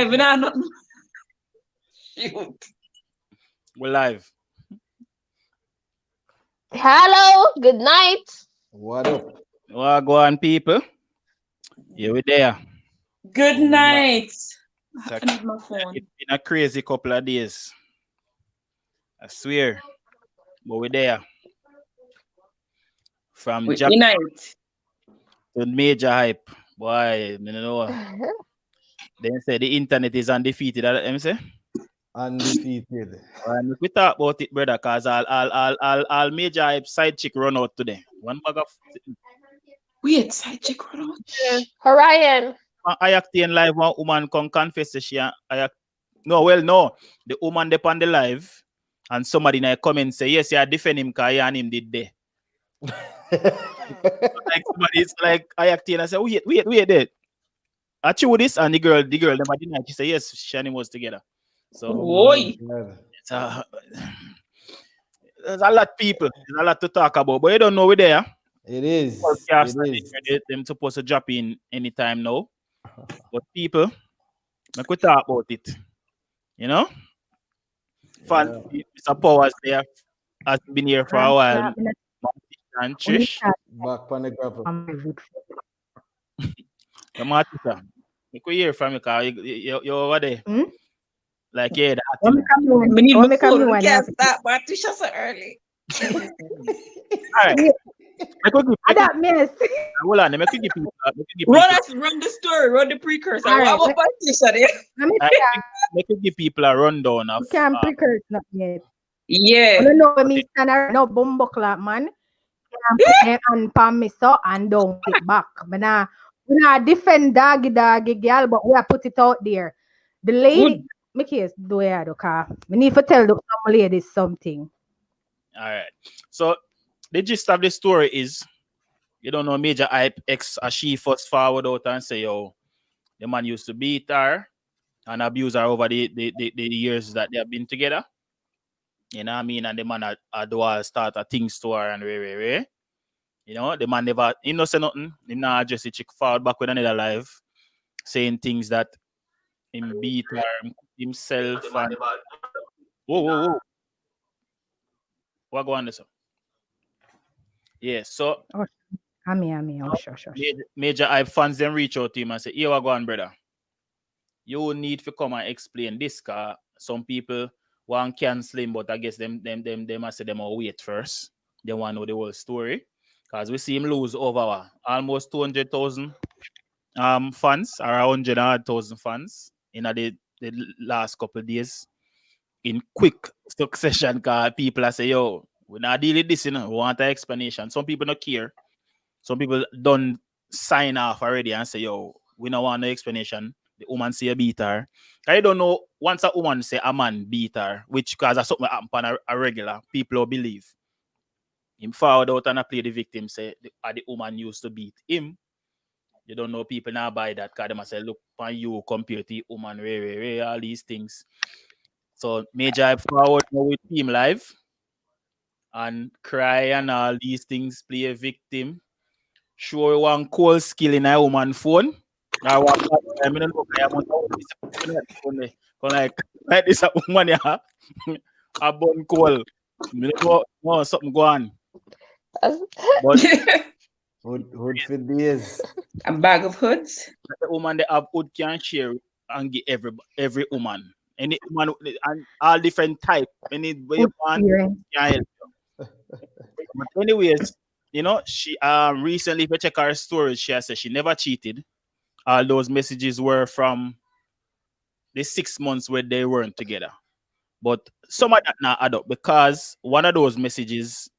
Even I not shoot. We're live. Hello, good night. What up? Well, go on, people. Here we there. Good Oh, we back. night. It's, a, I need my it's phone. been a crazy couple of days. I swear. But we're there. From Jack Good night. to Major hype. Boy, I don't know. They say the internet is undefeated. That them say. Undefeated. And if we talk about it, brother, cause all Major hype side chick run out today. One bag of Wait, side check run out. Orion. I act in live. One woman come confess that no, well, no. The woman dey on the live, and somebody in a comment say, yes, you defend him because and him did there. Like somebody, it's like I act in and say, wait, there. I chew this, and the girl never denied. She say, yes, she and him was together. So Oh my Oi. God. it's there's a lot of people, there's a lot to talk about, but you don't know we're there. It is. Podcast, It is. them supposed to drop in anytime now. But people, I could talk about it. You know? Fun, Mr. Powers there has been here for a while. And Trish, Back on the gravel. the Martha, we could hear from you because you're over there. Hmm? Like, yeah, that When thing. me come in, We need when my me come phone. in, We when can't I start, but Tisha so early. All right. I could give, that miss. hold on, I could give people. Run the story, run the precursor. All right, What about Tisha there? Let me I see. could give people a rundown of. You can't pre-curse not yet. Yeah. I don't know when me stand around no bumbo clap, man. Can't put them and palm me so and don't it back. We not defend doggy girl, but we are put it out there. The lady, Good. me case do ya do car. We need to tell some ladies something. All right. So the gist of the story is, you don't know Major Hype X as she first forward out and say, yo, the man used to beat her and abuse her over the years that they have been together. You know what I mean? And the man had do all start a things to her and re. You know, the man never, he no say nothing. He not just a chick forward back with another live, saying things that him beat her himself and whoa. What go on this? Yeah, so Oh, oh, sure. Major Hype fans then reach out to him and say, here what go on, brother. You need to come and explain this, cause some people want cancel him, but I guess them must say them will wait first. They want to know the whole story. Because we see him lose over almost 200,000 fans, or 100,000 fans in the last couple of days in quick succession. Because people are say, yo, we're not dealing with this, you know, we want an explanation. Some people don't care. Some people don't sign off already and say, yo, we don't want no explanation. The woman say a beat her. I don't know, once a woman say a man beat her, which cause of something happen on a regular, people will believe. Him forward out and I play the victim, say the woman used to beat him. You don't know people now buy that because they must say, look on you compared to the woman, all these things. So Major Hype forward now with Team Live and cry and all these things, play a victim. Show one cool skill in a woman phone. I want I mean, look, I want like this a woman yeah. A bun call. No, something go on. But Hood for days. A bag of hoods. the woman they have hood can share and give every woman. Any woman and all different type. Any way you want can help you. But anyways, you know, she recently if you check her stories, she has said she never cheated. All those messages were from the 6 months where they weren't together. But some of that not add up because one of those messages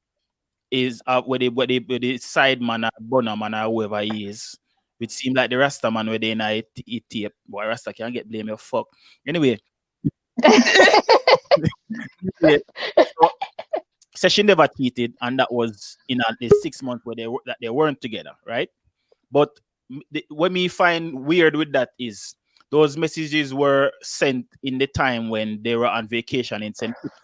is where the side man or bonner man or whoever he is. Which seemed like the Rasta man where they in a tape. Boy, Rasta can't get blame your fuck. Anyway, so she never cheated, and that was in the 6 months where they weren't together, right? But what me find weird with that is those messages were sent in the time when they were on vacation in St. Kitts.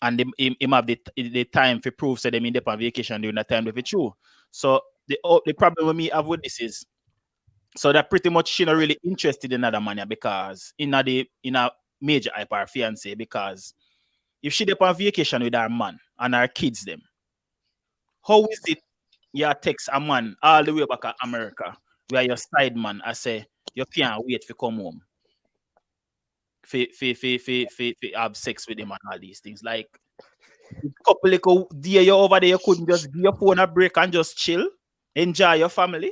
And him have the time for proof that they mean they on vacation during that time if it's true. So the problem with me have with this is So that pretty much she not really interested in another man yeah, because in a major hype her fiance because if she dep on vacation with her man and her kids them, how is it you text a man all the way back to America where your side man I say you can't wait to come home for have sex with him and all these things like couple of day you over there you couldn't just give your phone a break and just chill enjoy your family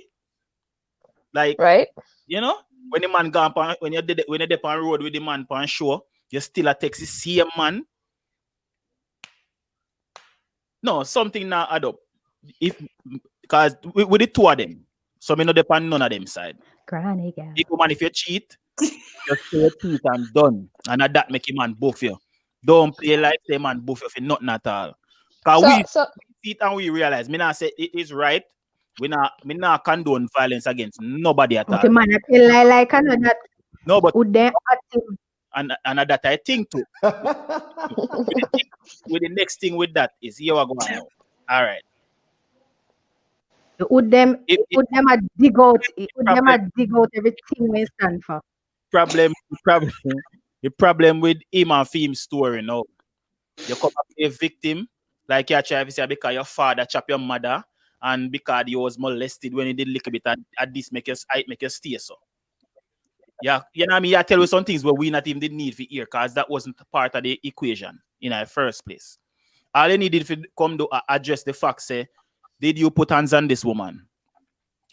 like Right? you know when the man gone when you did when you dep on road with the man on show you still a text the same man no something now add up if because with the two of them so me no depend none of them side Granny girl. if man if you cheat just say you cheat and done and that make him man both you don't play like say man both you for nothing at all because we So see it and we realize me not say it is right me not condone violence against nobody at all Okay, man, I feel like I know that no but would they at him. and that I think too with the next thing with that is here we go now all right Would them It- would them a dig out would them a problem- dig out everything we stand for. the problem with him and film story now. You come up a victim, like you try to say because your father chop your mother and because you was molested when he did little bit and at this make you stay so. Yeah, you know what I mean? I tell you some things where we not even did need for hear because that wasn't part of the equation in the first place. All you needed to come to address the fact say, did you put hands on this woman?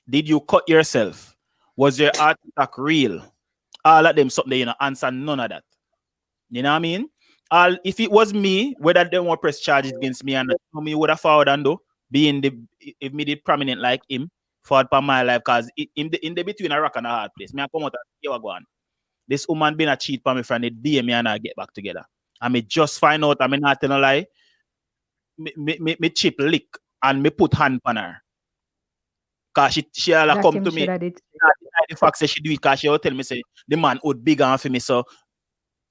Did you cut yourself? Was your heart attack real? All of them something you know answer none of that. You know what I mean? All if it was me, whether they want press charges against me and me would have forward and do being the if me did prominent like him forward for my life because in the between a rock and a hard place. Me I come out and say go on. This woman been a cheat for me from the day me and I get back together. I me just find out I mean not telling a lie. Me chip lick and me put hand on her. Cause she all That come him to me. shoulda did. The fact say she do it cause she will tell me say the man would big on for me so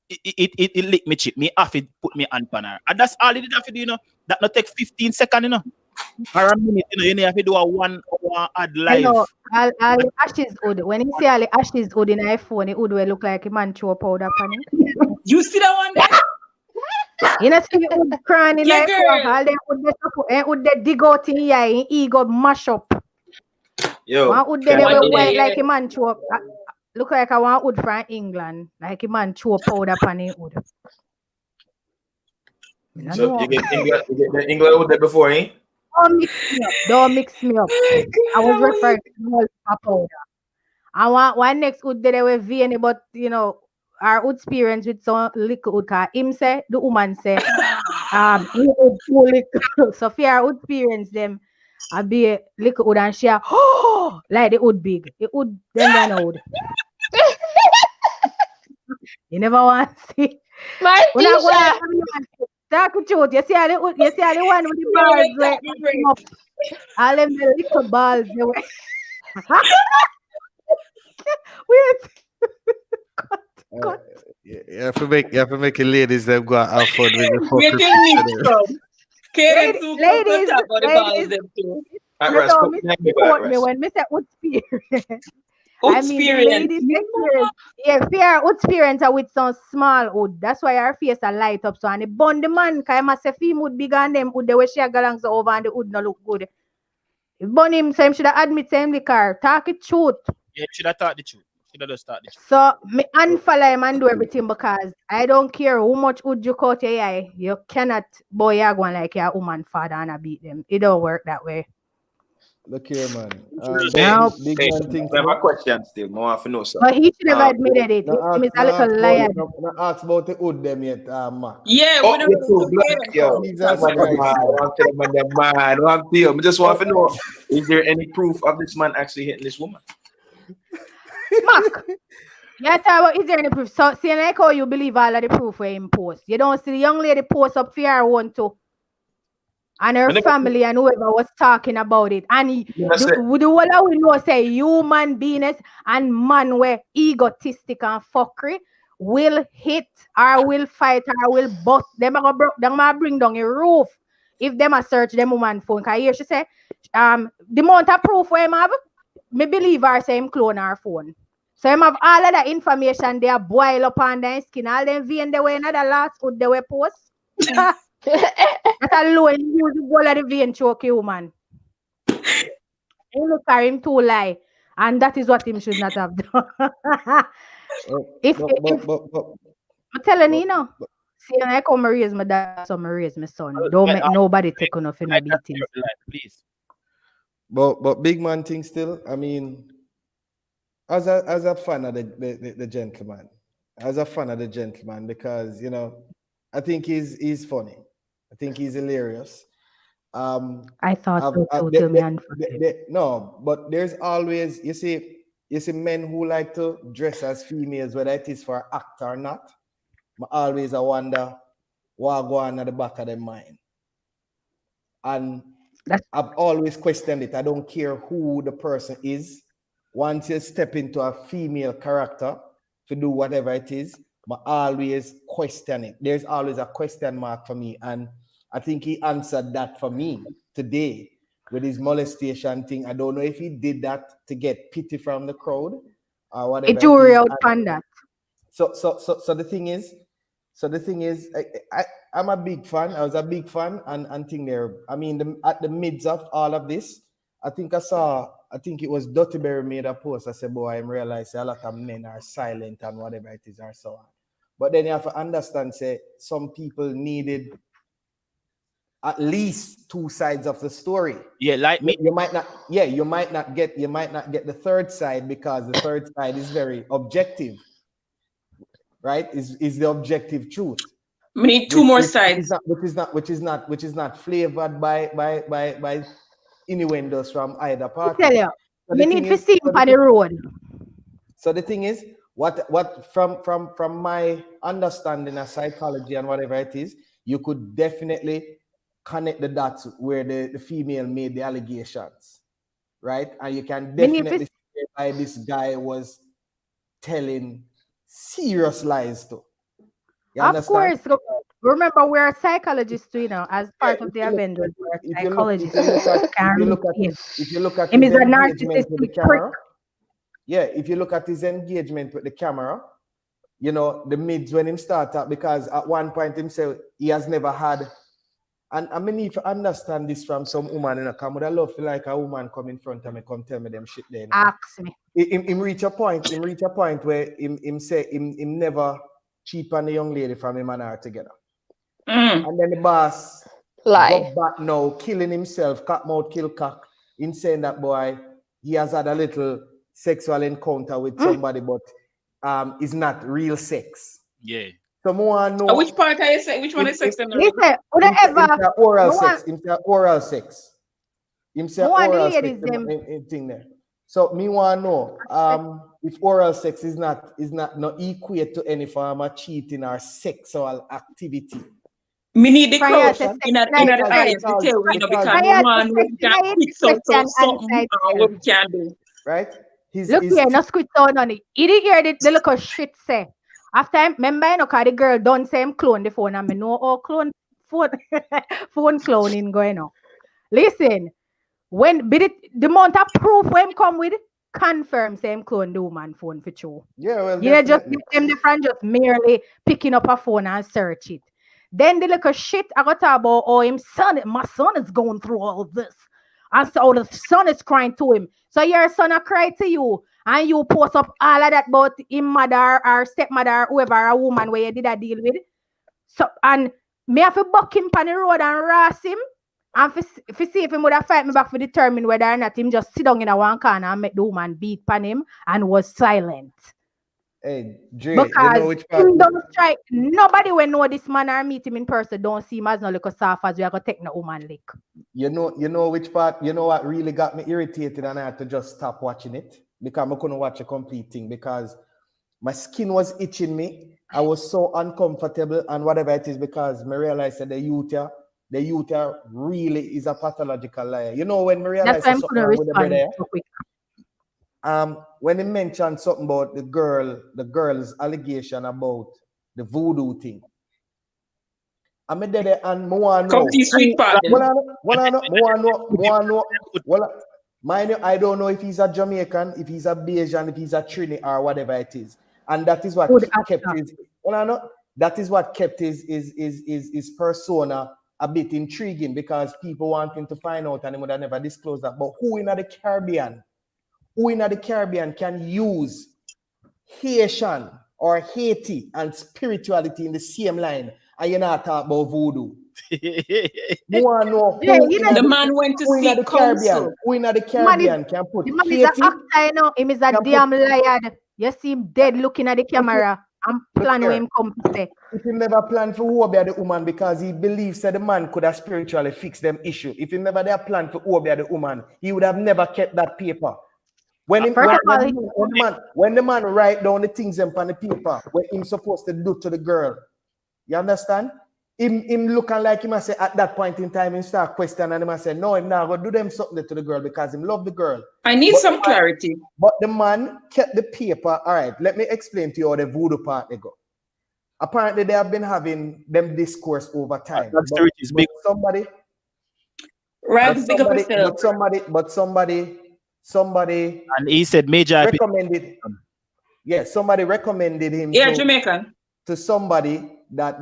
it lick me chip me have to put me hand on her and that's all it did have to do you know that not take 15 seconds you know or a minute you know you have to do a 1 hour ad live Hello, all the ashes wood. When you see all the ashes wood in iPhone, it would look like a man throw powder on it. You see that one there? You know, see the wood crying in Yeah, iPhone, girl. all them would they dig out in your eye, ego mash up. Yo, One would they can I- were white Yeah. like a man throw look like I want wood from England, like a man throw powder on it wood. You know, So you get the England with that before, eh? don't mix me up. Don't mix me up. I was referring to small powder. I want one next would they were VN, but you know, our wood experience with some little wood car. Him say the woman say, he would pull it. So fear would experience them. I be a little wood and share, like the wood big. It would then would. You never want to see. When I Martisha, go talk with you, you see how the one with the balls where all them the little balls they were. Wait. Cut. You have to make it ladies them go and have fun with the Make fucker. it mix up. Kaden too Ladies, talk about the balls them too. Alright, No, Russ, no, put Miss me on the quote back, me Russ. when Mr. Experience. I mean, the Experience. ladies experience. Yeah, fear experience are with some small wood. That's why her face a light up. So and the bun the man, cause I must say film would bigger than them wood. The way she a galang so over and the wood no look good. If bun him, so him should have admit him the car. Talk it truth. yeah should have thought the truth should have just thought the truth So me unfollow him and do everything because I don't care how much wood you cut your eye. You cannot boy you going like your woman father and a beat them. It don't work that way. Look here, man. Now- Big Hey, man thing. I have a question still. I want to know something. But he should have Um, admitted it. No Him is a little liar. ask about the wood them yet, Mark. Yeah, Oh, we don't you're too know black, yo. Jesus Talk about the Christ. man. I want to tell them the man. I want to tell. I just want to know, is there any proof of this man actually hitting this woman? Mark, yeah, tell what is there any proof? So see like how you believe all of the proof where him post. You don't see the young lady post up for her one too. And her But then- family and whoever was talking about it. And I said- the whole we know say human beings and man were egotistic and fuckery will hit or will fight or will bust. Them a bring down a roof if them a search them woman phone. Cause here she say the amount of proof where him have me believe her say him clone her phone. So him have all of that information there boil up on their skin. All them vein they were in the last food they were post. That alone use the whole of the vein choke you, man. He look at him too lie. And that is what him should not have done. if I'm telling you now. See, I come raise my dad, so I raise my son. Don't make nobody take enough in a beating. Please. But big man thing still, I mean, as a fan of the gentleman, because you know, I think he's funny. I think he's hilarious. I thought so too, no, but there's always you see men who like to dress as females, whether it is for act or not. I always wonder what go on at the back of their mind. And I've always questioned it. I don't care who the person is. Once you step into a female character to do whatever it is, I always question it. There's always a question mark for me. And I think he answered that for me today with his molestation thing. I don't know if he did that to get pity from the crowd or whatever. It jury out on that. So the thing is, I'm a big fan. I was a big fan and thing there. I mean, at the midst of all of this, I think it was Dottie Berry made a post. I said, boy, I realized a lot of men are silent and whatever it is or so on. But then you have to understand, say, some people needed at least two sides of the story. Yeah, like me. You might not get the third side because the third side is very objective. Right? Is the objective truth. We need two more sides. Which is not flavored by innuendos from either party. I tell you, we need to see him on the road. So the thing is, what from my understanding of psychology and whatever it is, you could definitely connect the dots where the female made the allegations, right? And you can definitely see why this guy was telling serious lies too. Of course. Remember, we're a psychologist too, you know, as part of the Avengers. We're psychologists. If you look at his engagement with the camera, if you look at his engagement with the camera, you know, the mids when him start up, because at one point himself, he has never had, and I mean, if you understand this from some woman in a camera, would I love feel like a woman come in front of me, come tell me them shit then. Ask me. Him reach a point where him say him never cheat on the young lady from him and her together. And then the boss go back now, killing himself, cat mouth kill cock, in saying that boy, he has had a little sexual encounter with somebody, but it's not real sex. Yeah. So more know which part are you saying? Which one is sex? Oral sex. Oral sex. Oral sex. Thing there. So me want to know if oral sex is not equate to any form of cheating or sexual activity. Me need the crowd in the audience to tell we know because we want to can quick something what we can do. Right? Look here, no squid sound on it. You didn't hear the little shit say. After remember, you know, cause the girl don't say him clone the phone, and I know all phone cloning going on. Listen, when the amount of proof when come with confirm same clone the woman phone for true. Yeah, well, you know, just them different, just merely picking up a phone and search it. Then the little shit I got about my son is going through all this. And so the son is crying to him. So your son a cry to you, and you post up all of that about him mother or stepmother, whoever a woman where you did a deal with. So and me have to buck him on the road and harass him. And if see if him would have fight me back for determine whether or not him just sit down in a one corner and make the woman beat pan him and was silent. Hey, Dre, because you know which part? Him don't strike. Nobody will know this man or meet him in person. Don't see him as no little soft as we are gonna take no woman lick. You know which part? You know what really got me irritated, and I had to just stop watching it because I couldn't watch a complete thing because my skin was itching me. I was so uncomfortable and whatever it is because I realized that the youth really is a pathological liar. You know when I realized something wrong with the brother. When he mentioned something about the girl's allegation about the voodoo thing. I'm there and more know. Come to sweet part. Mind you, I don't know if he's a Jamaican, if he's a Bayesian, if he's a Trini or whatever it is. And that is what kept his that is what kept his persona a bit intriguing, because people wanting to find out and he would have never disclosed that. But who in the Caribbean can use Haitian or Haiti and spirituality in the same line, and you're not talking about voodoo? You want to know the man went to see the Caribbean. Who in the Caribbean can put the man Haiti? is an actor, you know. Him is a damn liar. You see him dead looking at the camera and plan where him come to say. If he never planned for Obia the woman because he believes that the man could have spiritually fixed them issue. If he never had planned for Obia the woman, he would have never kept that paper. When the man write down the things on the paper, what he's supposed to do to the girl, you understand? Him looking like he must say at that point in time, he start questioning and he must say, no, him now go do them something to the girl because him love the girl. I need some clarity. But the man kept the paper. All right, let me explain to you how the voodoo part they go. Apparently, they have been having them discourse over time. But somebody, and he said Majah recommended. Yes, somebody recommended him. Yeah, Jamaican. To somebody that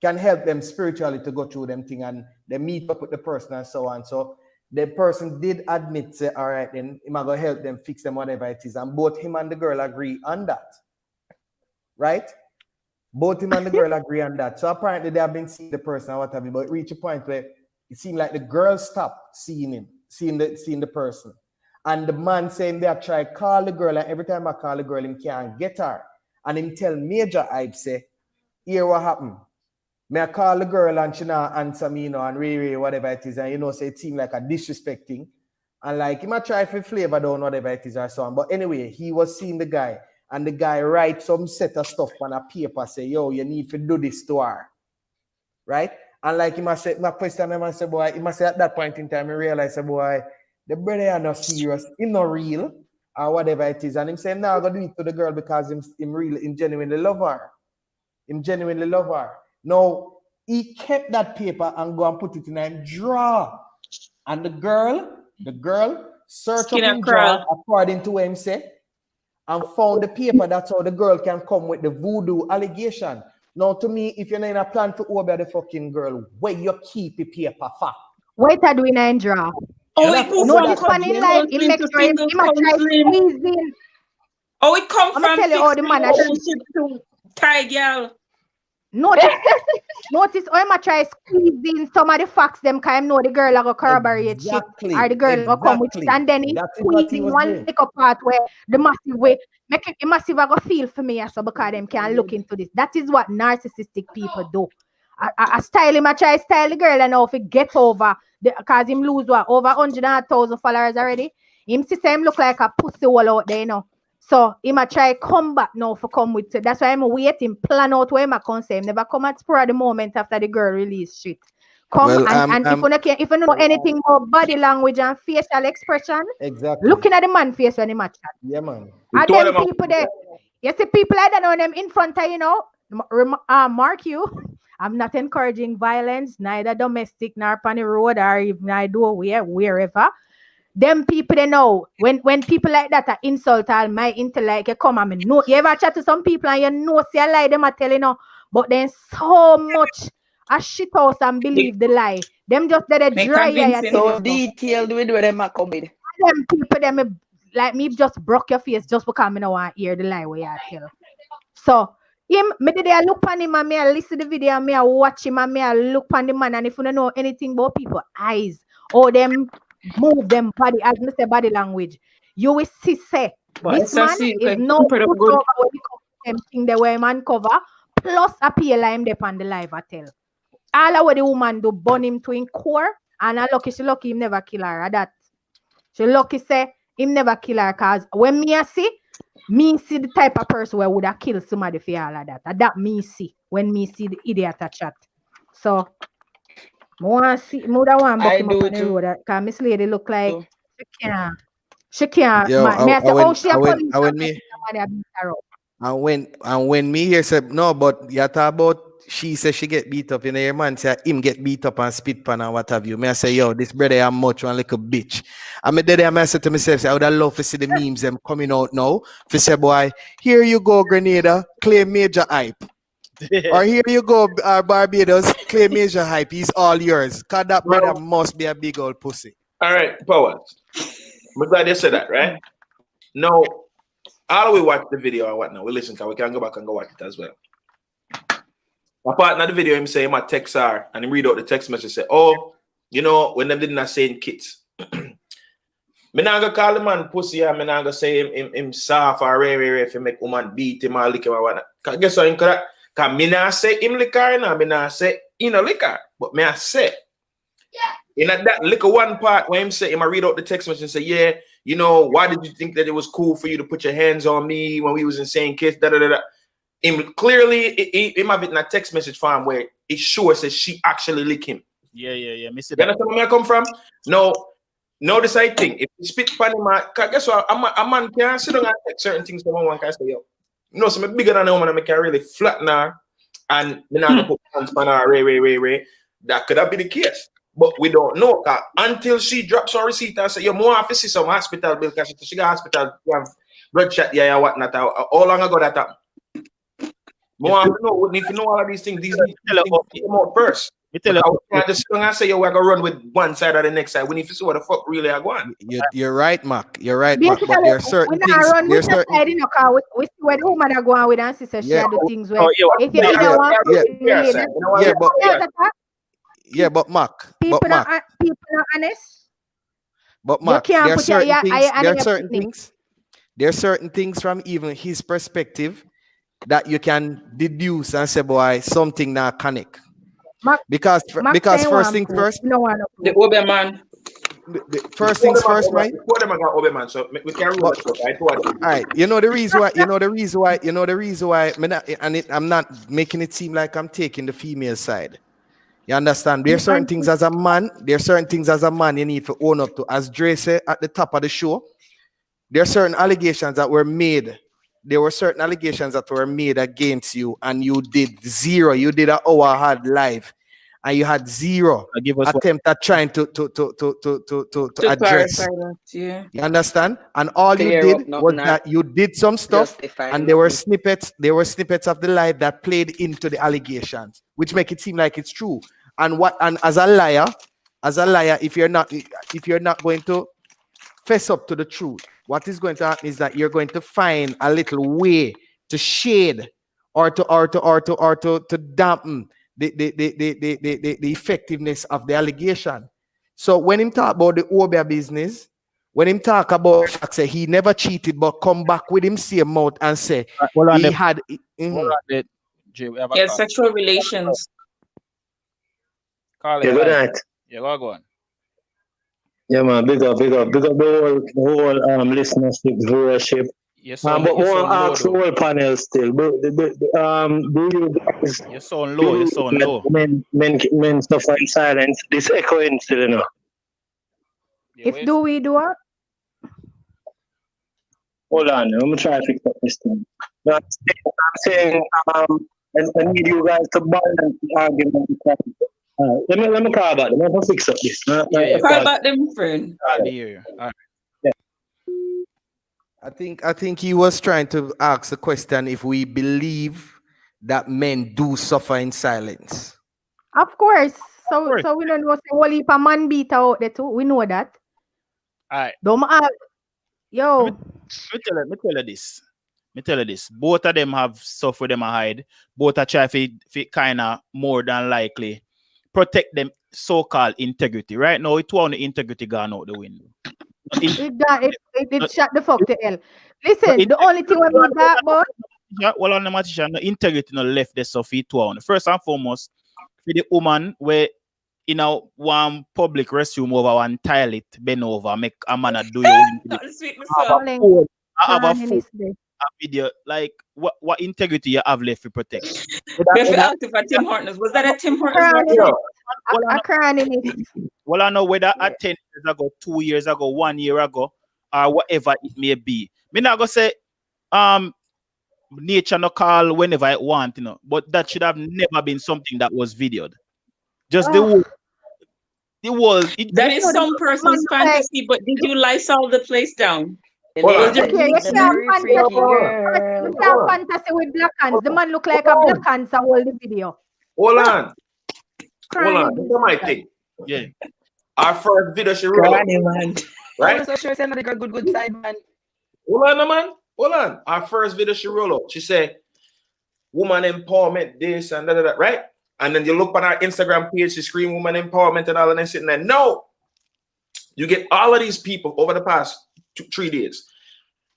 can help them spiritually to go through them thing, and they meet up with the person and so on. So the person did admit, say, all right, then he might go help them fix them whatever it is, and both him and the girl agree on that, right? Both him and the girl agree on that. So apparently they have been seeing the person or whatever, but it reached a point where it seemed like the girl stopped seeing him, seeing the person. And the man saying they have tried call the girl, and every time I call the girl, him can't get her. And him tell Majah, I'd say, here what happened. May I call the girl and she not answer me, you know, and really whatever it is, and you know, say it seemed like a disrespecting. And like he might try for flavor down whatever it is or so on. But anyway, he was seeing the guy, and the guy write some set of stuff on a paper, say, yo, you need to do this to her. Right? And like he must say, my question, I say, boy, he must say at that point in time, he realized, say, boy, the brother are not serious, he's not real, or whatever it is. And him saying, no, I'm going to do it to the girl because him genuinely love her. Him genuinely love her. Now, he kept that paper and go and put it in a drawer. And the girl searched up in drawer according to what him say, and found the paper. That's how the girl can come with the voodoo allegation. Now, to me, if you're not in a plan to over the fucking girl, where you keep the paper for? Wait a doing in drawer. Oh, it comes from it comes from to Thai girl. Notice how I try squeezing some of the facts them because I know the girl go corroborate shit, or the girl go come with it, and then he squeezing one little part where the massive way make it massive go feel for me also because them can look into this. That is what narcissistic people do. I style him, I try to style the girl, and now if it get over because him lose what over 100,000 followers already. Him see him look like a pussy wall out there, you know. So he might try come back now for come with it. That's why I'm waiting, plan out where I can say him never come at spur at the moment after the girl release shit. Come and if you know anything about body language and facial expression, exactly. Looking at the man face when he match that. Yeah, man. And them people there, you see people like that know them in front of, you know, mark you. I'm not encouraging violence, neither domestic nor on the road or even I do wherever. Them people they know when people like that are insult all my intellect, you come and know. You ever chat to some people and you know see a lie them are telling you, but then so much a shit house and believe the lie. Them just they dry so detailed with where them are coming. Them people them like me just broke your face just because I don't want to hear the lie where you tell. So him, me did I look on him and me I listen to the video and me I watch him and me I look on the man, and if you don't know anything about people eyes or them move them body, as me say body language, you will see say this man is no good over when you come to them thing the way man cover plus appeal him there on the live I tell. All of what the woman do burn him to in core, and I lucky she lucky him never kill her. That she lucky say him never kill her cause when me see the type of person where would have killed somebody for all of that. That me see when me see the idiot at chat. So more see more than one buck him up on the road because Miss Lady look like she can't Yo, she and when me here said no, but you talk about she says she get beat up. You know, your man say him get beat up and spit pan and what have you. Me I say, yo, this brother am much one like a bitch. And me there I say to myself, I would have love to see the memes them coming out now. For say, boy, here you go, Grenada, claim major hype. Or here you go, Barbados, claim major hype. He's all yours. Cause that brother must be a big old pussy. All right, Powers. I'm glad you said that, right? Now, how do we watch the video or what now? We listen to it. We can go back and go watch it as well. My partner the video, him say him a text her and he read out the text message say, oh, you know, when them didn't say kids. Me not gonna call the man pussy and me not gonna say him soft or rare if he make woman beat him or lick him or whatnot. Cause guess what? Cause me not say him lick her and me not say he no lick her. But me I say in that little one part where him say him I read out the text message and say, yeah, you know, why did you think that it was cool for you to put your hands on me when we was in saying kiss? Da da da da. Him clearly him have it in a text message form where it sure says she actually lick him. Yeah. Me see You that. understand where I come from? No, notice I think if you spit pan him, guess what? A man can't sit down and take certain things from one can say, yo. You know, so I'm bigger than a woman and I can really flatten her and me not put hands on her, ray. That could have been the case. But we don't know until she drops her receipt and say, yo, more have to see some hospital bill because she got hospital, you have blood shot, yeah, whatnot. How long ago that happened? More have to know. We need to know all of these things. These things come out first. You tell you, I just gonna say, yo, we're gonna run with one side or the next side. We need to see what the fuck really are going. You're right, Mark. You're right, Mark. But there are certain things. There's certain side in the car. We see where the woman are going with and sister share the things where if you either want but Mark. People are honest. But Mark, there are certain things. There are certain things from even his perspective that you can deduce and say, boy, something not connect. Because first things first. The Obe man. First things first, right? So we can all right. You know the reason why. I'm not making it seem like I'm taking the female side. You understand? There are certain things as a man. You need to own up to. As Dre said at the top of the show, there are certain allegations that were made. There were certain allegations that were made against you, and you did zero. You did an hour hard live, and you had zero attempt at trying to address. Yeah. You understand? And all you did was that you did some stuff, and there were snippets. There were snippets of the live that played into the allegations, which make it seem like it's true. And as a liar, if you're not going to fess up to the truth, what is going to happen is that you're going to find a little way to shade or to dampen the effectiveness of the allegation. So when him talk about the Obia business, when him talk about the fact that he never cheated but come back with him same mouth and say he had sexual relations. Yeah, good night. Yeah, go on. Yeah, man, big up the whole listenership, viewership. Yes, but more ask the whole panel still. Do you guys? You're so low. Men suffer in silence. This echoing still, you know. If do we do it? Hold on, let me try to fix up this thing. I'm saying, I need you guys to balance the argument. Let me call about them. Let me fix up this. Call about them, friend. I think he was trying to ask the question if we believe that men do suffer in silence. Of course. So we don't know whole heap of man beat out there too. We know that. All right. Yo. Let me tell you this. Both of them have stuff with them hide. Both are trying to kind of more than likely protect them so-called integrity. Right now, it's one integrity gone out the window. It shut the fuck to hell. Listen, the only thing we need that, but well, on the matter, no integrity no left there, so for one. First and foremost, for the woman where one public restroom over one toilet, bend over, make a man do your have a video. Like what integrity you have left to protect? For Tim Hortons. Was that a Tim Hortons? Well, I know whether at 10 years ago, 2 years ago, 1 year ago, or whatever it may be. Me not gonna say nature no call whenever it want, you know. But that should have never been something that was videoed. Just the whole. That is some person's fantasy, but did you Lysol the place down? You can't fantasy with black hands. The man look like a black hands and hold the video. Hold on. This is my thing. Yeah. Our first video she roll up. Right? So sure, send a good side, man. Hold on, man. Hold on. Our first video she roll up. She said, woman empowerment, this and that, right? And then you look on our Instagram page, she scream woman empowerment and all, and then sitting there. No. You get all of these people over the past 3 days.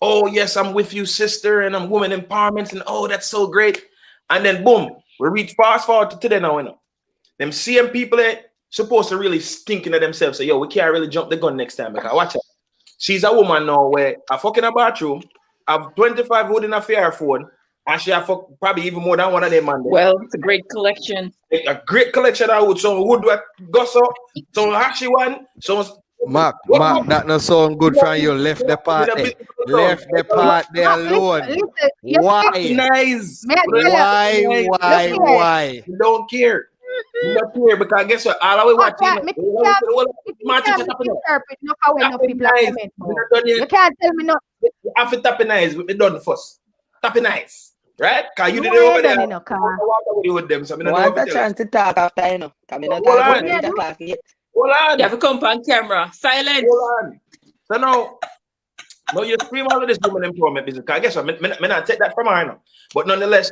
Oh, yes, I'm with you, sister, and I'm woman empowerment, and oh, that's so great. And then boom, we reach fast forward to today now, you know. Them same people supposed to really stinking at themselves. Say, yo, we can't really jump the gun next time. Because watch out. She's a woman now where I fuck in a bathroom, I have 25 wood in a fair phone, and she have fuck probably even more than one of them, man. Well, it's a great collection. A great collection of wood. Some wood that goes up, some hashy one, some. Mark, that not sound good from you. Left the part there. Left the part there alone. Why? Nice. Why? You don't care. You don't care because guess what? All the way watching. You can't tell me no. You have to tap in eyes. We done first. Tap in eyes. Right? Because you did it over there. With them. So I want a chance to talk after, you know. Hold on. You have to come on camera. Silence. Hold on. So now you scream all of this woman empowerment business. I guess I not take that from her, now. But nonetheless,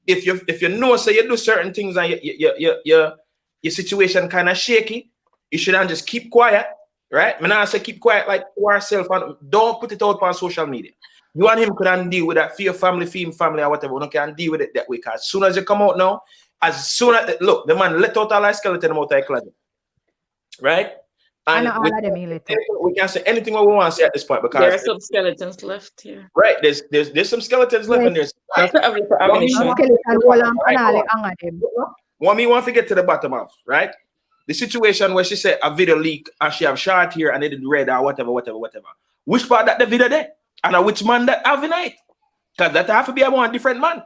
if you know, so you do certain things and your situation kind of shaky, you shouldn't just keep quiet, right? I not say keep quiet like to ourselves and don't put it out on social media. You and him couldn't deal with that for your family, or whatever. You can't deal with it that way. Because as soon as you come out now, look, the man let out all that skeleton out of the closet. Right? And I know all of them we can say anything what we want to say at this point because there are some skeletons left here. Right, there's some skeletons left in there. What me want to get to the bottom of, right? The situation where she said a video leak and she have short hair and it did red or whatever. Which part that the video there? And which man that have in it? Because that have to be a one different man.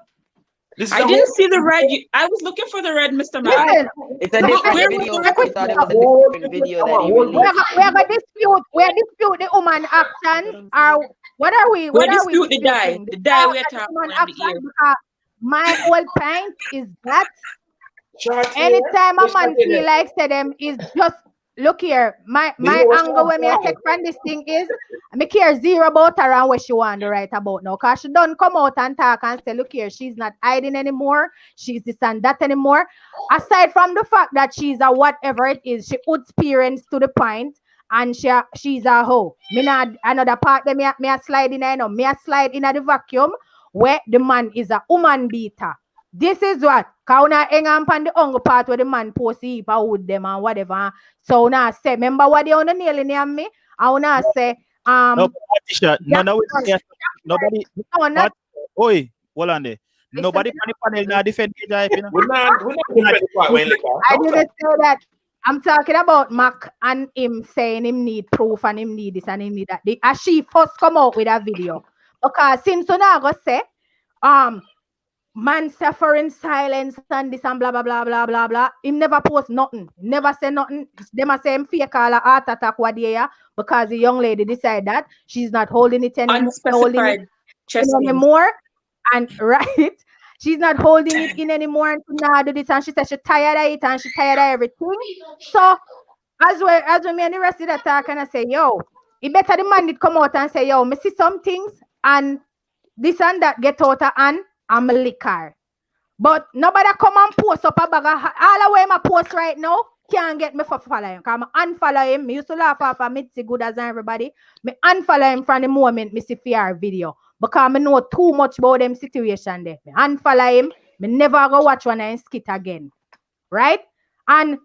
I didn't see the red. I was looking for the red, Mr. Man. It's a different video. I thought it was a different video that he released. We have a dispute. We dispute the woman actions. What are we? We dispute the guy. The guy we are talking about. My whole point is that anytime a man feel like say them is just look here. My angle when me take from this thing is I care zero about her and what she want to write about now. Cause she don't come out and talk and say, look here, she's not hiding anymore. She's this and that anymore. Aside from the fact that she's a whatever it is, she puts parents to the point and she's a hoe. Me not another part that me a slide in, me a slide in the vacuum where the man is a woman beater. This is what Kauna hang on the only part where the man post heap with them and whatever. So now say, remember what they on the nail in me? I wanna say nobody. Oi, hold on there. Nobody on the panel now defend Majah. We're not I didn't say that. I'm talking about Mac and him saying him need proof and him need this and him need that. As she first come out with a video. Because since you now go say man suffering silence and this and blah blah blah blah blah blah. Him never post nothing. Never say nothing. Them a say him fake all a heart attack what there because the young lady decide that she's not holding it anymore. And right, she's not holding it in anymore and now do this and she said she tired of it and she tired of everything. So as well me and the rest of the talk and I say, yo, it better the man did come out and say, yo, me see some things and this and that get out of hand. I'm a liquor. But nobody come and post up a bag of all the way my post right now can't get me for follow him. Because I unfollow him. Me used to laugh off of me see good as everybody. Me unfollow him from the moment me see fear video. Because I know too much about them situation there. Me unfollow him. Me never go watch one and skit again. Right? And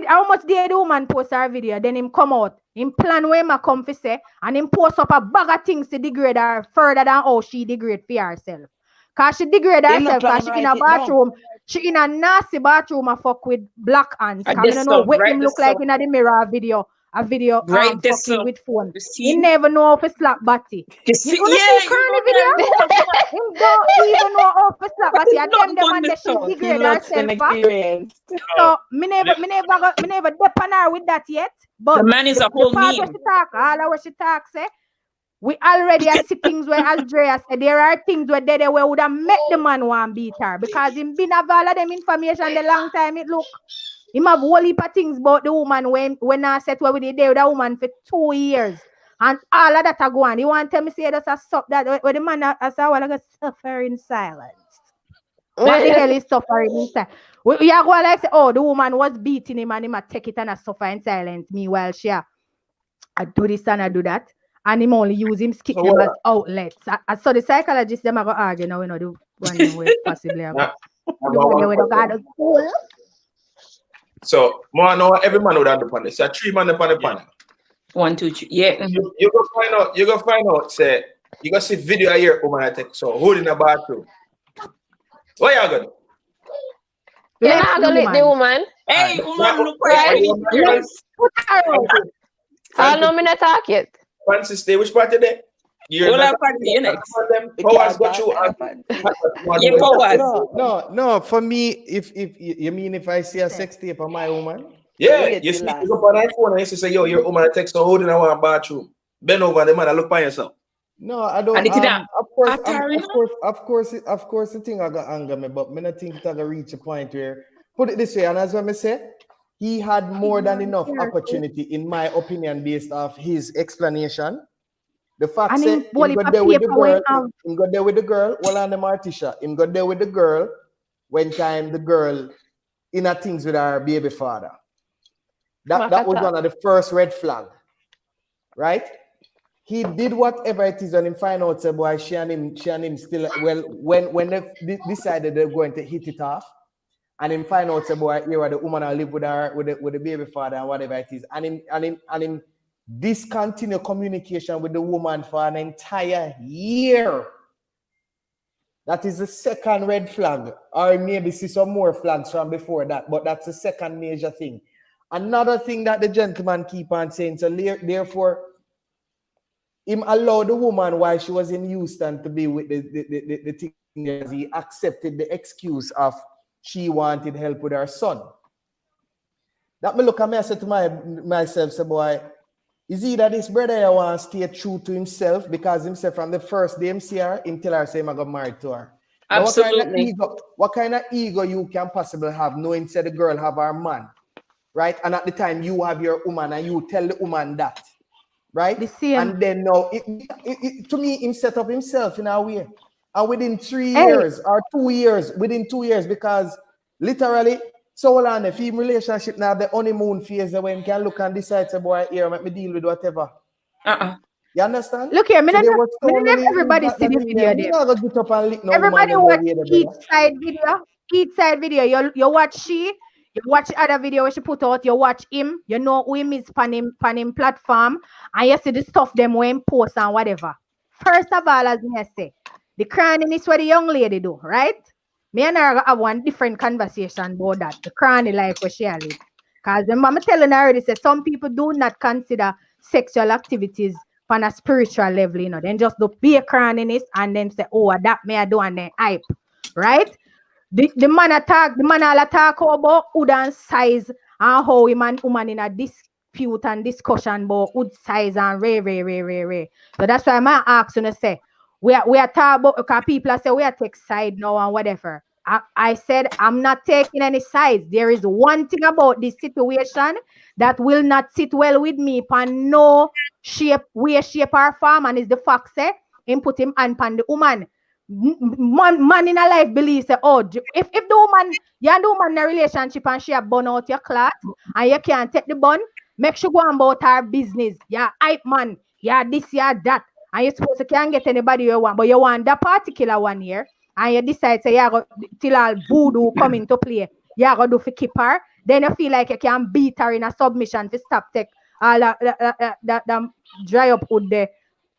how much did the woman post her video? Then him come out. Him plan where my come for say. And him post up a bag of things to degrade her further than how she degrade for herself. Because she degrade herself because she in a bathroom. She in a nasty bathroom and fuck with black hands. I don't know what him look like in the mirror video. A video fucking with phone. He never know if it's slap body. You see, yeah, curly video? don't even know how to slap, but yeah, them and she degrade herself. So me never dep on her with that yet. But the man is a whole part where meme. she talk, all of what she talk say, we already have things where, as Drea said, there are things where they would have met the man one beat her because him been have all of them information the long time it look. Him have whole heap of things about the woman when I said where we did there with that woman for 2 years. And all of that are going. You want to tell me say that's a suck that where the man as I want to suffer in silence. What the hell is suffering in silence? You are going like say, oh, the woman was beating him and him take it and suffer in silence. Meanwhile, I do this and I do that. And him only use him skip them as outlets. So the psychologists them are going to argue now, you know, the one way possibly have. So, more know every man would have the panel. So, 3 man upon the panel. 1, 2, 3. Yeah. You go find out. You go find out. Say you go see video here. Woman, I take so holding a bathroom. What you gonna do? You're not gonna lick the woman. Hey, woman, look where no, me not talk yet. Francis, stay which part today? You're not you next. Powers got you. Yeah, Powers. No. For me, if you mean if I see a sex tape of my woman. Yeah, you speak up on that phone and you say, yo, your woman text so holding a one bathroom. Bend over the man and look by yourself. No, I don't. Of course, the thing I got anger me, but me not think it gonna reach a point where put it this way, and as I say, he had more than enough opportunity, in my opinion, based off his explanation. The fact that he got there with the girl, well on the Martisha, him got there with the girl when time the girl in a things with her baby father. That was one of the first red flag, right? He did whatever it is and him find out say boy she and him still well when they decided they're going to hit it off and him find out say boy here the woman will live with her with the baby father and whatever it is and him discontinue communication with the woman for an entire year. That is the second red flag, or maybe see some more flags from before that, but that's the second major thing. Another thing that the gentleman keep on saying, so therefore, him allow the woman while she was in Houston to be with the thing. He accepted the excuse of she wanted help with her son. That me look at me, I said to myself, say boy, is either this brother I want to stay true to himself because himself from the first day him see her, him tell her say I got married to her. Absolutely. What kind of ego you can possibly have knowing say the girl have her man, right? And at the time you have your woman and you tell the woman that. Right? And then now, to me, him set up himself in a way. And within 3 years or 2 years, within 2 years, because literally, so long, if him relationship now the honeymoon phase, when can look and decide, say, boy, here, let me deal with whatever. You understand? Look here, everybody see the video there. Everybody watch each side video. You watch she. You watch other video where she put out, you watch him, you know who him is pan him platform, and you see the stuff them when post and whatever. First of all, as I say, the crying is what the young lady do, right? Me and her have one different conversation about that. The crying like where she live. Because I'm telling her already, say some people do not consider sexual activities on a spiritual level, you know. Then just do be a crying and then say, oh, that may I do and then hype, right? The man all attack about hood and size and how him and woman in a dispute and discussion about hood size and re. So that's why I'm asking you to say we are talking about because people say we are take side now and whatever. I said I'm not taking any sides. There is one thing about this situation that will not sit well with me pan no shape, way, shape or form, and is the fact say him put him and pan the woman. Man in a life believes say, oh, if the woman, you and the woman in a relationship and she have burn out your cloth and you can't take the bun, make sure go on about her business. Yeah, hype man, yeah, this, yeah, that. And you're supposed to can't get anybody you want, but you want that particular one here, and you decide say, yeah, till all voodoo come into play, yeah, go do for keep her, then you feel like you can beat her in a submission to stop take all that dry up wood there.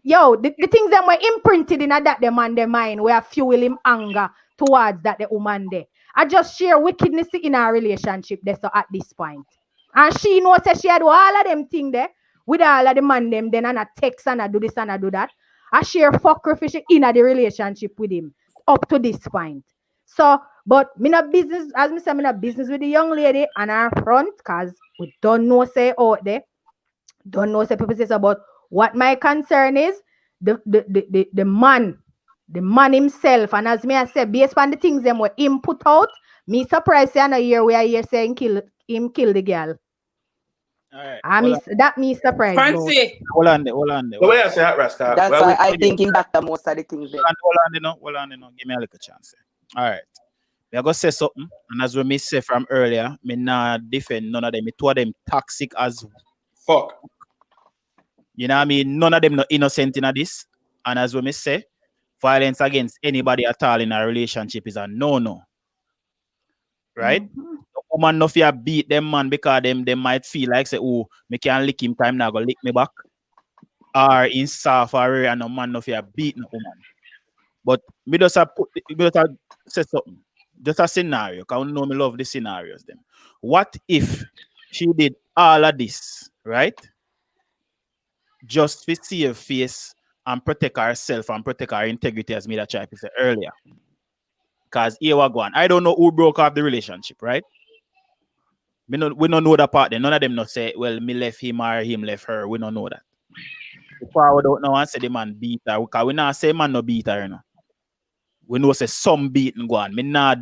Yo, the things that were imprinted in that the man the mind were fuel him anger towards that the woman there. I just share wickedness in our relationship there so at this point. And she knows that she had all of them things there with all of the man them then and I text and I do this and I do that. I share fuckery fish in the relationship with him. up to this point. So, but me not business, as me say, me not business with the young lady on our front, cause we don't know say out there, don't know say people say about what my concern is, the man himself, and as me I say, based on the things them were him put out, me surprised say another year we are here saying kill the girl. All right. That me surprised. Fancy. Hold on there. The way I say that, Rascal. That's well, why I think him back to most of the things there. Hold on, give me a little chance. All right. Me I go say something, and as we me say from earlier, me not defend none of them. Me two of them toxic as fuck. You know what I mean? None of them not innocent in this. And as we me say, violence against anybody at all in a relationship is a no-no. Right? Mm-hmm. The woman no fear beat them man because them might feel like say, oh, me can't lick him time now, go lick me back. Or in soft or and no man no fear beat no woman. But me just say something. Just a scenario, because I know me love the scenarios them. What if she did all of this, right? Just to see her face and protect herself and protect her integrity, as me that tried to say earlier. Because here we go on. I don't know who broke off the relationship, right? We don't know that part. Then none of them not say, well, me left him or him left her. We don't know that. Before we don't know and say the man beat her. Because we not say man no beat her, you know. We know say some beating go on. Me not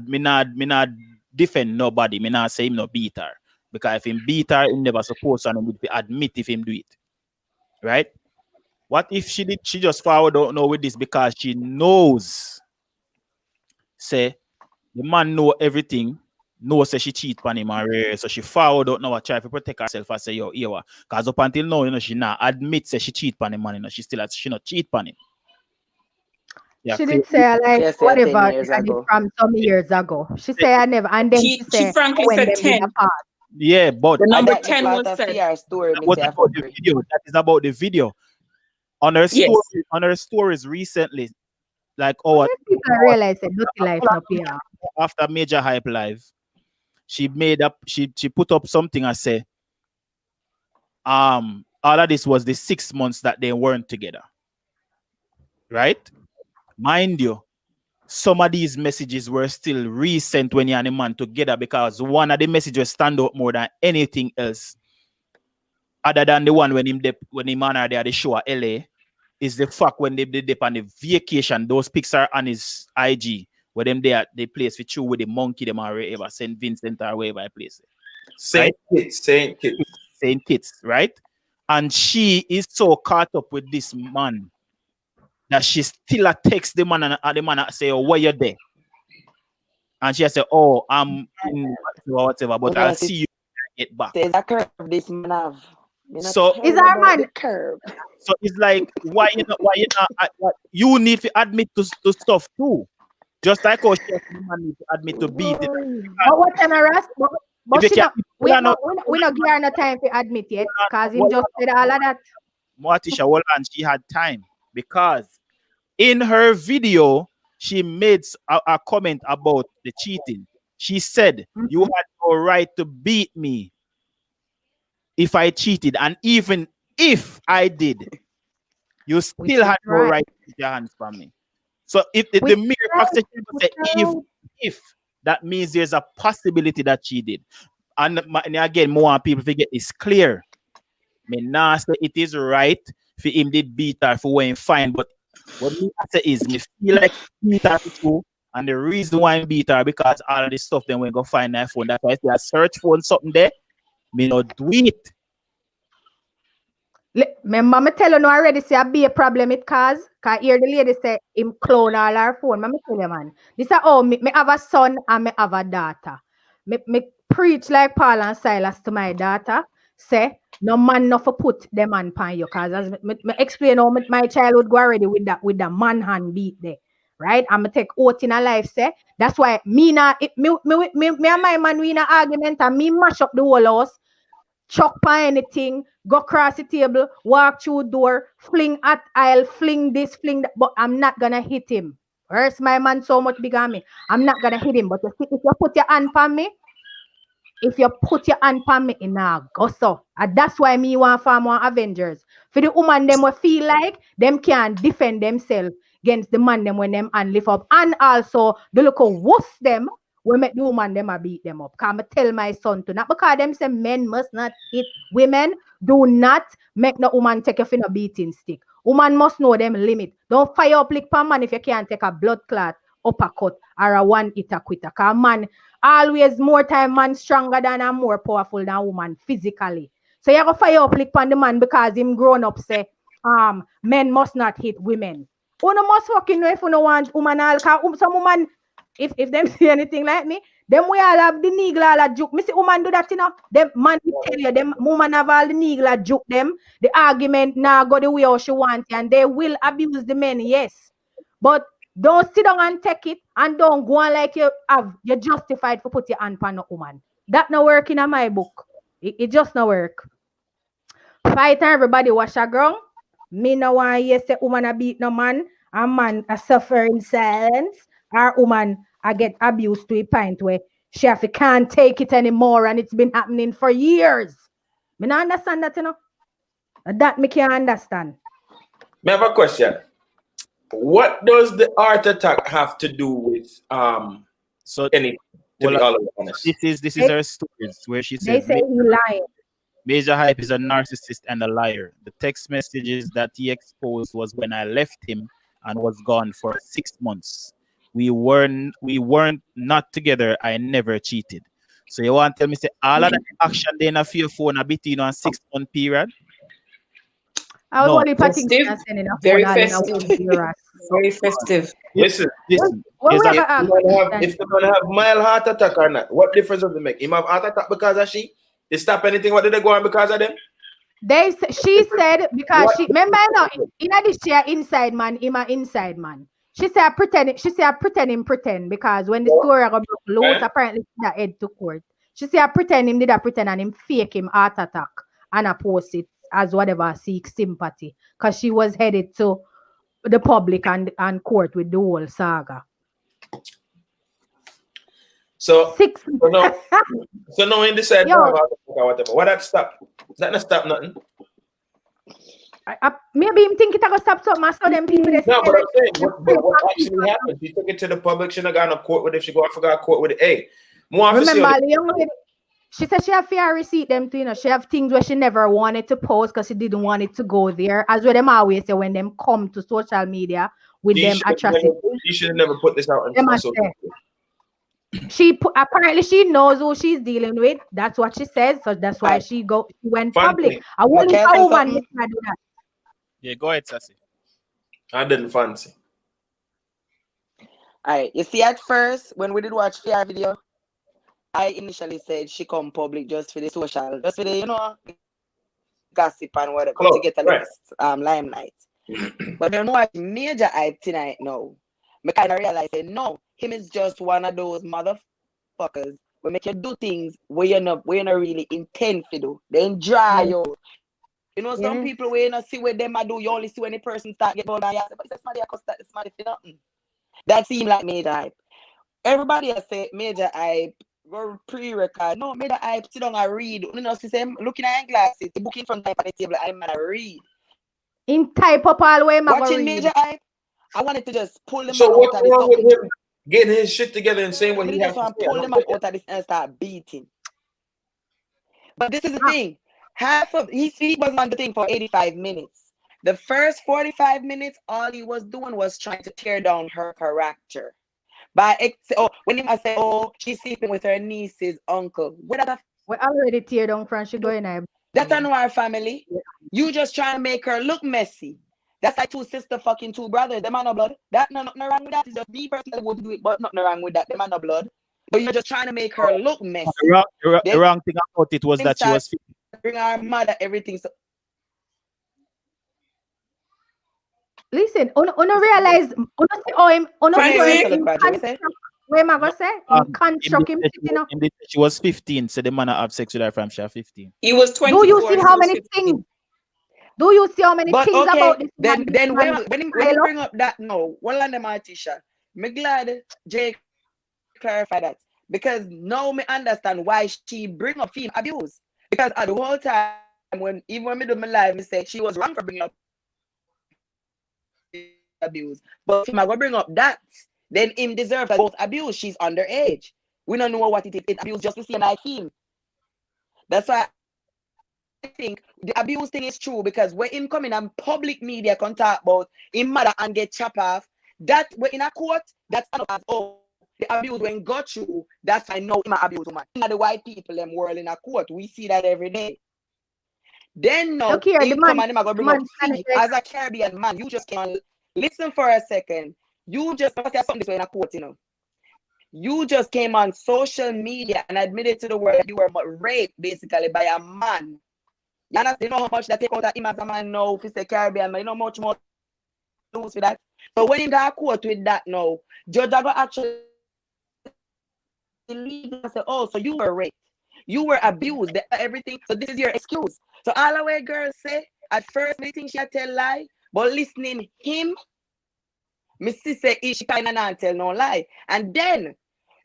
defend nobody. Me not say him no beat her. Because if him beat her, he never supposed to and would admit if him do it. Right? What if she just forward don't know with this because she knows, say, the man know everything, knows say she cheat on him and so she forward don't know what try to protect herself and say, yo, Ewa. Because up until now, you know, she not admit say she cheat on him, man, you know, she not cheat on him. Yeah, she did say like Yes, whatever 10 years ago. from some years ago. She said I never, and then she said frankly when said them 10. did apart. Yeah, but The number That 10 part was of said. PR story, me what say I about the agree. video? That is about the video. On her story, Yes. on her stories recently, like People realize that dirty life no PR. after Major Hype Live, she put up something and say, all of this was the 6 months that they weren't together. Right? Mind you, some of these messages were still recent when you and the man together because one of the messages stand out more than anything else. Other than the one when him and her they at the show at LA, is the fact when they dip on the vacation, those pics are on his IG, where them they at the place with you with the monkey, them or wherever, St. Vincent or wherever I place it. Saint Kitts, right? And she is so caught up with this man that she still text the man and the man say, oh, where you there? And she say, oh, I'm in whatever, but I'll see you get back. There's a curve this man have. So is our man curve? So it's like why you need to admit to stuff too. Just like how she need to admit to beat it. But what can I ask? But she not, we not give her no time to admit yet, because him just said all of that. Morticia, hold on, she had time because in her video she made a comment about the cheating. She said, you had no right to beat me if I cheated, and even if I did, you still had no right to put your hands from me. So if the mere fact that you say if that means there's a possibility that she did. And again, more people forget this clear. Me nah say it is right for him did beat her for when fine, but what me say is me feel like beat her too. And the reason why I beat her because all of this stuff then we go find that phone. That's why I say I search for something there. Me not do it. Remember, me tell you no already say be a problem it cause hear the lady say him clone all her phone. Me tell you, man. This is how me have a son and me have a daughter. Me preach like Paul and Silas to my daughter. Say no man no for put them on pan you cause as me explain how my childhood go already with the man hand beat there. Right? I'm gonna take oath in a life, say. That's why me and my man we in an argument and me mash up the whole house. Chuck by anything, go across the table, walk through door, fling at aisle, fling this, fling that, but I'm not gonna hit him. Where's my man so much bigger than me? I'm not gonna hit him. But if you put your hand on me, it nah go so. And that's why me want form one Avengers. For the woman them will feel like them can defend themselves. against the man them when them and lift up. And also the look of wuss them when make the woman them a beat them up. Can I tell my son to not because them say men must not hit women. Do not make no woman take you for no beating stick. Woman must know them limit. Don't fire up lick per man if you can't take a blood clot, uppercut, or a one hitter quitter. Because man, always more time man stronger than and more powerful than woman physically. So you go fire up lick on the man because him grown up say, men must not hit women. Uno must fucking know if you don't want woman all. Some woman, if them see anything like me, them we all have the niggle all a juke. Me see woman do that, you know. Them man will tell you, them woman have all the niggle a juke them. The argument now go the way how she want and they will abuse the men, yes. But don't sit down and take it and don't go on like you're justified for put your hand on a woman. That not work in my book. It just not work. Fight and everybody wash a ground. Me no want you say woman a beat no man, a man a suffer in silence, or woman a get abused to a point where she can't take it anymore and it's been happening for years. Me not understand that, you know. That me can't understand. I have a question. What does the heart attack have to do with so anything? To be all honest, this is her stories where she said they say he lying. Majah Hype is a narcissist and a liar. The text messages that he exposed was when I left him and was gone for 6 months. We weren't not together. I never cheated. So you want to tell me say all of the action they in a fear phone a bit in a 6 month period? I was only festive. Very festive. Very festive. Listen. If the man have mild heart attack or not, what difference does it make? Him have heart attack because of she? They stop anything? What did they go on because of them? She said because she remember in this chair inside man, him a inside man. She said I pretend because when the story got loose, apparently that head to court. She said I pretend him did a pretend and him fake him heart attack and I post it as whatever seek sympathy. Because she was headed to the public and court with the whole saga. So now in this side, whatever. What that stop? That not stop nothing. Maybe him think it gonna stop something. So them people. No, but I'm saying what actually happened. She took it to the public. She not got no court with it. She go. I forgot court with it. Hey, remember the young lady. She said she have fair receipt them too. You know, she have things where she never wanted to post because she didn't want it to go there. As well, them always say when them come to social media with them atrocities. She should have never put this out on social media. Apparently she knows who she's dealing with. That's what she says. So that's why she went public. I won't leave a woman do that. Yeah, go ahead, Sassy. I didn't fancy. Alright, you see at first when we did watch the video, I initially said she come public just for the social, just for the gossip and whatever to get a little limelight. But you know what Majah hype tonight now. I kind of realize that no, him is just one of those motherfuckers who make you do things where you're not really intend to do. They dry you. You know, some people where you not see what them I do, you only see when the person start getting old and you say, but it's somebody cost that somebody for nothing. That seemed like Majah hype. Everybody has said Majah hype, go pre-record. No, Majah hype, sit down and read. You know, see them looking at glasses, the book in front of the table, I'm gonna read. In type up all the way, watching Majah hype. I wanted to just pull him out. So what's wrong with him getting his shit together and saying what he has to say? Pull him out of this and start beating. But this is the thing. Half of he was on the thing for 85 minutes. The first 45 minutes, all he was doing was trying to tear down her character. When I say, she's sleeping with her niece's uncle. We already tear down from she going there. That's not our family. You just trying to make her look messy. That's like two brothers. Them are no blood. That nothing wrong with that. It's just me personally would do it, but nothing wrong with that. Them are no blood. But you're just trying to make her look messy. The wrong thing about it was that she was bring our mother everything. So listen, on realize where am I gonna say? Construct him. She was 15, so the man have sex with her from she 15. He was 24. Do you see how many things? Do you see how many things about this? Then when he bring up that one of them Tisha, me glad Jake clarify that because now me understand why she bring up female abuse because at the whole time even when me do my live, me say she was wrong for bringing up abuse. But if I'm going to bring up that, then him deserves both abuse. She's underage. We don't know what it is. It's abuse just the same like him. That's why I think the abuse thing is true, because when him coming and public media can talk about him mother and get chopped off, that when in a court, that's as the abuse when got you, that's I know him abuse woman. The white people them world in a court. We see that every day. Then no, Look here, him the come man, and him go bring up see, as a Caribbean man, you just can't listen for a second. You just say something this way in a court, you know. You just came on social media and admitted to the world that you were raped basically by a man. You understand? You know how much that take out of him as a man now, if it's a Caribbean man, you know how much more lose with that. So when you got court with that now, judge I go actually leave and say, oh, so you were raped, you were abused, everything. So this is your excuse. So all the way girls say, at first they think she had tell lie, but listening him, Missy say she kind of not tell no lie. And then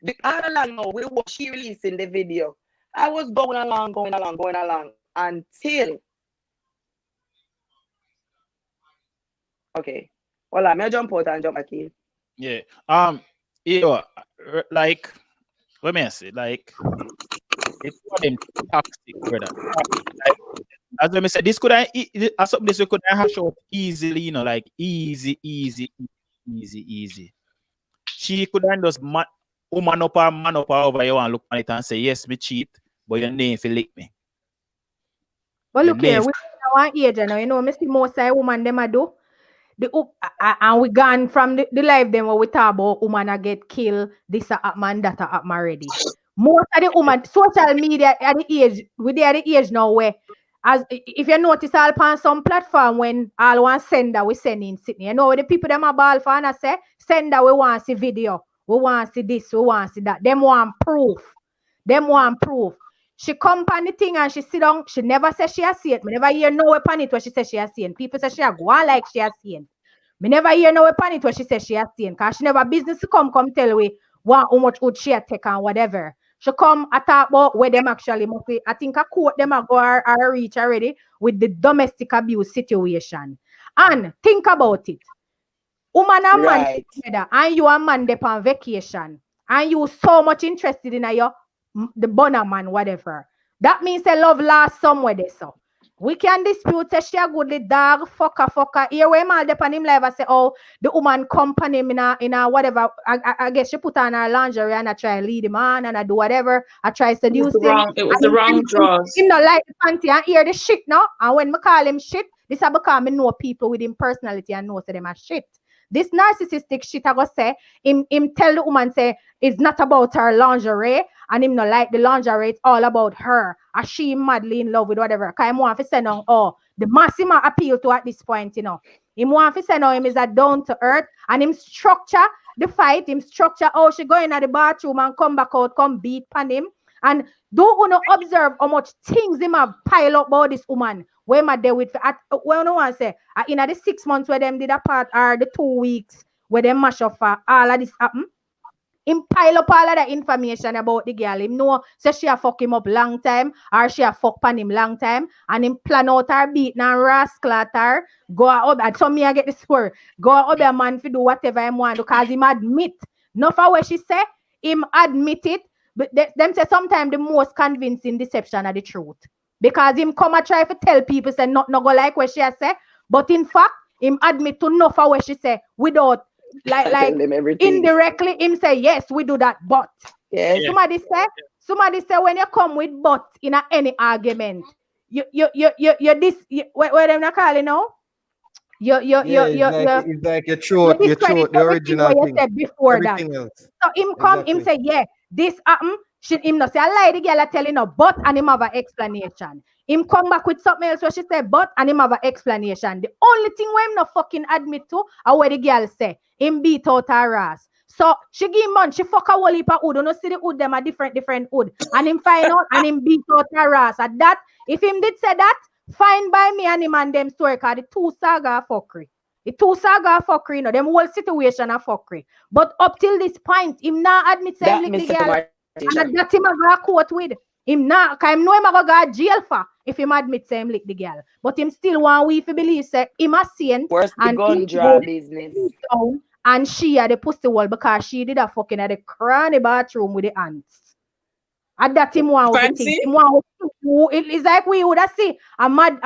the all along now, we watch she releasing the video. I was going along until okay. Well, I'm gonna jump out and jump back in. Yeah. Like, let me say, like, it's for them toxic, brother. Like, as let me say, this could I something this we could I hash out easily, you know, like easy. She could end us woman up or man up over you and look at it and say, yes, me cheat, but your name feel lick me. But look here, we one age now, you know, me see most of woman them a do. And we gone from the life them where we talk about woman a get killed, this a man that a happen already. Most of the woman, social media at the age, we there at the age now where, as if you notice all on some platform when all one sender we send in Sydney, you know the people them a ball for and I say, sender we want to see video, we want to see this, we want to see that. Them want proof. She come on the thing and she sit down. She never says she has seen it. Me never hear no upon it where she says she has seen. People say she has go on like she has seen. Me never hear no upon it where she says she has seen. Because she never business to come tell we how much would she take and whatever. She come and talk about where them actually must be. I think a court them a go or reach already with the domestic abuse situation. And think about it. Woman and man together, and you and man dep on vacation, and you so much interested in your the bonner man, whatever. That means the love lasts somewhere there. So we can dispute say she a goodly dog, fucker. Here we all depend him live and say, oh, the woman company in a whatever. I guess she put on her lingerie and I try to lead him on and I do whatever. I try to seduce him. It was the wrong draws. Him not like the panty and hear the shit now. And when me call him shit, this is because me know people with him personality and know say them are shit. This narcissistic shit I go say, him tell the woman say it's not about her lingerie and him not like the lingerie, it's all about her. As she madly in love with whatever. Because him want to say no, the massive appeal to at this point, you know. Him want to say no, him is a down to earth and him structure the fight, him structure how she go in at the bathroom and come back out, come beat pan him. And don't want to observe how much things him have pile up about this woman. Where am I there with well, no one say in the 6 months where them did a part or the 2 weeks where them mash up for all of this happen. Him pile up all of that information about the girl. Him know say she a fuck him up long time or she a fuck pan him long time and him plan out her beat and rascal at her. Go up and so me I get the swear. Go up a man to do whatever him want because him admit. Not for what she say, him admit it. But them say sometimes the most convincing deception are the truth. Because him come and try to tell people say not go like what she has said. But in fact, him admit to know for what she say without like indirectly him say yes, we do that, but somebody say when you come with but in any argument, you this where them not calling now? It's like your throat, the original thing. Said before that. Else. So him come, him say, yeah, this happen. Should him not say, I lie the girl telling her, but and him have an explanation. Him come back with something else where she said, but and him have an explanation. The only thing where him not fucking admit to are where the girl say, him beat out her ass. So she give him man, she fuck a whole heap of hood. You know, see the hood, them a different hood. And him find out and him beat out her ass. At that, if him did say that, fine by me and him and them story, because the two Saga fuckery. The two Saga fuckery, you know, them whole situation a fuckery. But up till this point, him not admit say him lick the girl. And that him a go court with. Him not, cause him know him a go to jail for if him admit say him lick the girl. But him still want we to believe say him a saint Worse the and gun he draw go business. down and she at the pussy wall because she did a fucking at the cranny bathroom with the ants. And that him want to think. Him want to, it is like we would have see a mad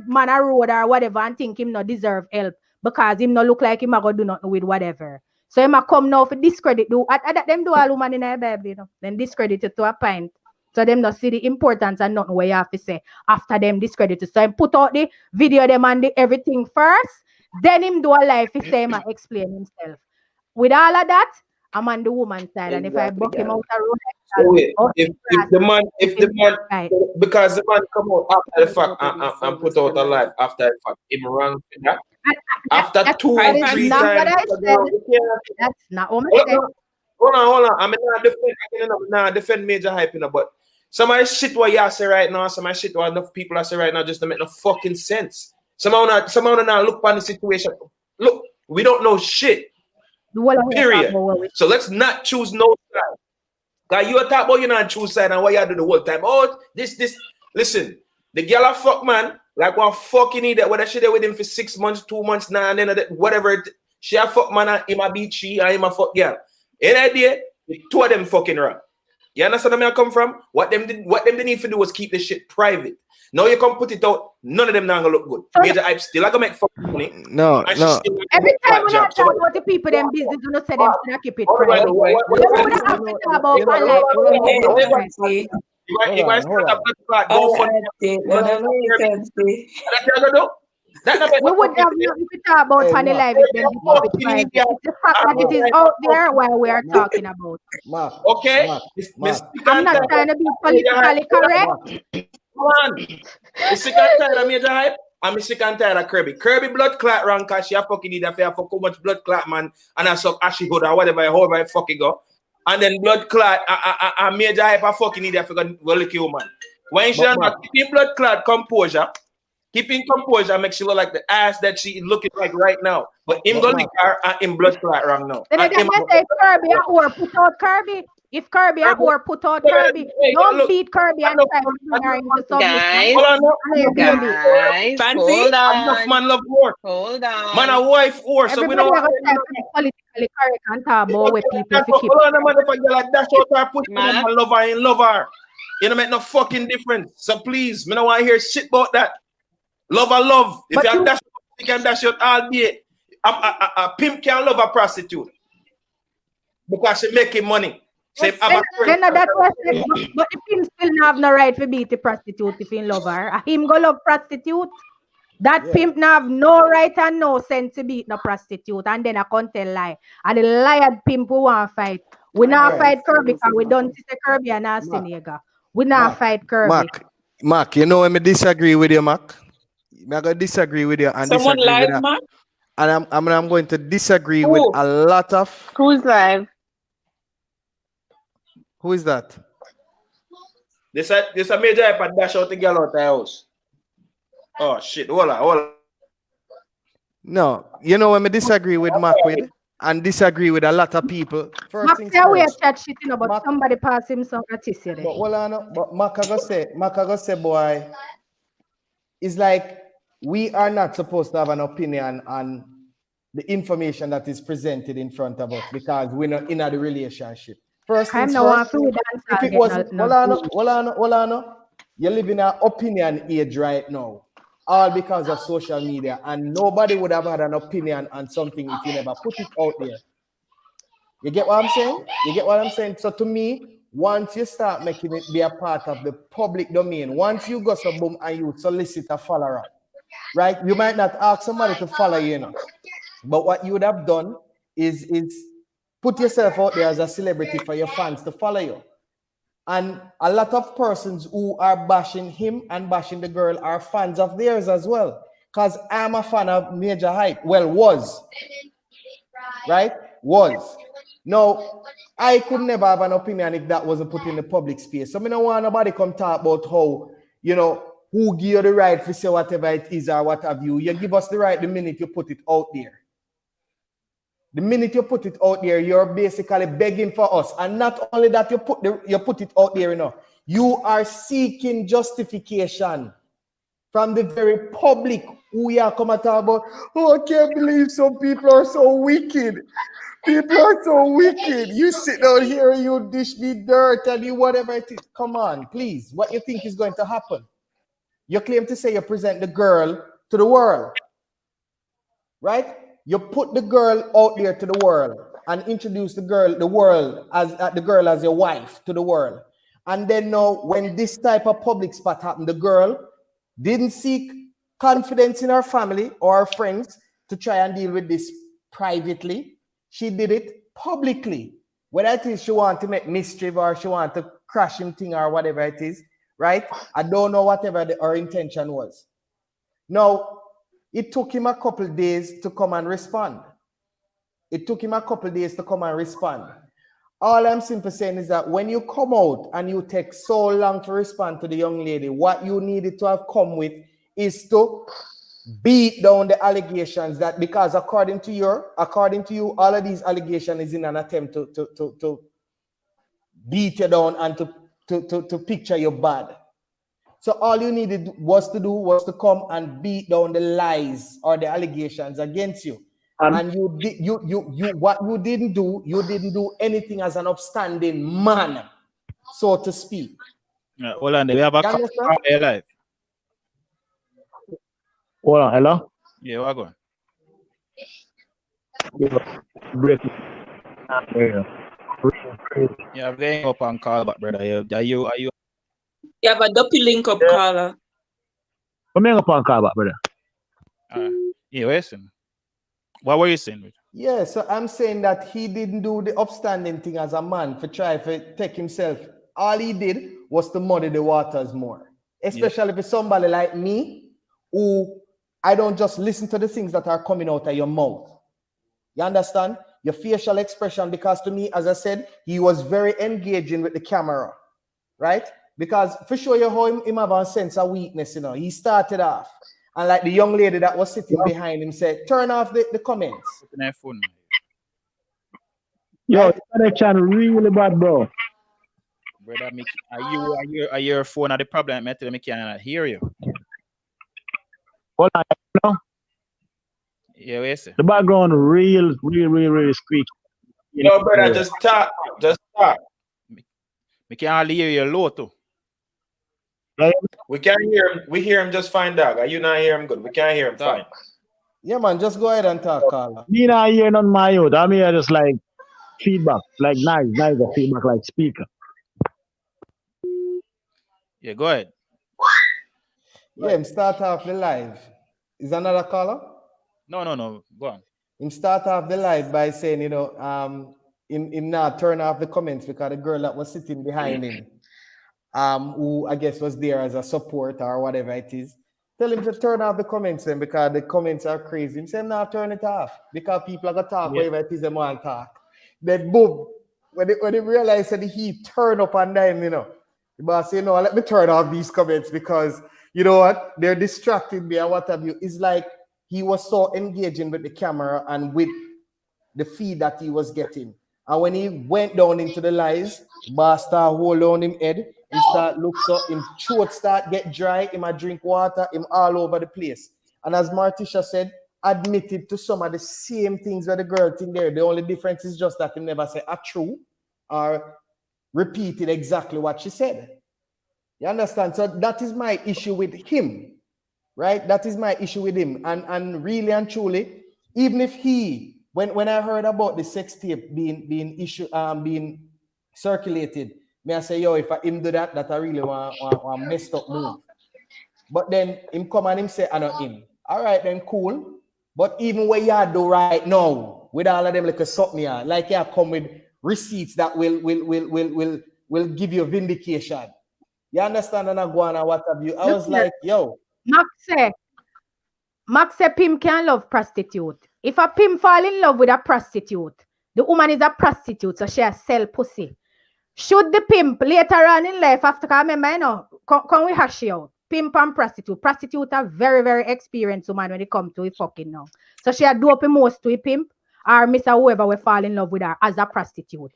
man a road or whatever and think him not deserve help because him not look like him a go do nothing with whatever. So him a come now for discredit do at them do all woman in a Bible, you know. Then discredit it to a point. So them not see the importance and nothing what you have to say after them discredit it. So him put out the video them and the everything first, then him do a live he say him and explain himself. With all of that, I'm on the woman side, and if I buck him out the road, if the man, because the man come out after the fact and put out a live after the fact, him wrong for that. After 2 or 3 times, that's not what I said. Hold on. I'm not defend Majah hype, but some of the shit what you say right now, some of the shit what enough people are say right now just don't make no fucking sense. Somehow not look upon the situation. Look, we don't know shit. Period. So let's not choose no side. Cause you talk about you not choose side and what you do the whole time. Oh, this. Listen, the girl a fuck man, like one fucking idiot. Whether she there with him for 6 months, 2 months, now and then whatever. She a fuck man and him a beat she and him a fuck girl. Any idea? The two of them fucking wrong. You understand where I come from? What them they need to do was keep this shit private. Now you come put it out, none of them not gonna look good. Majah hype still gonna make fucking money. No. Every time we talk about the people, them business, do not say them to keep it private. We would have nothing to talk about on the live if them keep it private. It's the fact that it is out there while we are talking about. Okay? I'm not trying to be politically correct. Come on. You sick and tired of Majah hype? I'm sick and tired of Kirby. Kirby blood clot wrong because she a fucking idiot for too much blood clot, man. And I suck ashy hood or whatever, however I fucking go. And then blood clot, a Majah hype a fucking idiot for go lick you, man. When she not keeping blood clot composure, keeping composure makes she look like the ass that she is looking like right now. But him go lick her and him blood clot wrong now. Then I say Kirby or put out Kirby. If Kirby or put out Kirby, don't beat Kirby and try to bring her into submission. Guys, hold on. Enough man love war. Hold on. Man a wife war, so we don't politically correct and talk about where people to keep. Hold on, motherfucker, like dash out her put man love her and love her. You don't make no fucking difference. So please, me don't want to hear shit about that. Love her love. If you dash, you can dash out all day. A pimp can love a prostitute because she making money. Then that question, but the pimp still have no right to beat the prostitute if he love her. Him go love prostitute. That pimp have no right and no sense to beat no prostitute. And then I can't tell lie. And the liar pimp who want to fight. We not fight Kirby because we don't see Kirby and Arsenega. We not fight Kirby. Mark, you know when I disagree with you, Mark. I'm going to disagree with you and someone disagree live, with Mark? And I'm going to disagree with a lot of. Who's live? Who is that? This a Majah hype and dash out the girl out the house. Oh shit, hold on. No, you know when I disagree with Mark with and disagree with a lot of people. Mark say we chat shit, you know, but Mark, somebody pass him some artist here. But Mark go say, boy, it's like we are not supposed to have an opinion on the information that is presented in front of us because we're not in a relationship. First things first, if it was, hold on, you live in an opinion age right now, all because of social media, and nobody would have had an opinion on something if you never put it out there. You get what I'm saying? So to me, once you start making it be a part of the public domain, once you go so boom and you solicit a follower, right? You might not ask somebody to follow you, know, but what you would have done is put yourself out there as a celebrity for your fans to follow you. And a lot of persons who are bashing him and bashing the girl are fans of theirs as well. Because I'm a fan of Majah hype. Well, was. Right? Was. Now, I could never have an opinion if that wasn't put in the public space. So I don't want nobody come talk about how, you know, who give you the right to say whatever it is or what have you. You give us the right the minute you put it out there. The minute you put it out there, you're basically begging for us. And not only that, you put it out there, you know, You are seeking justification from the very public who you are coming to talk about. Oh, I can't believe some people are so wicked. People are so wicked. You sit down here, you dish me dirt and you whatever it is. Come on, please. What you think is going to happen? You claim to say you present the girl to the world, right? You put the girl out there to the world and introduce the world as your wife to the world. And then now, when this type of public spot happened, the girl didn't seek confidence in her family or her friends to try and deal with this privately. She did it publicly. Whether it is she want to make mischief or she want to crash him thing or whatever it is, right? I don't know whatever her intention was. Now, it took him a couple days to come and respond. All I'm simply saying is that when you come out and you take so long to respond to the young lady, what you needed to have come with is to beat down the allegations that, because according to you, all of these allegations is in an attempt to beat you down and to picture you bad. So all you needed was to come and beat down the lies or the allegations against you. And what you didn't do anything as an upstanding man, so to speak. Yeah, hold on, we have a call live. Hold on, hello? Yeah, we're going. Yeah, I'm going up on call back, brother. Are you? You have a dopey link up, caller. I'm going up on call back, brother. Yeah, listen. What were you saying? Yeah, so I'm saying that he didn't do the upstanding thing as a man for try to take himself. All he did was to muddy the waters more. Especially if it's somebody like me, who I don't just listen to the things that are coming out of your mouth. You understand? Your facial expression, because to me, as I said, he was very engaging with the camera, right? Because for sure, you how him have a sense of weakness, you know. He started off. And like the young lady that was sitting behind him said, turn off the comments. Yo, the connection really bad, bro. Brother, are your phone at the problem? I cannot hear you. Hold on, no? Yeah, where's it? The background really squeaky. No, brother, just talk. We can't hear you low too. We can't hear him. We hear him just fine, dog. Are you not hear him good? We can't hear him fine. Yeah, man, just go ahead and talk, Carla. Me not hearing on my own. I'm here just like feedback, like nice feedback, like speaker. Yeah, go ahead. Yeah, him start off the live. Is another caller? No. Go on. Him start off the live by saying, you know, him not turn off the comments because the girl that was sitting behind him, who I guess was there as a support or whatever it is, tell him to turn off the comments then, because the comments are crazy. Him say, nah, turn it off because people are gonna talk whatever it is they want to talk. Then boom, when they realize that he turn up on them, you know, the boss say, you know, let me turn off these comments because you know what, they're distracting me and what have you. It's like he was so engaging with the camera and with the feed that he was getting. And when he went down into the lies, boss start hold on him head, he start look so, him throat start get dry, him a drink water, him all over the place. And as Martisha said, admitted to some of the same things that the girl thing there. The only difference is just that he never said a true or repeated exactly what she said. You understand? So that is my issue with him, right? That is my issue with him. And really and truly, even if he, when I heard about the sex tape being circulated, me I say, yo, if I him do that, I really want messed up move. But then him come and him say, I know him. All right, then cool. But even what you do right now, with all of them like a something here, like you come with receipts that will give you vindication. You understand? And I go on and what have you. I was like, yo. Max say pimp can love prostitute. If a pimp fall in love with a prostitute, the woman is a prostitute, so she sell pussy. Should the pimp later on in life, after remember, you know, can we hash it out? Pimp and prostitute. Prostitute are very, very experienced woman when it comes to it fucking now. So she do up most to a pimp or miss whoever will fall in love with her as a prostitute.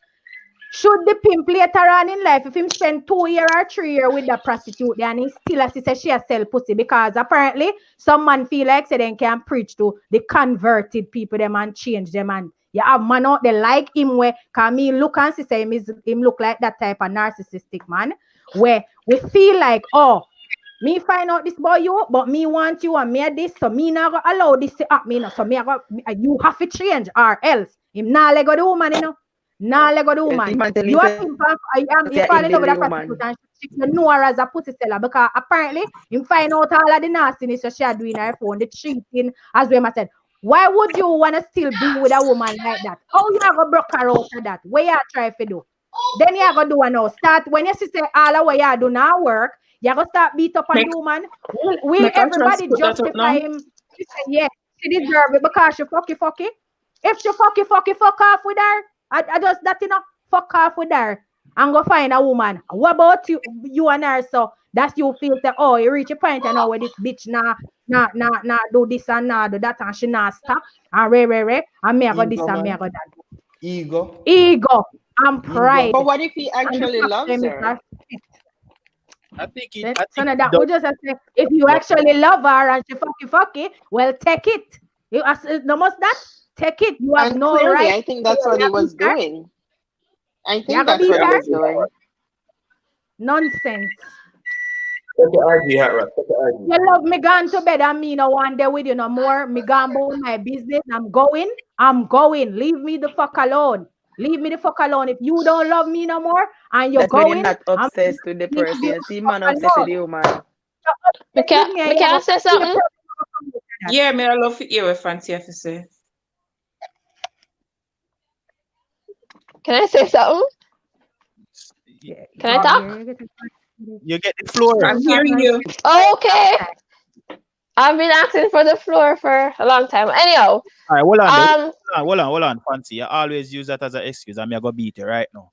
Should the pimp later on in life, if him spend 2 years or 3 years with the prostitute, then he still as he say she a sell pussy, because apparently some man feel like say they can preach to the converted people them and change them, and you have man out there like him where can me look and say him look like that type of narcissistic man where we feel like, oh, me find out this boy you, but me want you and me this, so me not gonna allow this to happen, you know, so me you have to change or else him not let go the woman, you know. Nah, let go the woman. You are falling over the prostitute and she know her as a pussy seller, because apparently him find out all of the nastiness that she are doing her phone, the cheating, as we said. Why would you want to still be with a woman like that? How you are going to broke her out of that? What you try to do? Then you are going to do now. Start when you see all of what you do now work, you are going to start beat up on the woman. Will everybody justify him? She say, yeah, she deserve it because she fucky. If she fuck off with her, I just that, you know, fuck off with her and go find a woman. What about you and her? So that's you feel that, oh, you reach a point and now where this bitch nah do this and nah do that and she not stop and re and me I go this and me I go that. Ego and pride. But what if he actually loves her? I think we just say, if you actually love her and she fucky, well, take it. You no must that. Take it. You have no clearly, right. I think that's what he was doing. I think that's what he was doing. Nonsense. You love me gone to bed and me no one day with you no more. Me gone about my business. I'm going. Leave me the fuck alone. Leave me the fuck alone. If you don't love me no more and you're going, you're not obsessed with the person. See, man, obsessed with you, man. Can I say something? Yeah, me I love to hear what Fancy have to say. Can I say something? Can I talk? You get the floor. I'm hearing you. Okay. I've been asking for the floor for a long time. Anyhow. All right, hold on, Fancy. You always use that as an excuse. I'm gonna beat you right now.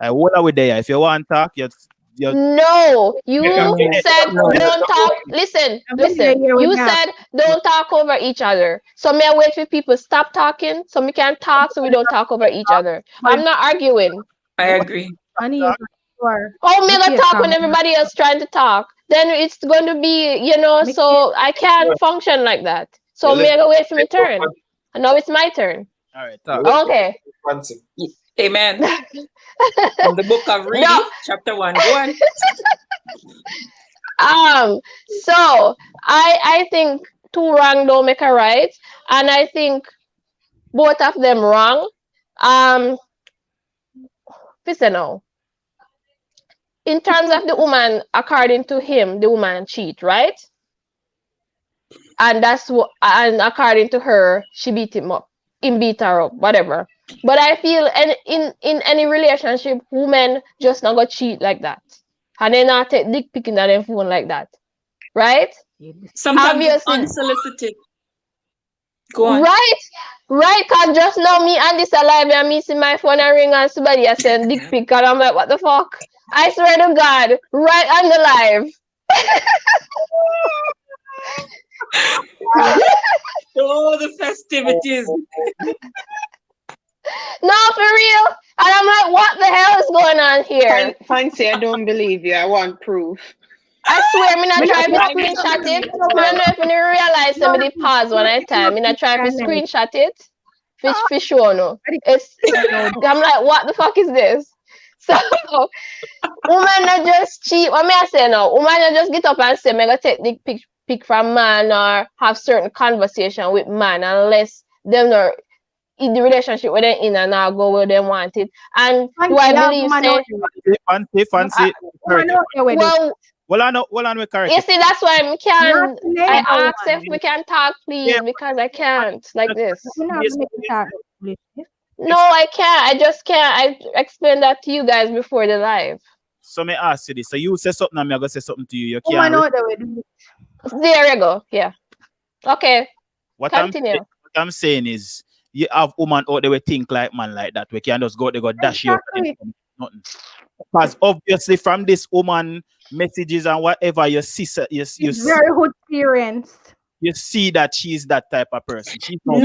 Hold on with there. If you want to talk, No, you said don't talk. Listen. You said don't talk over each other. So may I wait for people stop talking so we can talk so we don't talk over each other. I'm not arguing. I agree. Oh, me gonna talk when everybody else trying to talk. Then it's going to be, you know, so I can't function like that. So me gonna wait for my turn. And now it's my turn. All right. Okay. Amen. From the book of Reading, chapter 1. Go on. So I think two wrong don't make a right, and I think both of them wrong. Listen now. In terms of the woman, according to him, the woman cheat, right? And that's what, and according to her, she beat him up, beat her up, whatever. But I feel in any relationship, women just not go cheat like that, and they not take dick picking on their phone like that, right? Sometimes it's unsolicited. Go on. Right, cause just now me and this alive and me see my phone and ring and somebody I send dick pic and I'm like, what the fuck? I swear to God, right on the live. Oh, the festivities. No, for real. And I'm like, what the hell is going on here? Fancy, I don't believe you. I want proof. I swear, I'm not trying to screenshot it. I don't know if you realize somebody pause one at a time. I'm not trying to screenshot it. For sure, no. I'm like, what the fuck is this? So, women not just cheat. What may I say now? Women not just get up and say, I'm going to take the pic from man or have certain conversation with man unless them not in the relationship where they're in and now go where they want it. And do I believe Fancy. Well, I know correct. You see, that's why I ask if we can talk, please, because I can't like this. No, I can't. I just can't. I explained that to you guys before the live. So me ask you this. So you say something, I'm gonna say something to you. You can't. There you go. Yeah. Okay. Continue. What I'm saying is, you have woman out there we think like man like that. We can just go there, go dash you. Nothing. Because obviously from this woman messages and whatever your sister, it's very good experienced. you see that she's that type of person. She's No, you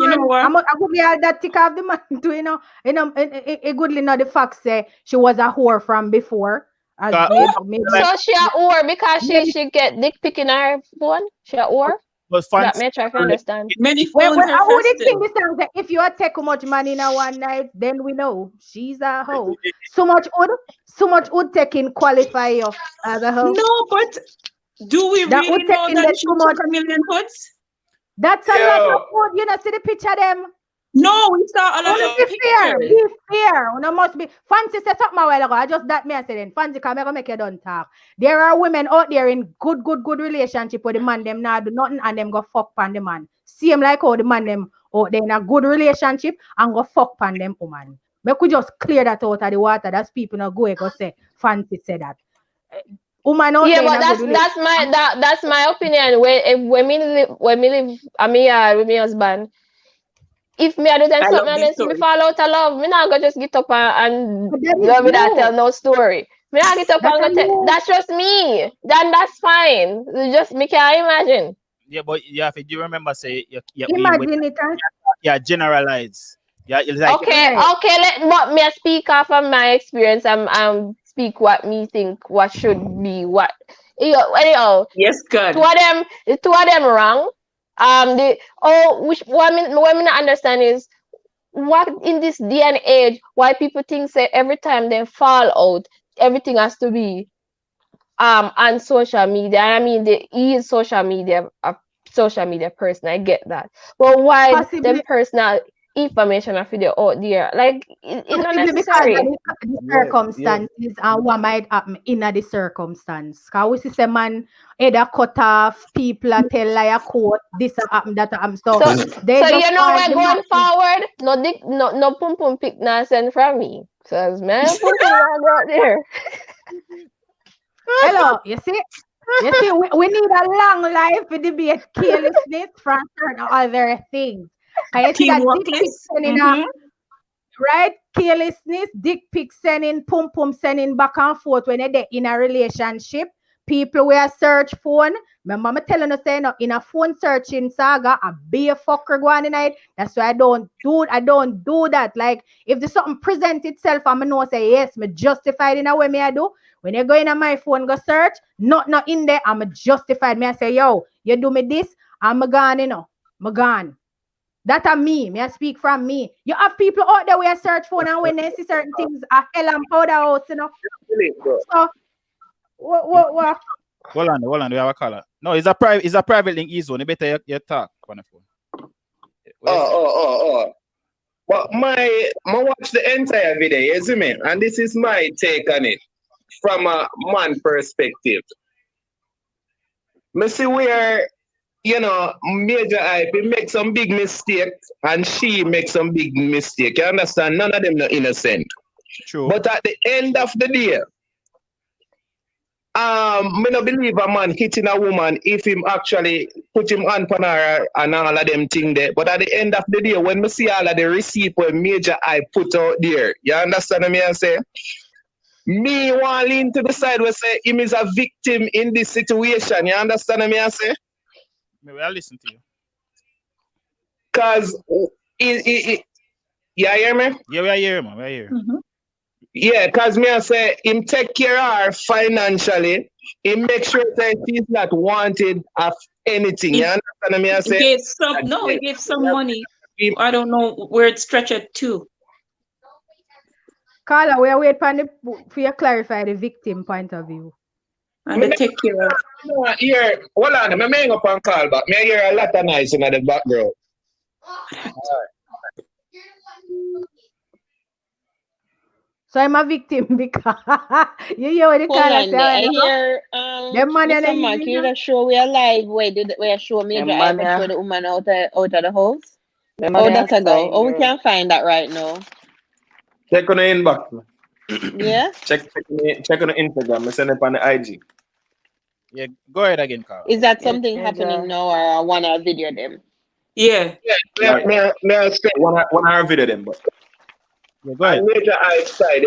know what? I would be all that tick off the man too, you know. It goodly know the fact say she was a whore from before. Maybe. So she a whore because she get dick pic in her phone? She a whore? But That may try to understand. Many Well, phones are I would festive. think this sounds like if you take too much money in a one night, then we know she's a hoe. So much would taking qualify you as a hoe. No, but do we That really would know take in that the she too much. took a million hoods? That's a lot of food. You know, see the picture of them. No, we saw a lot Wanna of be fair, pictures. be fair. Una must be Fancy said something a while ago. I just that me I said then. Fancy can never make you done talk. There are women out there in good relationship with the man them now do nothing and them go fuck pan the man. Same like how the man them out there in a good relationship and go fuck pan them woman. We could just clear that out of the water. That's people not go say Fancy said that. Woman out Yeah, there but that's my opinion. When me live with my husband. If me do then something and then me fall out of love, me not go just get up and love without tell no story. Me not get up and go that's just me. Then that's fine. It's just me can't imagine. Yeah, but if you remember say imagine it. Yeah, generalize. Yeah, it's like okay. But me speak off of my experience and speak what me think what should be what. Anyhow, yes, good. Two of them wrong. Which what me not understand is what in this day and age why people think say every time they fall out everything has to be on social media. I mean he is social media person. I get that, but why them personal information of video out there like it's not necessary because of the circumstances and what might happen in the circumstance. Because we see man either cut off people tell lie quote this happen that happen. So you know we're going forward. No pum pum pick nonsense from me. So man pum pum out there. Hello, you see, we need a long life to debate carelessness from certain other things. Can you see that dick pic sending right? Carelessness, dick pic sending, pum pum sending back and forth when they're in a relationship. People wear search phone. My mama telling us saying in a phone searching Saga, a be a fucker going tonight. That's why I don't do that. Like if there's something present itself, I'm gonna say yes, me justified in a way me I do. When you go in on my phone, go search, not in there, I'm justified. Me I say, yo, you do me this, I'm gone, you know. I'm gone. That are me. Me I speak from me. You have people out there where search phone and when they see certain things are hell and powder house, you know. So what? Hold on, we have a caller. No, it's a private link easy one. You better you talk on the phone. But my watch the entire video, you see me? And this is my take on it from a man perspective. Me see where Majah hype make some big mistake and she make some big mistake. You understand? None of them are innocent. True. But at the end of the day, me no believe a man hitting a woman if him actually put him on her and all of them thing there. But at the end of the day, when me see all of the receipt where Majah I put out there, you understand me I say? Me want lean to the side where say him is a victim in this situation. You understand me I say? Maybe I'll listen to you. Cause you hear me? Yeah, we are here, man. We are here. Mm-hmm. Yeah, because me I say him take care of her financially. He make sure that she's not wanted of anything. You understand me I say? He gave some money. I don't know where it stretched to. Carla, we are waiting for you to clarify the victim point of view. And they take care of. Here, hold on, I'm hang up on call back. Me hear a lot of noise in the background. So I'm a victim because you hear what the Carla say. I hear Mr. Mark, you the show we are live. We show Majah I show the woman out of the house. How that I go? Oh, we can't find that right now. Check on the inbox. Yeah. Check on the Instagram. I send it on the IG. Yeah, go ahead again, Carl. Is that something happening now, or I want to video them? Yeah. One hour video them, but yeah, go ahead. Majah I side.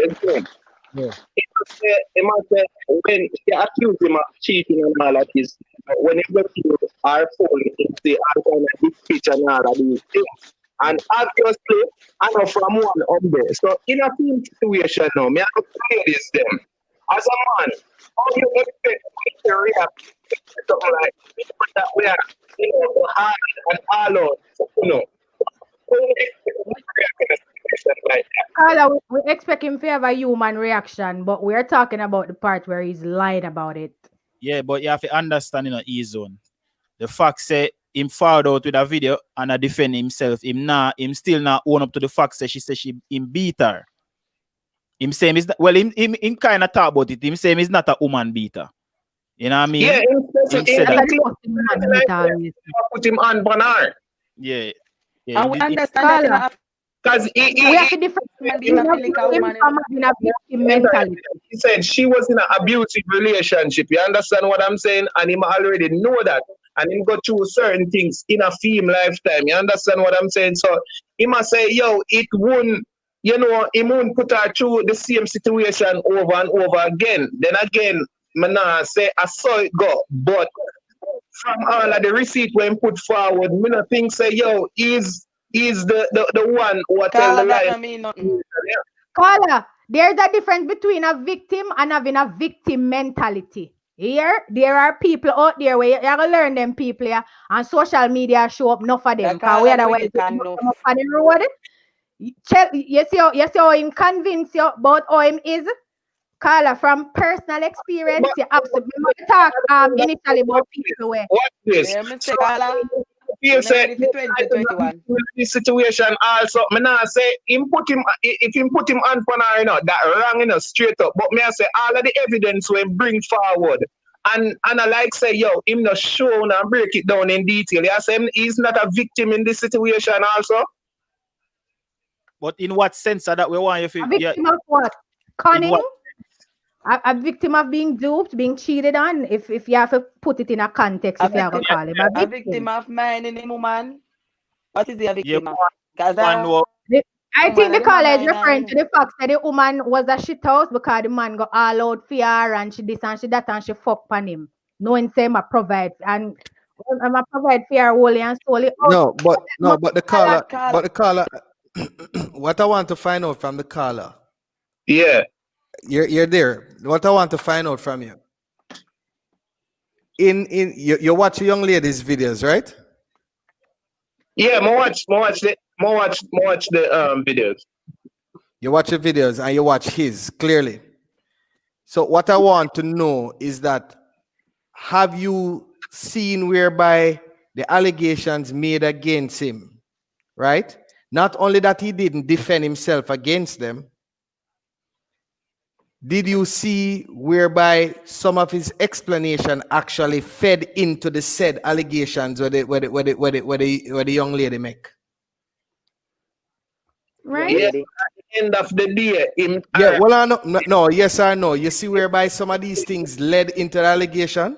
He must say, when he accused him of cheating and all of this, when he got to our phone, he say, I'm going to this picture and all of these things. And obviously, I know from one up there. So in a team situation now, me have to play this them. As a man, how you expect me to react to something like people that we are, hard and all out, you know? How you expect me to react in a situation like that? Carla, we expect him to have a human reaction, but we're talking about the part where he's lied about it. Yeah, but you have to understand in his zone. The fact say him forward out with a video and a defend himself. Him still not own up to the fact that she said him beat her. Him saying him kind of talk about it. Him saying he's not a woman beater. You know what I mean? Yeah, him said that. Put him on her. Yeah. And we understand that because we have to differentiate mentality. He said she was in an abusive relationship. You understand what I'm saying? And him already know that. And him go through certain things in a film lifetime. You understand what I'm saying? So he must say, yo, it won't, he won't put her through the same situation over and over again. Then again, I say I saw it go. But from all of the receipt when put forward, me not think say, yo, is the one who tell the lie. Carla, there's a difference between a victim and having a victim mentality. Here, there are people out there where you have to learn them people here, and social media show up enough of them. Because we are the way come up on the road. You see how him convince you about how him is? Carla, from personal experience, you absolutely talk initially about people where. What this? Feel say this situation also. Me not say if him put him on for her, that wrong straight up. But me I say all of the evidence when bring forward and I like say yo him not show and break it down in detail. You say he's not a victim in this situation also. But in what sense that we want you to a victim of what? Cunning? A victim of being duped, being cheated on, if you have to put it in a context, if you have to call him a victim of minding a woman. What is the victim of? I think the caller is referring to the fact that the woman was a shit house because the man got all out for her and she this and she that and she fuck on him. Knowing say I provide and I'm a provide for her wholly and solely. But the caller what I want to find out from the caller. Yeah. You're there. What I want to find out from you. You watch young ladies' videos, right? Yeah, watch the videos. You watch the videos and you watch his clearly. So what I want to know is that have you seen whereby the allegations made against him, right? Not only that he didn't defend himself against them, did you see whereby some of his explanation actually fed into the said allegations where the young lady make? Right. Yeah, at the end of the day, no, yes or no. You see whereby some of these things led into the allegation?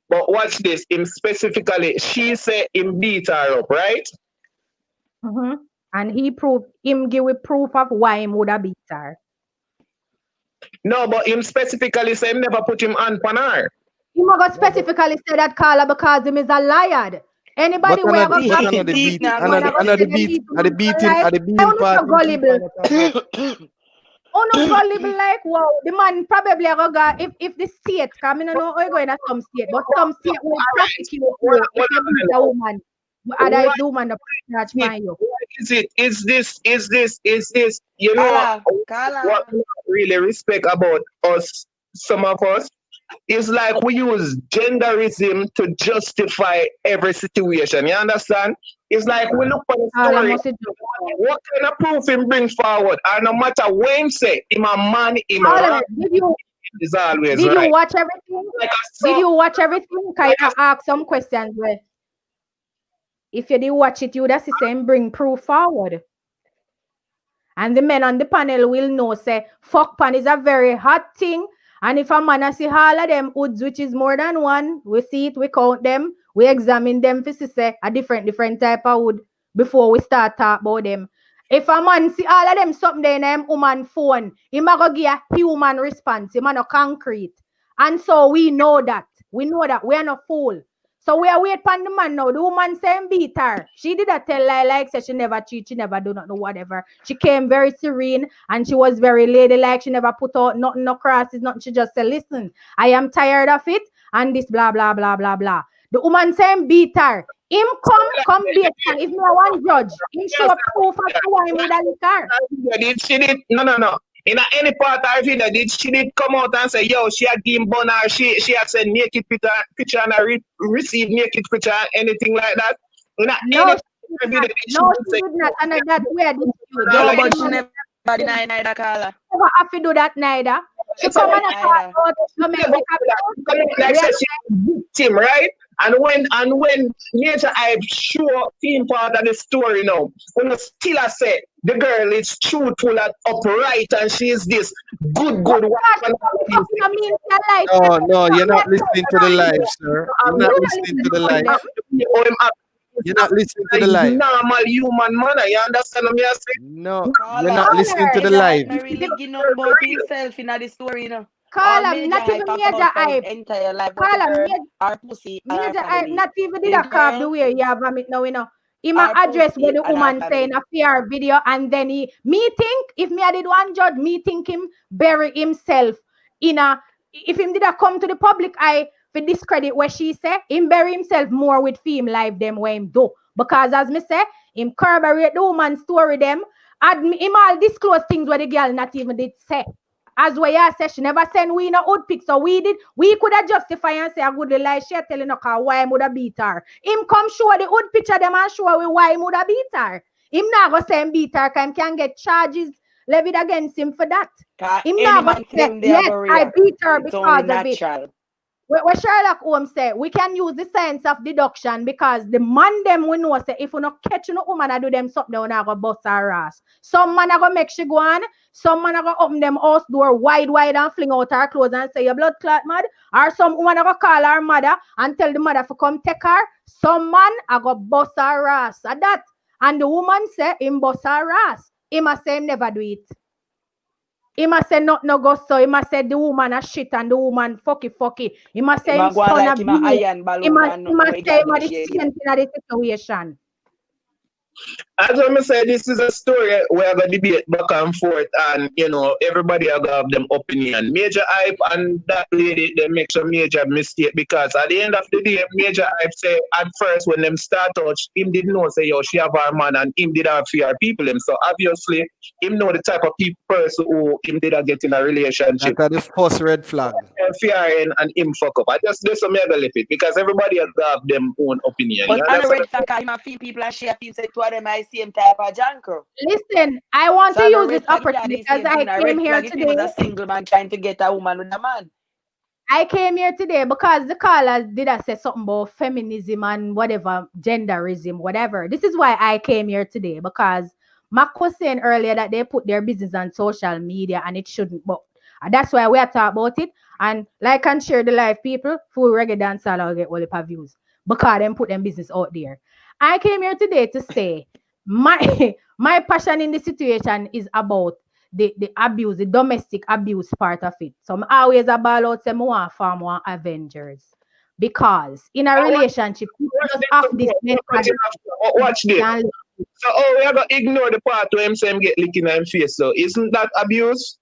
But watch this. Him specifically, she said him beat her up, right? Mm-hmm. And him give proof of why him would have beat her. No, but him specifically said him never put him on her. He might specifically say that Carla because him is a liar. Anybody who ever the beating part. Oh no, gullible like wow. The man probably ever got if the state come, I don't know how you going at some state, but some state will prosecute you if you beat a woman. Other the woman the charge by you. Is this? You know what I really respect about us, some of us, is like we use genderism to justify every situation. You understand? It's like we look for the story. What kind of proof him brings forward? And no matter when him say him a man, him a right. Did you watch everything? Did you watch everything? Can you ask some questions where if you did watch it, you would have to say bring proof forward. And the men on the panel will know, say, fuck pan is a very hot thing. And if a man see all of them hoods, which is more than one, we see it, we count them, we examine them for say a different type of wood before we start talk about them. If a man see all of them something there in them woman phone, he might go give a human response. He might not concrete. And so we know that. We know that. We are not fool. So we are waiting for the man now. The woman saying beat her. She did a tell lie like say she never cheat, she never do not know whatever. She came very serene and she was very ladylike. She never put out nothing, no crosses, nothing. She just said, listen, I am tired of it and this blah blah blah blah blah. The woman saying beat her. Him come beat her. If me one judge, him show proof of why he would have lick her. No. In any part of it, she did come out and say, yo, she had given bun her, she had said naked picture and I received naked picture, anything like that. No, she did not. And that where did you? No, but she never deny neither, Carla. Never have to do that neither. She come and talk about like said she victim, right? And when Majah I show team part of the story now, when you still say the girl is truthful and upright and she is this good wife. No, you're not listening to the live, sir. You're not listening to the live. You're not listening to the live. Normal human manner, you understand what I'm saying? No, you're not listening to the live. Really give no about himself in the story, you know. Call him, not even Majah hype. Entire life. Call him, Majah hype, not even did a carve the way you have it now, you know. He might address where the woman saying a PR video and then me think, if me I did one judge, me think him bury himself in a, if him did a come to the public eye for discredit what she say, him bury himself more with film live them where him do. Because as me say, him corroborate the woman's story them, him all disclose things where the girl not even did say. As what you said, she never sent we no old pic, so we could have justify and say a good lie. She telling us why him would have beat her. Him come show the old picture them and show we why him would have beat her. Him not go say him beat her, because him can get charges levied against him for that. Him not go say, yes, I beat her because of it. What Sherlock Holmes said, we can use the science of deduction because the man them we know say if we not catch no woman I do them something, we not go bust her ass. Some man I go make she go on, some man I go open them house door wide and fling out her clothes and say your blood clot mad. Or some woman I go call her mother and tell the mother to come take her. Some man I go bust her ass. At that. And the woman say him bust her ass. He must say him never do it. He must say not no go so. He must say the woman a shit and the woman fucky. He must say him son a beat. He must say him a the strength in the situation. As I say, this is a story where we debate back and forth, and you know everybody have them opinion. Majah hype and that lady they make some major mistake because at the end of the day, Majah hype say at first when them start out, him didn't know say yo she have her man and him did have fear people him. So obviously him know the type of person who him did get in a relationship. That's the first red flag. Fear and him fuck up. I just do some mega lip it because everybody has them own opinion. But on the red flag, him a few people and share things say two of them I same type of junker. Listen, I want to use this opportunity because I came here today. He was a single man trying to get a woman with a man. I came here today because the callers did say something about feminism and whatever, genderism, whatever. This is why I came here today because Mark was saying earlier that they put their business on social media and it shouldn't. But that's why we are talking about it. And like and share the live people, full reggae dance all get all the views because them put them business out there. I came here today to say my passion in the situation is about the abuse, the domestic abuse part of it. So I always about out say I want farm one Avengers. Because in a relationship, you just have this mentality. Watch this. So we are gonna ignore the part where him say him get licked in him face. So isn't that abuse?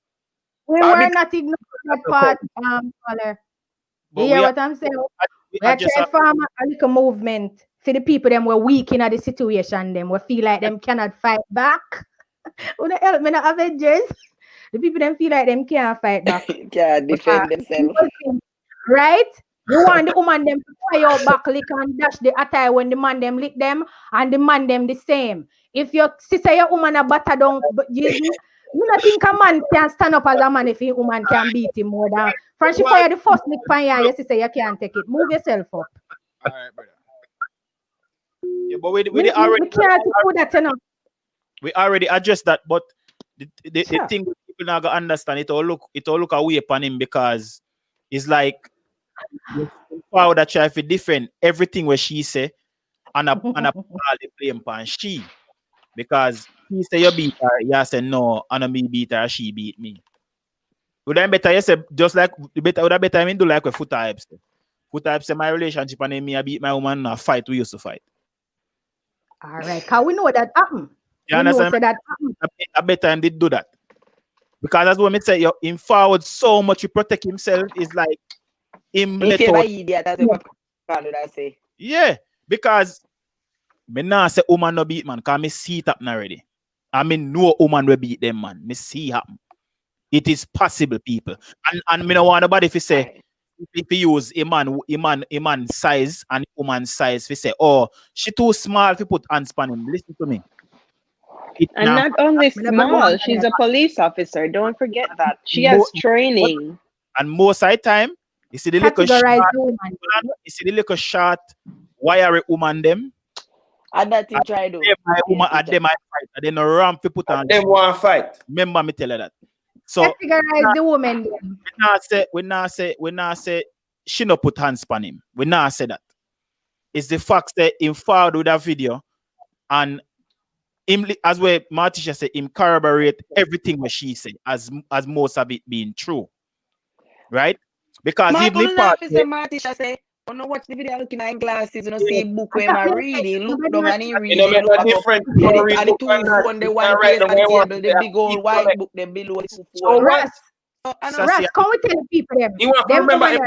We were not ignoring that part, caller. You hear what I'm saying? We are trying to form a little movement for the people them were weak in the situation, them we feel like them cannot fight back. Who the help me not Avengers? The people them feel like them can't fight back. Can't defend themselves. Right? You want the woman them to fire out back lick and dash the attire when the man them lick them and the man them the same. If your sister your woman a batter down, you not think a man can stand up as a man if a woman can beat him more than from she fire the first lick pan your sister you can't take it. Move yourself up. All right, brother. Yeah, but we already addressed that, but the thing people now gonna understand it all look away upon him because it's like power that try to defend everything where she say and a blame upon she because he say you beat her, you say no, I know me beat her, she beat me. Would I better you say just like better would I better I mean do like with foot types. Foot types say my relationship and then me I beat my woman in a fight we used to fight. All right, because we know that happened. You we understand? Know that happened. I better him did do that. Because that's what me say, you him forward so much to protect himself is like him let out. Yeah, because me nah say woman no beat man, cause me see it happen already. I mean no woman will beat them man. Me see happen. It is possible, people. And me no want nobody if you say if you use a man size and woman size, if you say, oh, she too small if you put hands on him. Listen to me. And not only small, she's a police officer. Don't forget that. She has training. And most of the time, you see the little short, wiry woman them. And that you try to do. Them fight. And then no ramp to put on. Them want fight. Remember me tell you that. So categorize the woman. We not say she no put hands on him. We not say that. It's the fact that him forward with that video and him, as well Martisha said, him corroborate everything what she said as most of it being true. Right? Because even part Martisha say, I don't watch the video looking at glasses, you know, see book where I'm reading, look down and he reading, and the two phone, the one place on the table, the big old white book, them below the two phone. Ras, come we tell the people them. Them woman,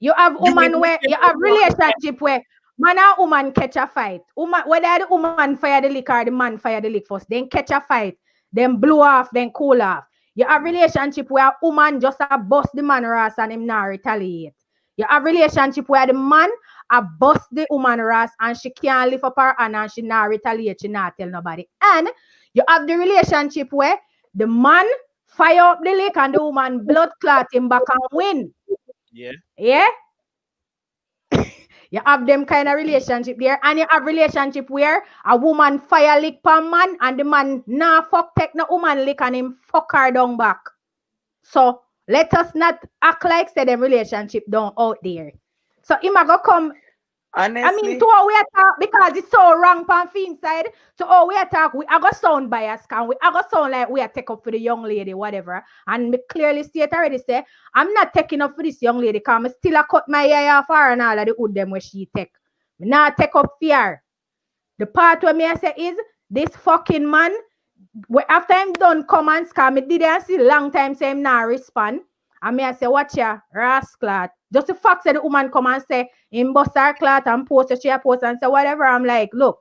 you have woman where you have relationship where man and woman catch a fight. Whether the woman fire the lick or the man fire the lick first, then catch a fight, then blow off, then cool off. You have relationship where a woman just a bust the man ras and him not retaliate. You have relationship where the man a bust the woman ras and she can't lift up her hand and she not retaliate, she not tell nobody. And you have the relationship where the man fire up the lake and the woman blood clot him back and win. Yeah. Yeah? You have them kind of relationship there, and you have relationship where a woman fire lick per man and the man nah fuck take no woman lick and him fuck her down back. So let us not act like say them relationship down out there. So him a go come. Honestly. I mean, to how we attack because it's so wrong pan inside. To how we attack, we are go sound bias, can we are go sound like we are take up for the young lady, whatever. And me clearly state already say, I'm not taking up for this young lady because I still a cut my hair off her and all of the wood them where she take. Me not take up fear. The part where me I say is this fucking man, after him done come and scam, me didn't see long time say him not respond. And me I say, watch ya, rascal. Just the fact that the woman come and say, him bust her clot and post a share post and say whatever. I'm like, look,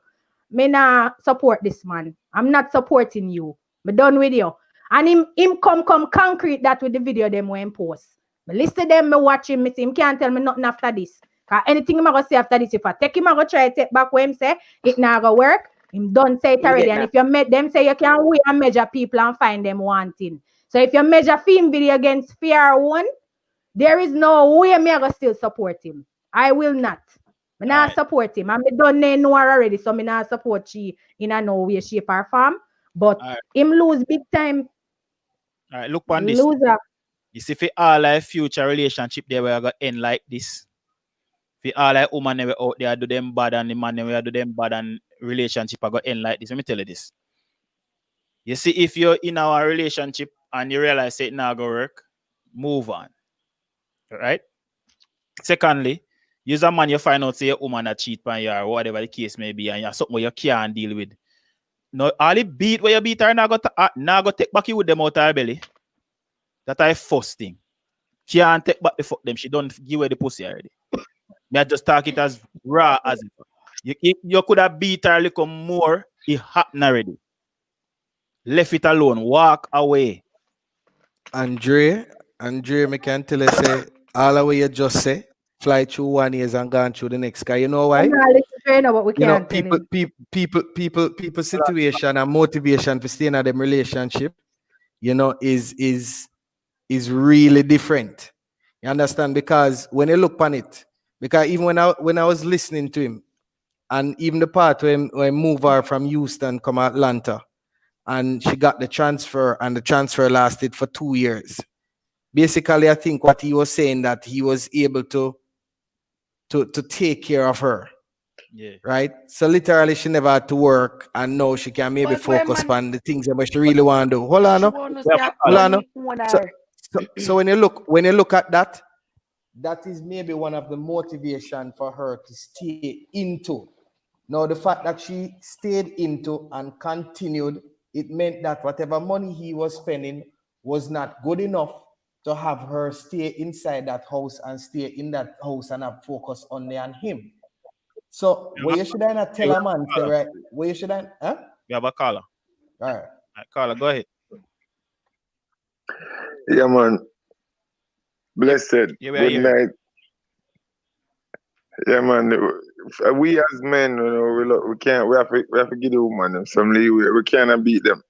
me not support this man. I'm not supporting you. Me done with you. And him come concrete that with the video them when post. Me listen to them, me watch him, me see him can't tell me nothing after this. Cause anything him I go say after this, if I take him, I go try to take back what him say, it not go work. Him done say it already. And if you met them say you can wait and measure people and find them wanting. So if you measure film video against fear one, there is no way me I go still support him. I will not. I not support him. I don't know her already, so I not support she in a no way, shape, or form. But him lose big time. All right, look on this. Loser. You see, for all like future relationship, they will go end like this. For all like woman they out there do them bad and the man they will do them bad and relationship are go end like this. Let me tell you this. You see, if you're in our relationship and you realize it now go work, move on. Right? Secondly, use a man you find out say a woman that cheat on you or whatever the case may be, and you're something where you can't deal with. No, all the beat where you beat her now go take back you with them out of her belly. That I first thing. She can't take back the fuck them. She don't give away the pussy already. Me just talk it as raw as it. You could have beat her a little more. It happened already. Left it alone. Walk away. Andre, me can tell you say all the way you just say fly through 1 year and gone through the next. Cause you know why? People situation and motivation for staying in them relationship, you know, is really different. You understand? Because when you look on it, because even when I was listening to him, and even the part when move her from Houston come Atlanta, and she got the transfer, and the transfer lasted for 2 years. Basically, I think what he was saying that he was able to take care of her. Yeah. Right? So literally she never had to work and now she can maybe focus on the things that she really want to do. Hold on. Hold on. So when you look at that, that is maybe one of the motivation for her to stay into. Now, the fact that she stayed into and continued, it meant that whatever money he was spending was not good enough to have her stay inside that house and stay in that house and have focus only on him. So, where you should I not tell a man, say, right? Where you should I, huh? We have a caller. All right. Caller, go ahead. Yeah, man. Blessed. Good night. Yeah, man. We as men, you know, we can't. We have to give the woman some leeway. We cannot beat them.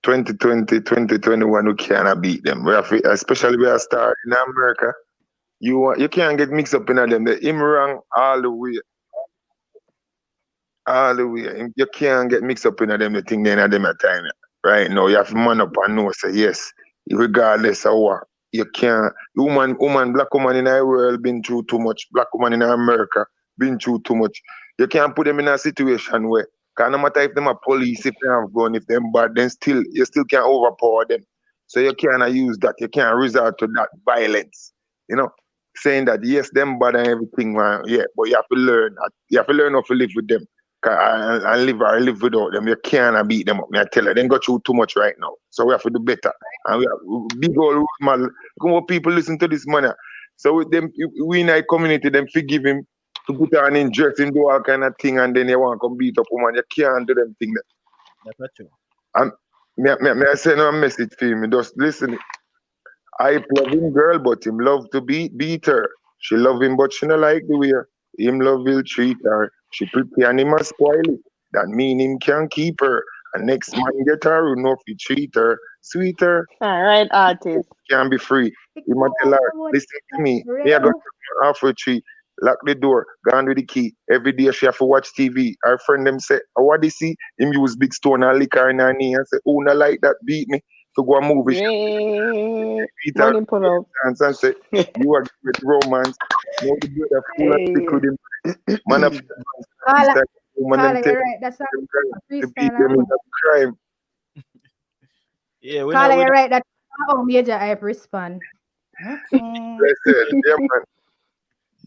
2020, 2021, we cannot beat them. We have to, especially we are starting in America. You can't get mixed up in them. The him wrong all the way. All the way. You can't get mixed up in them. The thing they in them at time. Right now, you have to man up and know. Say yes, regardless of what. You can't. Black woman in our world been through too much. Black woman in America been through too much. You can't put them in a situation where, because no matter if them are police, if they have gun, if them bad, then you still can't overpower them. So you cannot use that. You can't resort to that violence. You know, saying that yes, them bad and everything, man. Yeah, but you have to learn. You have to learn how to live with them. I live without them. You cannot beat them up. I tell you, they go through too much right now. So we have to do better. And we have big old man. More people listen to this man. So with them, we in our community, them forgive him to put on in dress him, do all kind of thing, and then you want to come beat up woman. You can't do them thing. That's not true. May I send a message to him? Just listen. I love him girl, but him love to beat her. She love him, but she not like the way him love will treat her. She pretty and him a spoil it. That mean him can keep her. And next man get her who know if he treat her. Sweeter. All right, artist. Can be free. He might tell her, listen to me. Me I go halfway tree. Lock the door, gone with the key. Every day she have to watch TV. Her friend them say, oh, what they see? Him use big stone and liquor in her knee and say, oh, not like that, beat me. To go a movie. Money pull up. And say, you are with romance. No, the brother full of stick with him. Man of Carla, you're right. That's not to beat them is a crime. Yeah, Carla, you're right. That's how Majah I respond. Listen, yeah, man.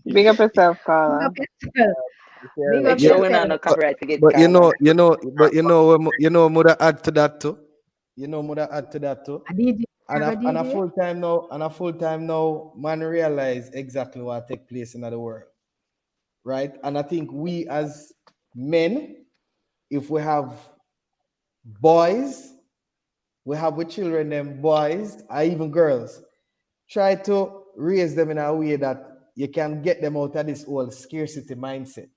Big up yourself, Carla. Big up yourself. But you know, mother add to that too. And a full time now, man realize exactly what take place in the world. Right? And I think we as men, if we have boys, we have with children, them boys, or even girls, try to raise them in a way that you can get them out of this whole scarcity mindset.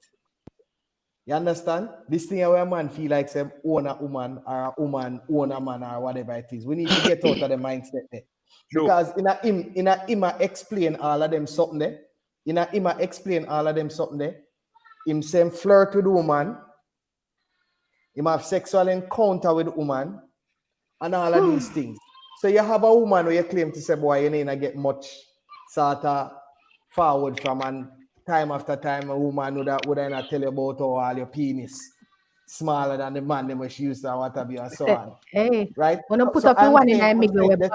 You understand? This thing where a man feel like some own a woman or a woman own a man or whatever it is. We need to get out of the mindset there. Sure. Because in a him explain all of them something there. Him same flirt with the woman. Him have sexual encounter with the woman. And all of these things. So you have a woman where you claim to say, boy, you need to get much sort of forward from, and time after time a woman would not tell you about how all your penis smaller than the man them she used to what have you and so on. Hey, right? When you put up the one in the middle, the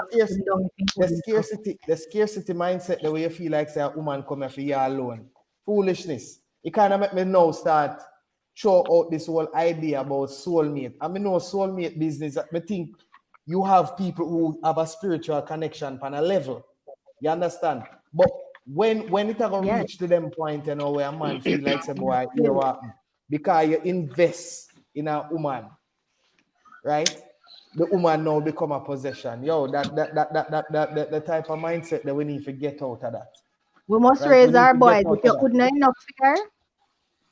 scarcity mindset, the way you feel like say a woman come here for you alone. Foolishness. It kind of make me now start throw out this whole idea about soulmate. I mean, no soulmate business. I think you have people who have a spiritual connection on a level. You understand? But when it ever reach to them point, you know, where a man feel like say, boy, you know what? Because you invest in a woman, right? The woman now become a possession. Yo, the type of mindset that we need to get out of that. We must raise our boys. If you couldn't enough fair,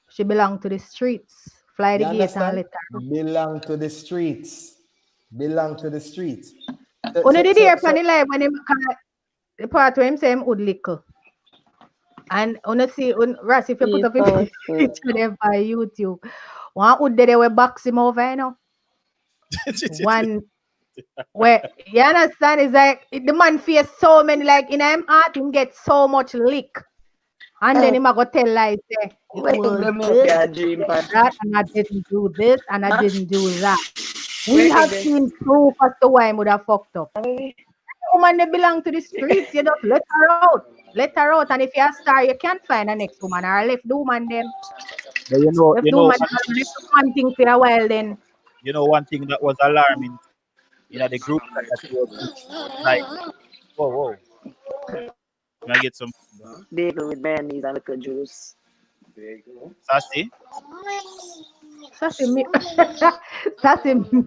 she belong to the streets. Fly the gate and let her. Belong to the streets. Only did hear from the live when him the part where him say him would liquor. And honestly, Ras, if you put up a picture there by YouTube, one would they will box him over, you know. One where you understand is like the man fears so many, like in him heart, him get so much lick. And then him a go tell like say, it was this, that, and I didn't do this, and I didn't do that. We have seen proof as to why I would have fucked up. Woman, they belong to the streets. You just let her out. Let her out. And if you're a star, you can't find a next woman or left the woman then. But left the woman left one thing for a while then. You know, one thing that was alarming the group that was like, whoa. Can I get some? Bagel with mayonnaise and little juice. Sassy? Sassy,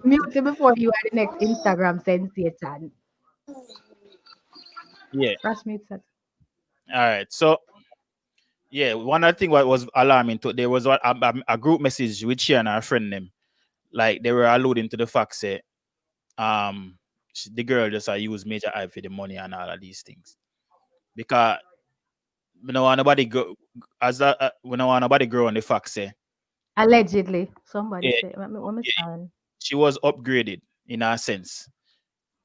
mute before you are the next Instagram sensation. Yeah. That's me. All right. So, yeah, one other thing what was alarming too, there was a group message with she and her friend them. Like they were alluding to the fact that the girl just use Majah Hype for the money and all of these things. Because we don't want nobody go we don't want nobody grow on the fact say allegedly somebody say she was upgraded in a sense.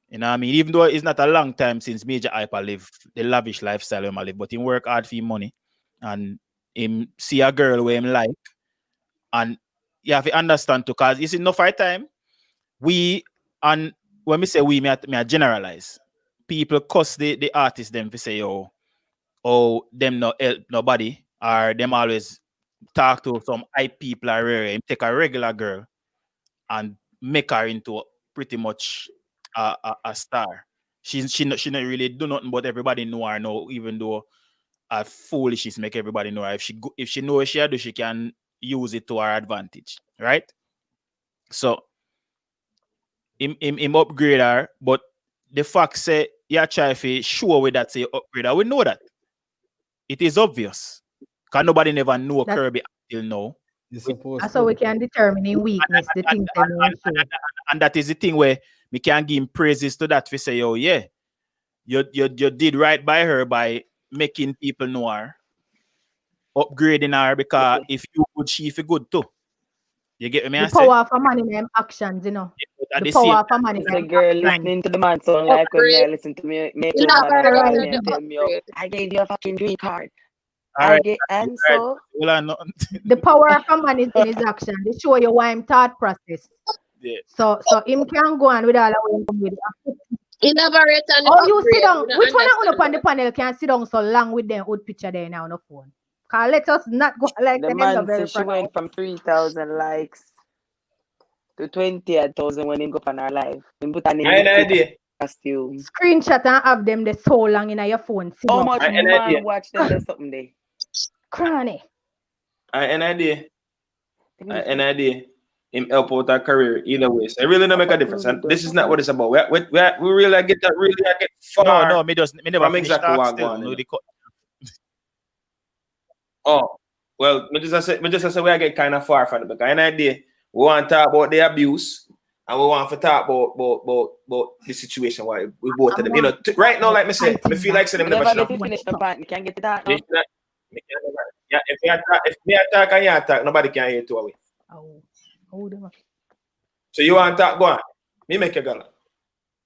You know what I mean? Even though it's not a long time since Majah Hype live the lavish lifestyle him live, but he work hard for money and him see a girl where him like, and you have to understand too, because it's enough for time. We, and when we say we, me I generalize. People cuss the artists them to say, oh, them no help nobody, or them always talk to some hype people or rare. Take a regular girl and make her into pretty much a star. She not really do nothing, but everybody know her now, even though foolishness make everybody know her. If she know what she do, she can use it to her advantage, right? So him upgrade her, but the fact say you try to show with that say upgrade her, we know that. It is obvious. Because nobody never know Kirby until now. So we can determine in weakness the things and that is the thing where we can give him praises to that. We say, oh yeah, you did right by her by making people know her, upgrading her, because if you good, she feel good too. You get me? The power of money in them actions, you know. The power of money. The girl listening to the man song like when they listen to me. I gave you a fucking green card. And so the power of money is in his action. They show you why him thought process. Yeah. So him can go on with all the elaborate on the you sit down. Which one up on the panel can sit down so long with them old picture there now on the phone? Cause let us not go like the man said she went from 3,000 likes to 20,000 when he go on her live. Put an idea. Costume. Screenshot and have them there so long in your phone. How much man watch them there something there? Cranny. An idea. Him help out our career either way. So it really don't make a difference. And this is not what it's about. We really get far. No, me never exactly what going on. Oh, well, me just say we get kind of far from it, because an idea we want to talk about the abuse and we want to talk about the situation why we both of them. You know, right now, like me say, I feel like them never finish the part. We can get to that. Yeah, if me attack and you attack, nobody can hear 2 away. So you want to talk? Go on. Me make a girl.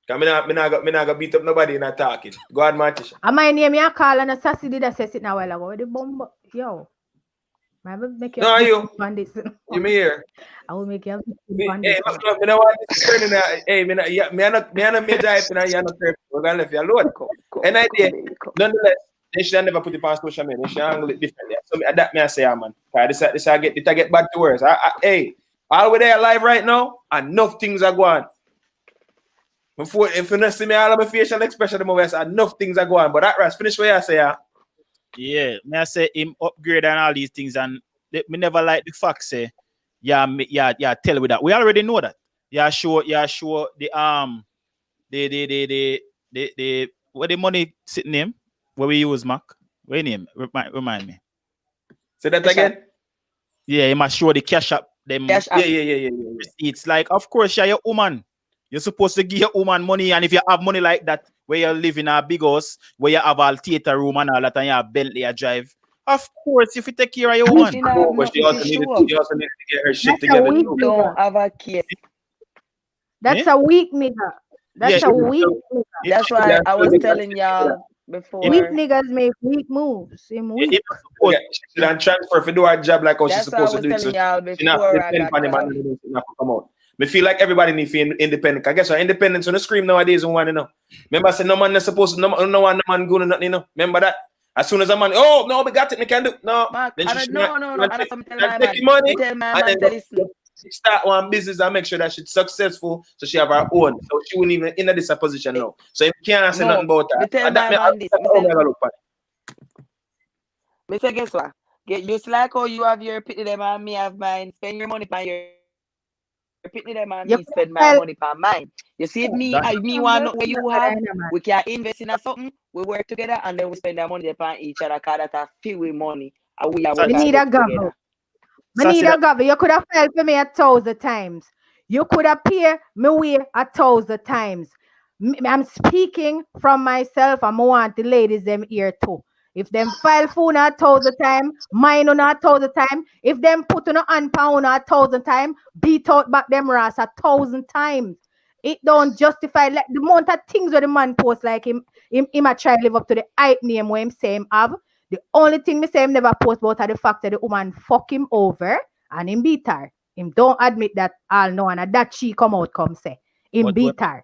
Cause me not go beat up nobody in talking. Go on, Martisha. I my name you call and a sassy did I say it now while ago. The bomb, yo. I will make you. No, you. Bandits. You me here. I will make you. Hey, me know what this turning. Hey, me not Majah Hype and you not careful. We're gonna leave you alone. And idea. Nonetheless, they should never put it on social media. They should handle it differently. So that me I say, man. This I get bad to worse. Hey, all we there live right now, enough things are going. Before, if you not see me all of my facial expression, enough things are going. But that rest, finish what I say. Yeah, me I say him upgrade and all these things, and me never like the fact say, tell with that. We already know that. Sure the where the money sitting him, where we use Mac. Where name? Remind me. Say that again. Yeah, he must show the Cashapp. Yeah. It's like, of course, you're your woman. You're supposed to give your woman money, and if you have money like that, where you live in a big house, where you have a theater room and all that, and you have Bentley, you drive, of course, if you take care of your woman. But she also needed to get her shit together. Don't have a case. That's a weak nigga. That's a weak nigga. That's why I was telling y'all before. Weak niggas make weak moves. Weak. Yeah, she should transfer for do her job like how she's That's supposed what to do I it. So was telling y'all she not before I depend got on the man married. and not come out. Me feel like everybody need to be independent. I guess what independence on the scream nowadays and one, you know. Remember I said no man is supposed to no one no man going nothing, you know. Remember that? As soon as a man, oh no, we got it, we can do no. Mark, Then she should no. take Tell money my and man, then go start one business and make sure that she's successful so she have her own. So she wouldn't even in this position now. So if you can't say nothing about that, tell and that my man this. Me say guess what? Get just like how you have your pity them and me have mine. Spend your money on your pity them and me spend my money on mine. You see me want what you have. We can invest in something. We work together and then we spend our money upon each other. Cause that's a feel with money. And we are working together. You could have felt for me 1,000 times. You could have paid me way 1,000 times. I'm speaking from myself and I want the ladies them here too. If them file phone 1,000 times, mine on 1,000 times. If them put on a hand pound 1,000 times, beat out back them ass 1,000 times. It don't justify like the amount of things where the man post like him a try live up to the hype name where him say him have. The only thing me say him never post about are the fact that the woman fuck him over and him beat her. Him don't admit that all know and that she come out come say. Him beat her.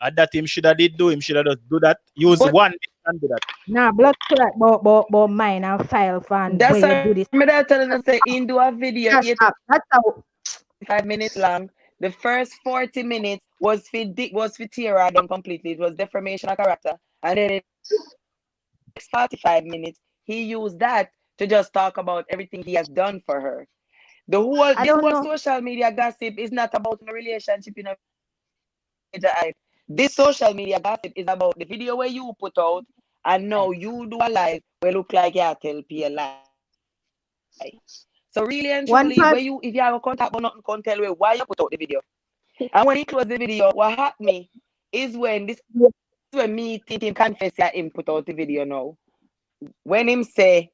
And that him should have did do, him should have just do that. Use one and do that. Nah, blood clot but mine and file fan. That's how you do this. Me that telling us say in do a video that's how 5 minutes long. The first 40 minutes was for tear her down completely. It was defamation of character. And then the next 45 minutes, he used that to just talk about everything he has done for her. The whole social media gossip is not about a relationship in a major hype. This social media gossip is about the video where you put out and now you do a live where look like you tell people a lie. So really and truly, if you have a contact but nothing can tell why you put out the video. And when he closed the video, what happened me is when me think him confess that him put out the video now. When him say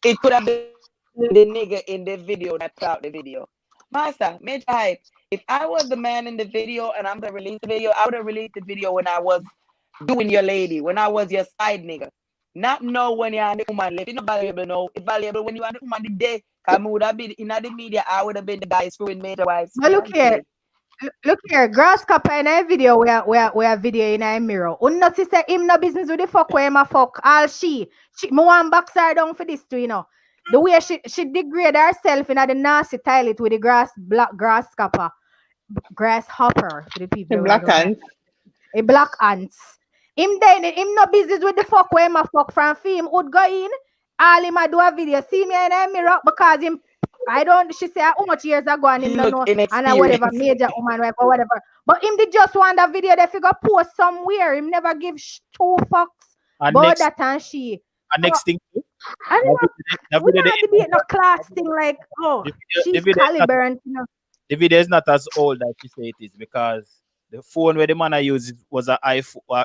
it could have been the nigga in the video that put out the video. Master, major hype. If I was the man in the video and I'm gonna release the video, I would have released the video when I was doing your lady, when I was your side nigga. Not know when you're on the woman left. It's not valuable now. It's valuable when you're on the woman the day. Because I would have been in the media, I would have been the guy screwing major wives. But look here, Grasshopper in a video where video in a mirror. Notice say him no business with the fuck where him a fuck. All she me want box her down for this too, you know. The way she degrade herself in the nasty toilet with the grasshopper for the people. Black ants. A black ants. Him no business with the fuck where him a fuck from film would go in. All him a do a video. See me in a mirror because him she say how much years ago and him no know and whatever major woman wife or whatever. But him did just want that video they figure post somewhere. Him never give 2 fucks about that and she. And next thing too. I don't know. We not debate no class thing like she's caliber and you know. The video is not as old as she say it is because the phone where the man I used was an iPhone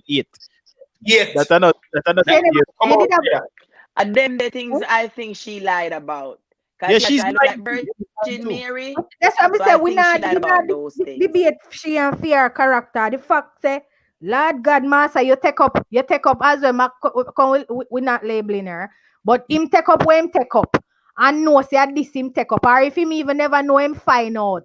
8. Yeah. That's another And then the things I think she lied about. Yeah, she's like Virgin Mary. That's what I say. We not debate she and fear character. The fact say, Lord God, Master, you take up as well. We're not labeling her, but him take up where him take up, and know say this him take up, or if him even never know him find out.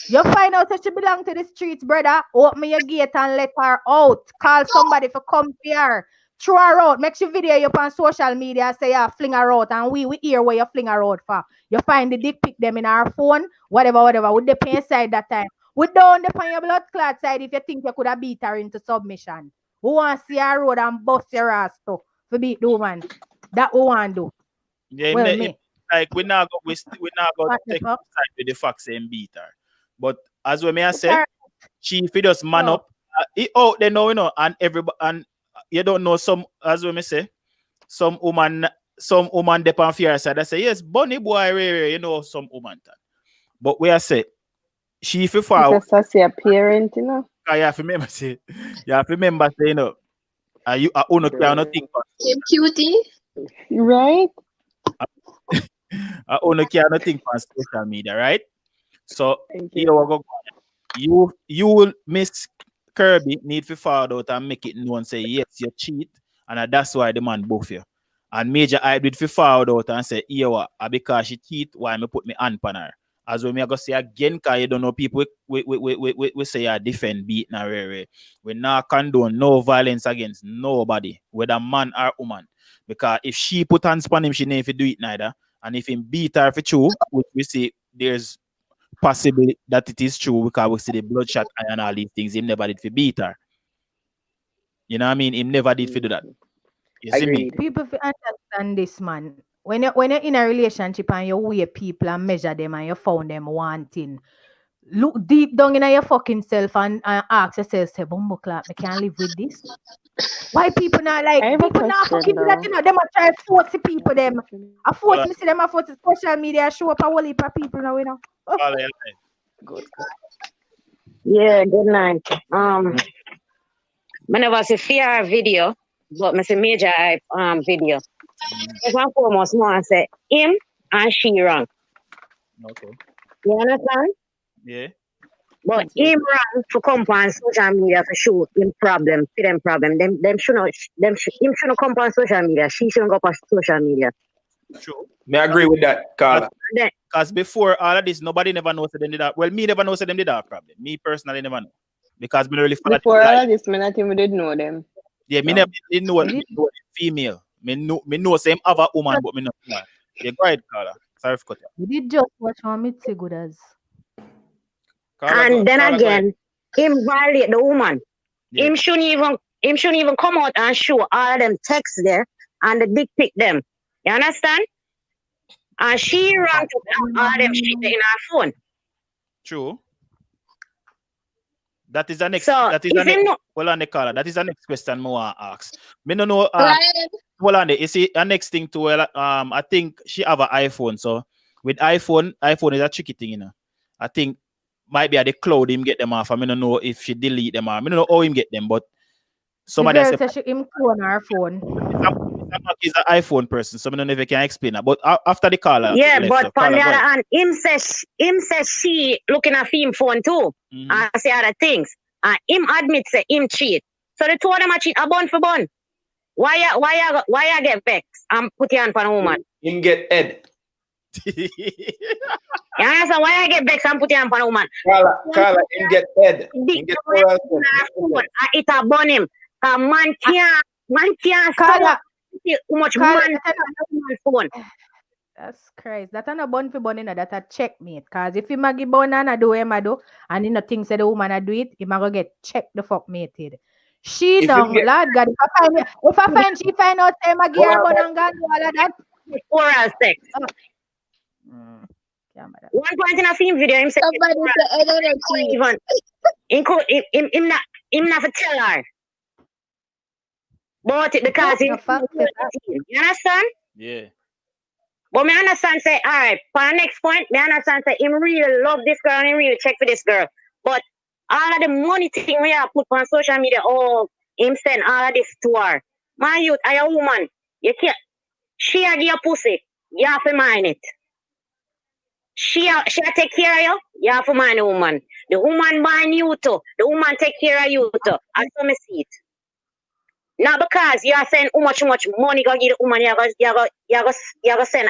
You find out that she belong to the streets, brother. Open your gate and let her out. Call somebody for come here. Throw her out. Make your video up on social media. Say you fling her out. And we hear where you fling her out for. You find the dick pic them in our phone. Whatever. With the pain side that time. We don't depend your blood clot side if you think you could have beat her into submission. We want to see her road and bust your ass to beat the woman. That we want to do. Yeah, like we not go take side with the facts and beat her. But as we may have said, she if you just man up, they know, you know, and everybody, and you don't know some, as we may say, some woman depend fear side. I say yes, bunny boy, you know, some woman. But we are say she if you fall, that's a parent, you know. You have to remember say, you know, you are only cannot think. Cutie, right? I only cannot think on social media, right? So you will miss Kirby need to forward out and make it known, say, yes, you cheat, and that's why the man buff you. And Majah I did for forward out and say, yeah, what, because she cheat, why me put me hand on her. As when me I go say again, because you don't know people we say you defend beat now. We not condone no violence against nobody, whether man or woman. Because if she put hands on him, she never do it neither. And if him beat her for true, which we see there's possibility that it is true because we see the bloodshot and all these things, him never did for beat her. You know what I mean? Him never did for do that. You see me? People understand this, man. When you're in a relationship and you weigh people and measure them and you found them wanting, look deep down in your fucking self and ask yourself, say, Bumbo clap, I can't live with this. Why people not like people not fucking do that, you know? Them are trying to force the people them. I force me see them I force the social media show up a whole heap of people now, you know. Good. Yeah, good night. I never see fear video, but I see Majah video. If I foremost more and say him and she wrong. Okay. You understand? Yeah. But him wrong to come on social media to show him problem, for them problem. Them shouldn't him shouldn't come on social media. She shouldn't go on social media. True. May I agree with that, Carla? Because before all of this, nobody never knows that them did that. Well, me never knows that them did that problem. Me personally never know. Because me really follow before all of this, me not even did know them. Yeah, me never didn't know female. Me know same other woman, but me not know. Yeah, go ahead, Carla. Sorry for cutting. We did just watch one Mitzi good as. And then again, him violate the woman. Yeah. Him shouldn't even come out and show all of them texts there and the dick pic them. You understand? And she ran to all them shit in her phone. True. That is the next. That is the next. Hold on, Carla. That is the next question I want to ask. Me no know. Hold on, you see, the next thing to I think she have an iPhone. So with iPhone is a tricky thing, you know. I think might be at the cloud him get them off. I don't know if she delete them off. I don't know how him get them, but somebody said she him clone her phone. He's an iPhone person, so I don't know if I can explain that. But after the caller, yeah, but on the other hand, him says she looking at him phone too, and say other things. And him admits say him cheat. So the two of them are cheat a bun for bun. Why you get vexed and put your hand on a woman? Him get head. You understand? Why I get vexed and put your hand on a woman? Carla, him get head. Him get it a bun him. Man can't Carla. Too much money on phone. That's crazy. That's not a bun for bun, that's a checkmate. Because if you magi bun and do him do, and you know things that the woman do it, you might go get checked the fuck mated. She don't, Lord God. If I find she find out say magi her bun and gun all of that. Oral sex. One point in a film video, him said him not to tell her. But it because you understand? Yeah. But me understand say, all right, for the next point, me understand say him really love this girl and him really check for this girl. But all of the money thing we have put on social media, him send all of this to her. My youth, I a woman. You can't she a give you pussy. You have to mind it. She take care of you, you have to mind the woman. The woman mind you too. The woman take care of you too. I saw me see it. Not because you are saying how much money go give the woman, you go send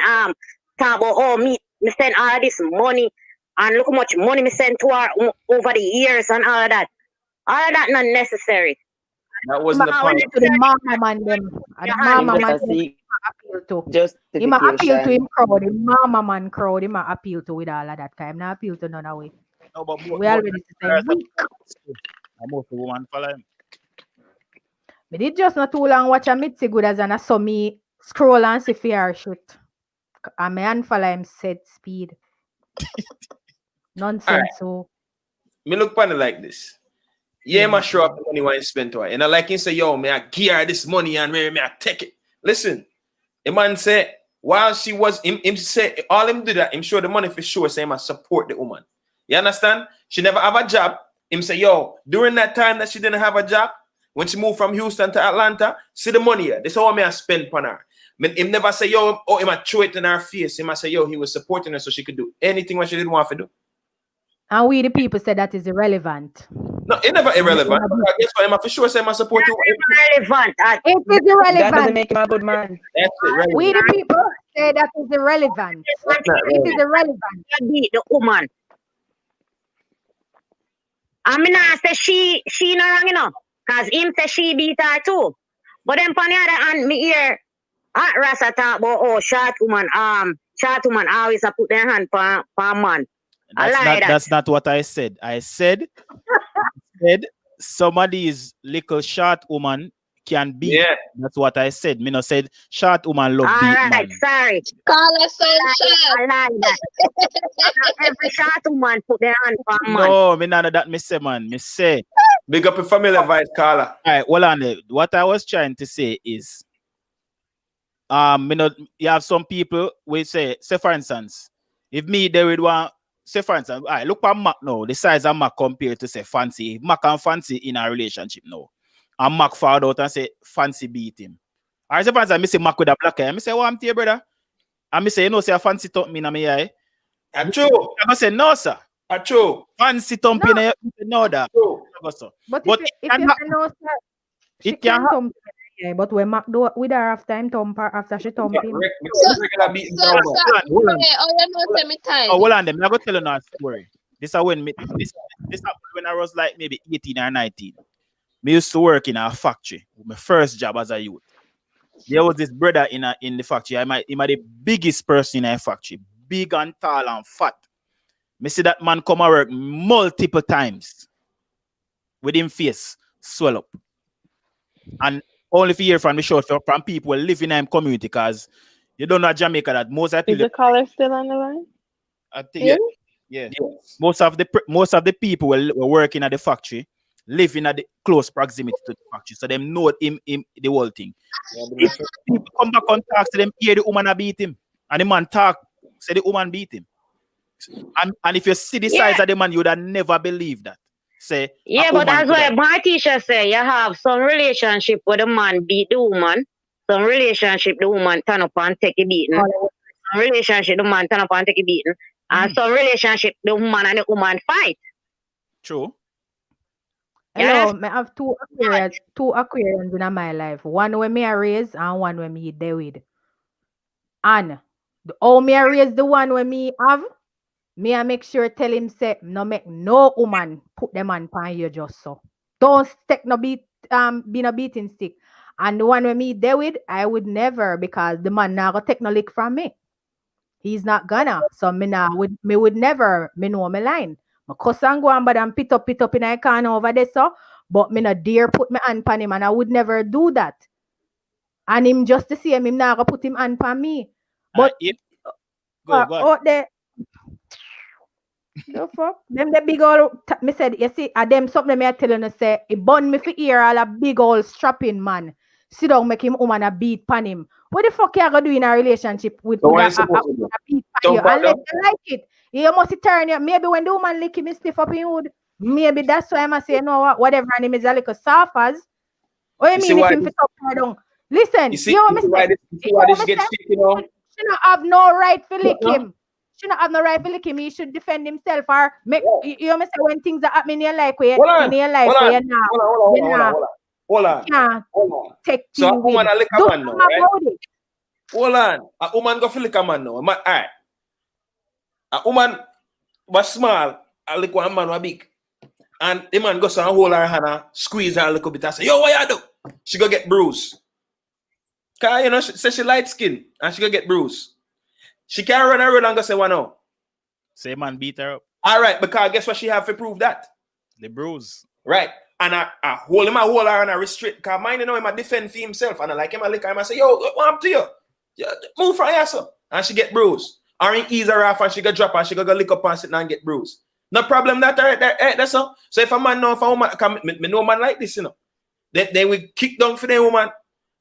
talk about me send all of this money and look how much money me send to her over the years and all of that. All of that not necessary. That wasn't the point. To the mama man them. The mama man appeal to. He might appeal to him crowd, the mama man crowd, he might appeal to with all of that. I'm not appeal to none of it. No, but we already say weak. I'm also woman follow him. But it just not too long watch a Mitzi good as and I saw me scroll and see fear shit. And my unfollow him set speed. Nonsense. Right. So me look funny like this. Yeah, my show up the money when you spend to her. And I like him say, yo, may I gear this money and may I take it. Listen, the man say, while she was him say all him do that, him show the money for sure, say him support the woman. You understand? She never have a job. Him say, yo, during that time that she didn't have a job, when she moved from Houston to Atlanta, see the money here. This is how I spend upon her. Him never say, yo, he might throw it in her face. He might say, yo, he was supporting her so she could do anything what she didn't want to do. And we the people say that is irrelevant. No, it never irrelevant. I guess what I'm for sure say my support you. Irrelevant. It is irrelevant. That doesn't make him a good man. That's irrelevant. We the people say that is irrelevant. It is irrelevant. Beat the woman. I mean, I say she not wrong, you know, because him say she beat her too. But then, on the other hand, me hear Hot Rasta talk about, short woman always a put their hand for a man. That's not what I said. I said some of these little short woman can beat. Yeah. That's what I said. Me no said short woman love beat Alright, man. sorry. Call us short. I like that. Every short woman put their hand for a man. No, me none of that. Me say, man. Me say. Big up a family vice caller. All right, well on there. What I was trying to say is, you know, you have some people we say for instance, if me they would want, say for instance, all right, look at Mac now, the size of Mac compared to say Fancy. If Mac and Fancy in a relationship now, and Mac found out and say Fancy beat him. Or say for instance, I say Mac with a black eye, I say, what I'm here, brother? And I say, you know, say a Fancy thump me in my eye. That's true. I say, no, sir. That's true. Fancy thump in your no that. But if you know, sir, she can thump. Yeah, but when Mac do with her after him thump her, after she thump him. Hold on, them. I go tell you a story. This is when when I was like maybe 18 or 19. Me used to work in a factory. My first job as a youth. There was this brother in the factory. He might the biggest person in a factory, big and tall and fat. Me see that man come and work multiple times with him face swell up. And only if you hear from the short from people who live in a community, because you don't know Jamaica that most of the Is the caller still on the line? I think yeah. Most of the people who working at the factory live in the close proximity to the factory, so them know him the whole thing. If people come back and talk to them, hear the woman beat him, and the man talk, say the woman beat him. And if you see the size of the man, you would have never believed that. Say, but that's why my teacher say you have some relationship where the man beat the woman, some relationship the woman turn up and take a beating, some relationship the man turn up and take a beating, and some relationship the woman and the woman fight. True. Hello, I have two Aquarians in my life. One when me I raise and one when me there with. And the me I raise the one when me have. Me I make sure tell him say no make no woman put them on pan you just so. Don't stick no be no beating stick. And the one with me there with, I would never, because the man now go take no lick from me. He's not gonna. So me would never, me know my line. My cousin go and but and pit up in a can over there so, but me no dare put my hand pan him, and I would never do that. And him just to see him now go put him hand pan me. But go out there. The fuck? Them the big old me said, you see, them something me I telling you say, it burn me for ear all a big old strapping man. Sit down, make him woman a beat pan him. What the fuck you gonna do in a relationship with a beat pan you? Unless you like it. You must turn you. Maybe when the woman lick him stiff up in wood, maybe that's why I must say, you know what, whatever her name is a little soft as. What you mean if him fit up her down? Listen, you see why this gets stick, you know? She don't have no right to lick him. She not have no right to lick him. He should defend himself or make you know say when things are happening in your life where you're not. Hold on. Take so a woman a lick a man now, right? Hold on. A woman go for lick a man now. Alright. A woman was small, a lick one man was big. And the man goes and hold her hand and squeeze her a little bit and say, yo, what you do? She go get bruised. Cause you know, she say she light skin and she go get bruised. She can't run around and go say, what no? Say man beat her up. All right, because guess what she have to prove that? The bruise. Right. And I hold her and I restrict. Because mine, you know, him a defend for himself. And I like him, I lick her and I say, yo, what happened to you? Move from here, sir. And she get bruised. Or in ease her off and she go drop and she go lick up and sit down and get bruised. No problem that that's all. So if a man know, if a woman, me know man like this, you know. They will kick down for the woman.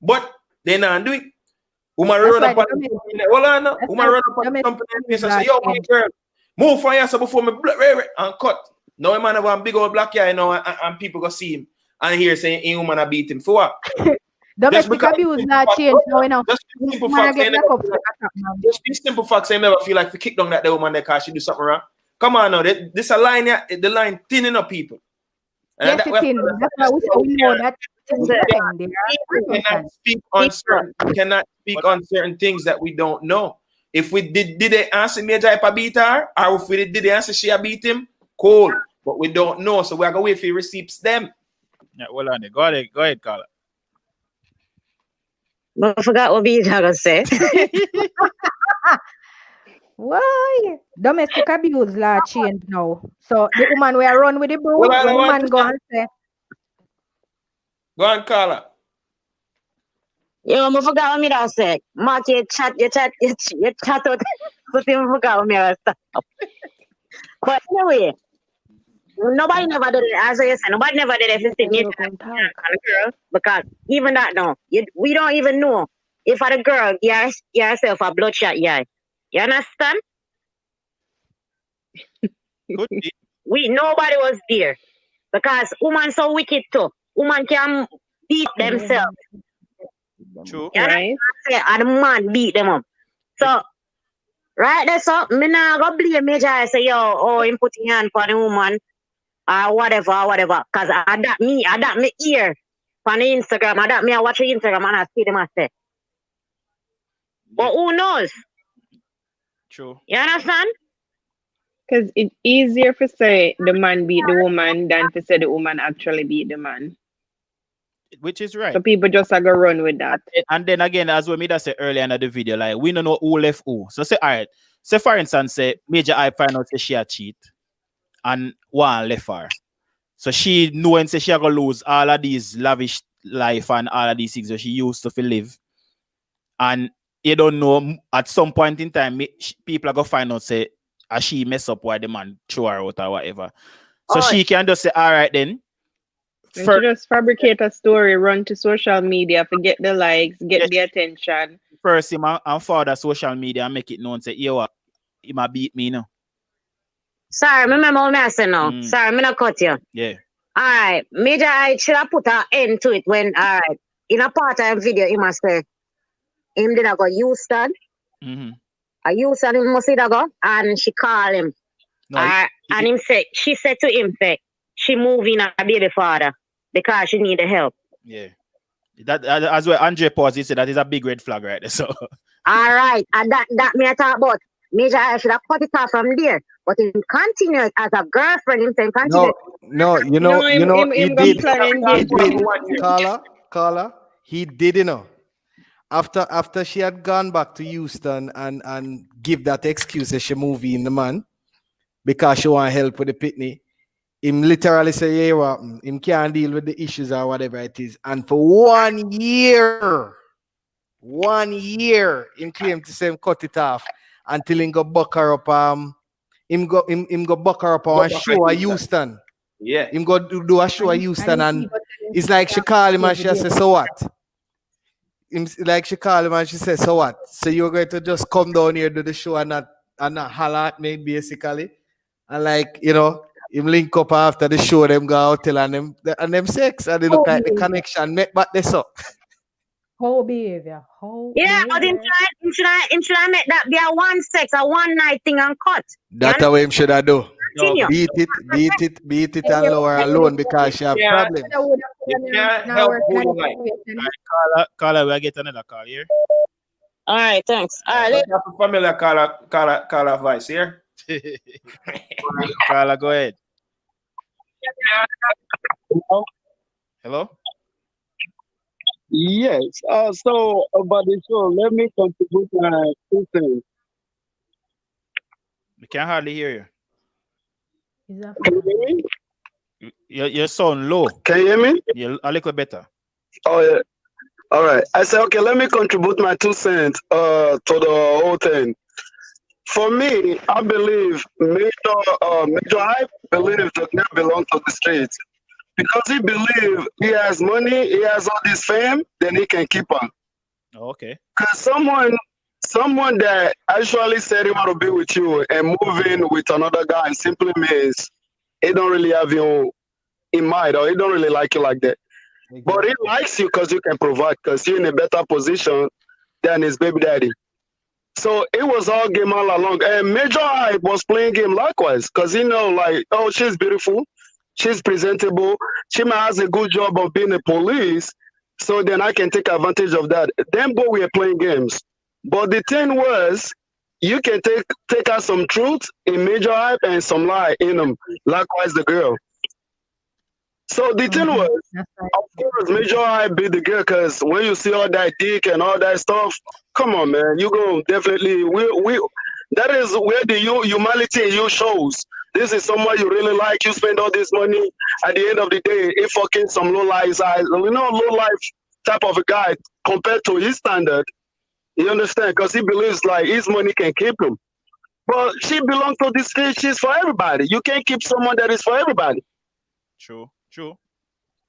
But they not do it. Woman run up on the company and say, yo, my girl, move from here so before me and cut. Now a man have a big old black eye, you know, and people go see him and hear saying a woman a beat him for what? Domestic abuse not change now, you know. Just these simple facts, I never feel like to kick down that the woman there because she do something wrong. Come on now, this a line here, the line thinning up people. Yes, it's in. That's why we say we know that cannot speak on certain things that we don't know. If we did they answer Majah if I beat her, or if we did they answer she beat him, cool. But we don't know, so we're gonna wait for receipts them. Yeah, well on it. Go ahead, Carla. I forgot what Majah gonna say. Why? Domestic abuse law change now. So the woman will run with the broom, Well, the woman go and say. Go on, Carla. Yo, I forgot what I said. Mark, you chat out. But I forgot what I said. But anyway, nobody never did it. As I said, nobody never did everything. Girl, because even that now, we don't even know if a girl yourself a bloodshot eye. You understand? Nobody was there because woman so wicked too. Woman can beat themselves. True. Right? And the man beat them up. So right there, so me nah go blame Majah. I say yo, him putting hand for the woman or whatever. Cause I that me ear on the Instagram. I watch the Instagram and I see them I say. But who knows? True. You understand? Because it's easier to say the man beat the woman than to say the woman actually beat the man. Which is right. So people just are gonna run with that. And then again, as we said earlier in the video, like we don't know who left who. So say, all right. Say for instance, say Majah I find out say she a cheat and one left her. So she knowing say she gonna lose all of these lavish life and all of these things that she used to live. And you don't know at some point in time, people are gonna find out say as she mess up why the man throw her out or whatever. So she can just say, all right then. To just fabricate a story, run to social media, forget the likes, get the attention. First, him and father social media and make it known say, yo, he might beat me now. Sorry, remember what I said now. Sorry, I'm not cut you. Yeah. All right, Majah, I should have put an end to it when, all right, in a part-time video, he must say, him did I go Houston. A Houston, he must did I go, and she called him. No, and him said, she said to him, say, she moving a baby father because she need the help. Yeah. That as well, Andre Pause, he said that is a big red flag right there. So all right, and that me I talk about. Majah, I should have cut it off from there. But he continued as a girlfriend, him saying continue. No, you know, he did. Carla, he did, you know. After she had gone back to Houston and give that excuse that she movie in the man because she want help with the pitney, him literally say, yeah, him can't deal with the issues or whatever it is. And for 1 year, him claimed to say him cut it off until him go buck her up. Him go buck her up on a show at Houston. Yeah. Him go do a show at Houston and it's like she call him and she says, so what? Like she call him and she says, so what? So you're going to just come down here do the show and not holler at me basically? And like, you know, him link up after the show, them go out till and them sex and they look like the connection met back this up. Whole behavior. Yeah, but him try make that be a one sex, a one night thing and cut. That's how him should have do. Beat it and lower alone because she have problem. Carla, we'll get another call here. All right, thanks. All right. Familiar Carla voice here. Carla, go ahead. Hello? Yes. So about the show, let me contribute my 2 cents. We can't hardly hear you. Can you hear me? Your sound low. Can you hear me? You're a little better. Oh yeah. All right. I said, okay, let me contribute my 2 cents to the whole thing. For me, I believe Majah I believe does not belong to the streets. Because he believes he has money, he has all this fame, then he can keep on. Oh, okay. Because someone that actually said he want to be with you and move in with another guy simply means he don't really have you in mind or he don't really like you like that. Exactly. But he likes you because you can provide, because you're in a better position than his baby daddy. So it was all game all along. And Major Hype was playing game likewise. Because like, oh, she's beautiful. She's presentable. She has a good job of being a police. So then I can take advantage of that. Them both were playing games. But the thing was, you can take out some truth in Major Hype and some lie in them. Likewise the girl. So the thing was, of course, Major Hype beat the girl because when you see all that dick and all that stuff, come on, man, you go definitely. We that is where the humanity in you shows. This is someone you really like. You spend all this money. At the end of the day, it fucking some low life, low life type of a guy compared to his standard. You understand? Because he believes like his money can keep him. But she belongs to this street. She's for everybody. You can't keep someone that is for everybody. True.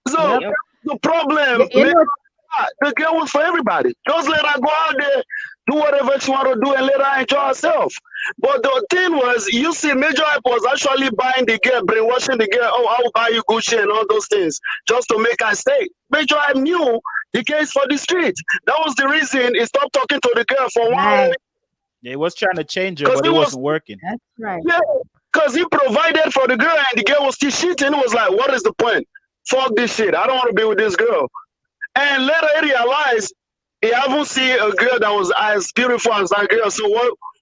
So the problem, the girl was for everybody. Just let her go out there, do whatever she want to do, and let her enjoy herself. But the thing was, you see, Major Hype was actually buying the girl, brainwashing the girl. Oh, I will buy you Gucci and all those things just to make her stay. Major Hype knew the case for the street. That was the reason he stopped talking to the girl for 1 week. Yeah, he was trying to change her, but it wasn't working. That's right. Yeah, because he provided for the girl and the girl was still shitting. It was like, what is the point? Fuck this shit. I don't want to be with this girl. And later he realized he haven't seen a girl that was as beautiful as that girl. So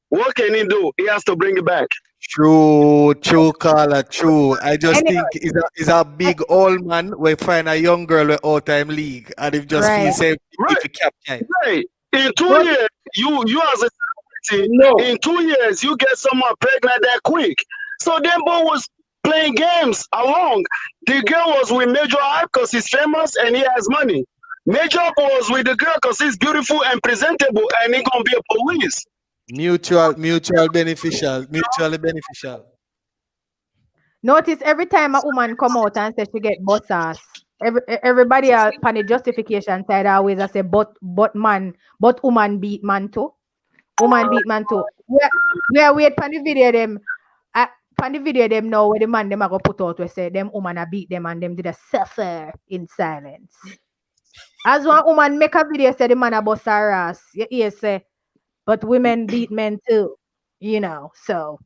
what can he do? He has to bring it back. True, Carla, true. I just think it's a big old man we find a young girl with all-time league, and if just feel safe if you capture it. Right. In 2 years, you as a celebrity, in 2 years, you get someone pregnant that quick. So them boy was playing games along. The girl was with Major Hype because he's famous and he has money. Major was with the girl because he's beautiful and presentable and he's gonna be a police. Mutually beneficial. Notice every time a woman come out and say she get boss ass, everybody else on the justification side always I say but woman beat man too. Woman beat man too. We are wait on the video them. On the video them now where the man them are go put out we say them woman a beat them and them did a suffer in silence. As one woman make a video say the man a bust her ass, you hear say, but women beat men too, so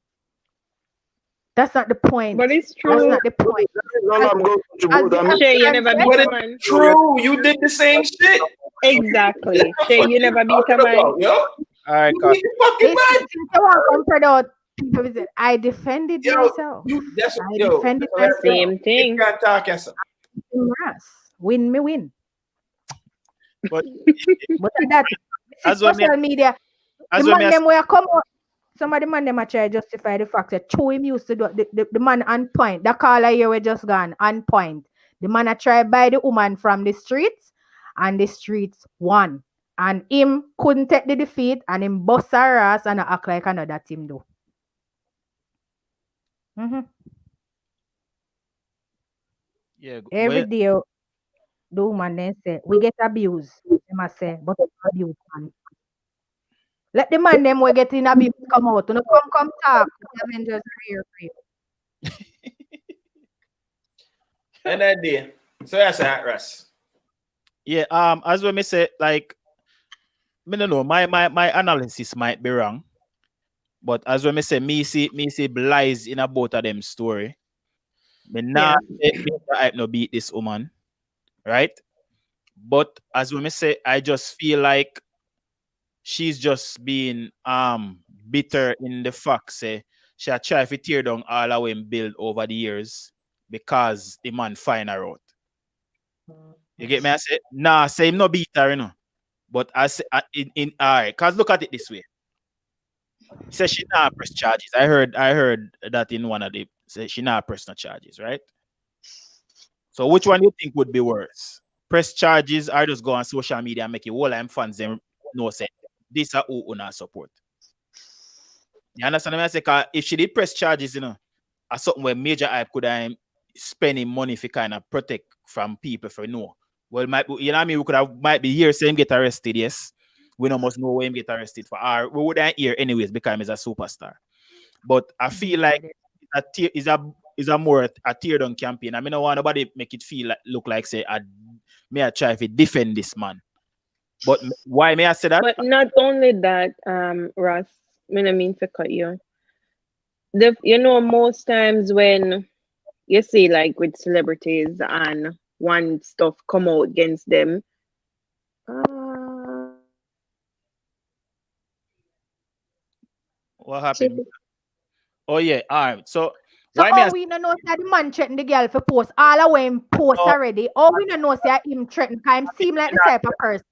that's not the point. But it's true. That's not the point. Shay, you never beat a man. True, you did the same shit. Exactly. Shay, you never beat a man. All right, I defended myself. Defended myself. Same thing. Win. But that social media, the man them will come out. Some of the man them are try to justify the fact that Cho him used to do the man on point. The caller here we just gone on point. The man a try buy the woman from the streets, and the streets won. And him couldn't take the defeat, and him bust her ass and act like another team do. Yeah. Every day, the woman then say, we get abused. They must say, but abuse man. Let the man them we get in abuse come out. You know, come talk. The Avengers are here for you. And that day. So that's that, Russ. Yeah, as we may say, like, I don't know, my analysis might be wrong. But as we may say, me see lies in a both of them story. Me not I no beat this woman. Right? But as we may say, I just feel like she's just being bitter in the fact say she try to tear down all our build over the years because the man find her out. You get me? I say, nah, say him no beat her, you know. But I say in alright, cause look at it this way. He said she not press charges. I heard that in one of the say she not press no charges, right? So which one you think would be worse? Press charges or just go on social media and make it all them fans them know say this are who not support. You understand what I say? Cause if she did press charges, you know, as something where Major Hype could have spending money for kind of protect from people for no. Well, might be, you know what I mean? We could have might be here saying get arrested, yes. We don't must know where him get arrested for. Or we wouldn't hear anyways because he's a superstar. But I feel like is a more a tear down campaign. I mean, I want nobody make it feel like look like say I try to defend this man. But why may I say that? But not only that, Ross, I mean to cut you. You know, most times when you see like with celebrities and one stuff come out against them. What happened? Oh yeah, all right. So we don't know that the man threatened the girl for post. All of them post already. All we don't know that him threatened because him seem like the type of person.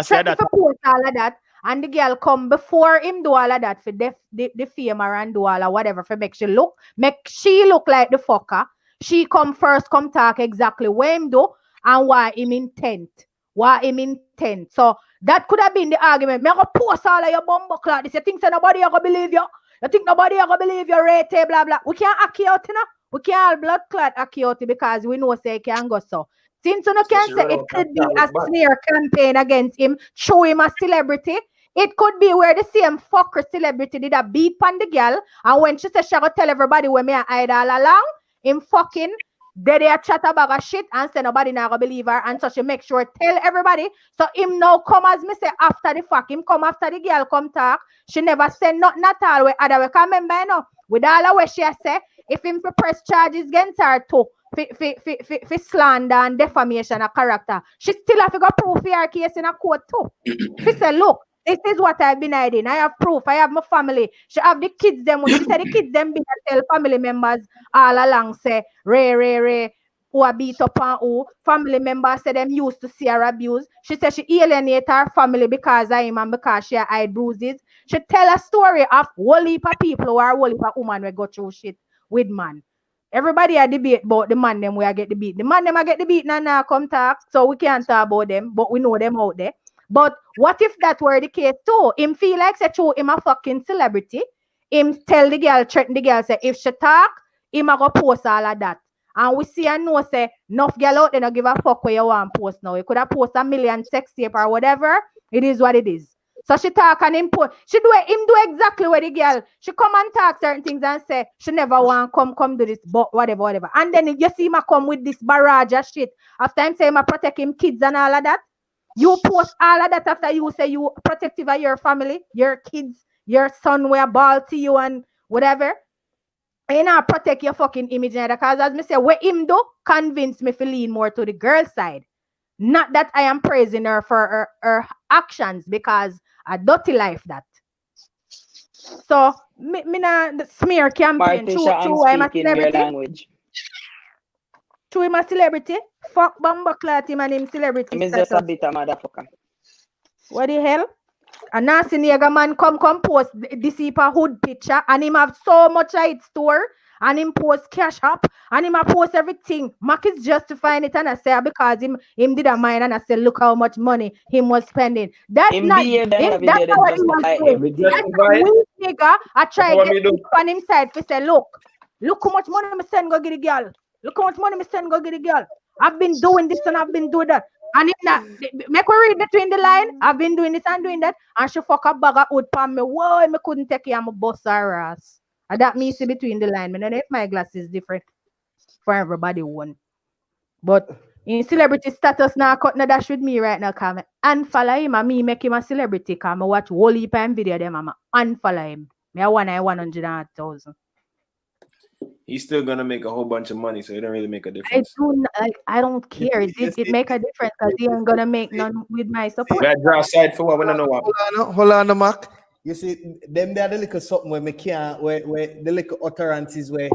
Threatened for post all of that. And the girl come before him do all of that for defame her and do all of whatever for make she look like the fucker. She come first, come talk exactly what him do and why him intent. So that could have been the argument. Me go post all of your bumbo clock. This you think so nobody gonna believe you? You think nobody gonna believe your rate, blah blah. We can't accuse you know. We can't blood clot accuse because we know say it can go so. Since you can say it could be a smear campaign against him, show him a celebrity. It could be where the same fucker celebrity did a beat on the girl, and when she said she gonna tell everybody where me I hide all along, him fucking they chat about a shit and say nobody not gonna believe her, and so she make sure tell everybody. So him now come as me say after the fuck, him come after the girl come talk. She never said nothing at all. Where other way come remember you know, with all the way she say, if him press charges against her too. For slander and defamation of character, she still have to go proof for her case in a court too. She said, look, this is what I've been hiding. I have proof. I have my family. She have the kids them. She said the kids them been tell family members all along say Ray who are beat up on who. Family members say them used to see her abuse. She said she alienate her family because of him and because she had bruises. She tell a story of whole heap of people who are whole heap of woman we go through shit with man. Everybody a debate about the man them where I get the beat. The man them I get the beat now come talk. So we can't talk about them, but we know them out there. But what if that were the case too? Him feel like say true him a fucking celebrity. Him tell the girl, threaten the girl, say if she talk, him a go post all of that. And we see and know say enough girl out there no give a fuck where you want post now. You could have post a million sex tape or whatever. It is what it is. So she talk and him post. She do it, him do exactly what the girl. She come and talk certain things and say she never want come do this, but whatever. And then you see him come with this barrage of shit. After him say him protect him kids and all of that. You post all of that after you say you protective of your family, your kids, your son wear ball to you and whatever. And you not protect your fucking image neither. Because as me say, what him do convince me to lean more to the girl side. Not that I am praising her for her actions because a dirty life that. So me na the smear campaign true I'm a celebrity. True him a celebrity. Fuck Bamba Clat him and him celebrity. He's just a bit of motherfucker. What the hell? A nasty nigga man come post this heap of hood picture and him have so much at its store and him post Cashapp and him a post everything. Mac is justifying it and I say because him did a mind and I say look how much money him was spending. That's not what he was doing. That's a weak nigga. I try to get on him side to say look how much money me send go get the girl. Look how much money me send go get the girl. I've been doing this and I've been doing that. And if not, make her read between the line. I've been doing this and doing that. And she fuck a bag of wood pan me. Whoa, me couldn't take it. I'm a boss her ass. And that means between the line. I don't know if my glass is different for everybody one. But in celebrity status now, cut no dash with me right now. Come unfollow him and me make him a celebrity. Come watch whole heap of video them. I'm unfollow him. Me I want 100,000. He's still gonna make a whole bunch of money, so it don't really make a difference. I don't care. It make a difference because he ain't gonna make none with my support. We draw aside for what we don't know what. Hold on, Mark. You see, them there the little something where me can't, where the little utterances where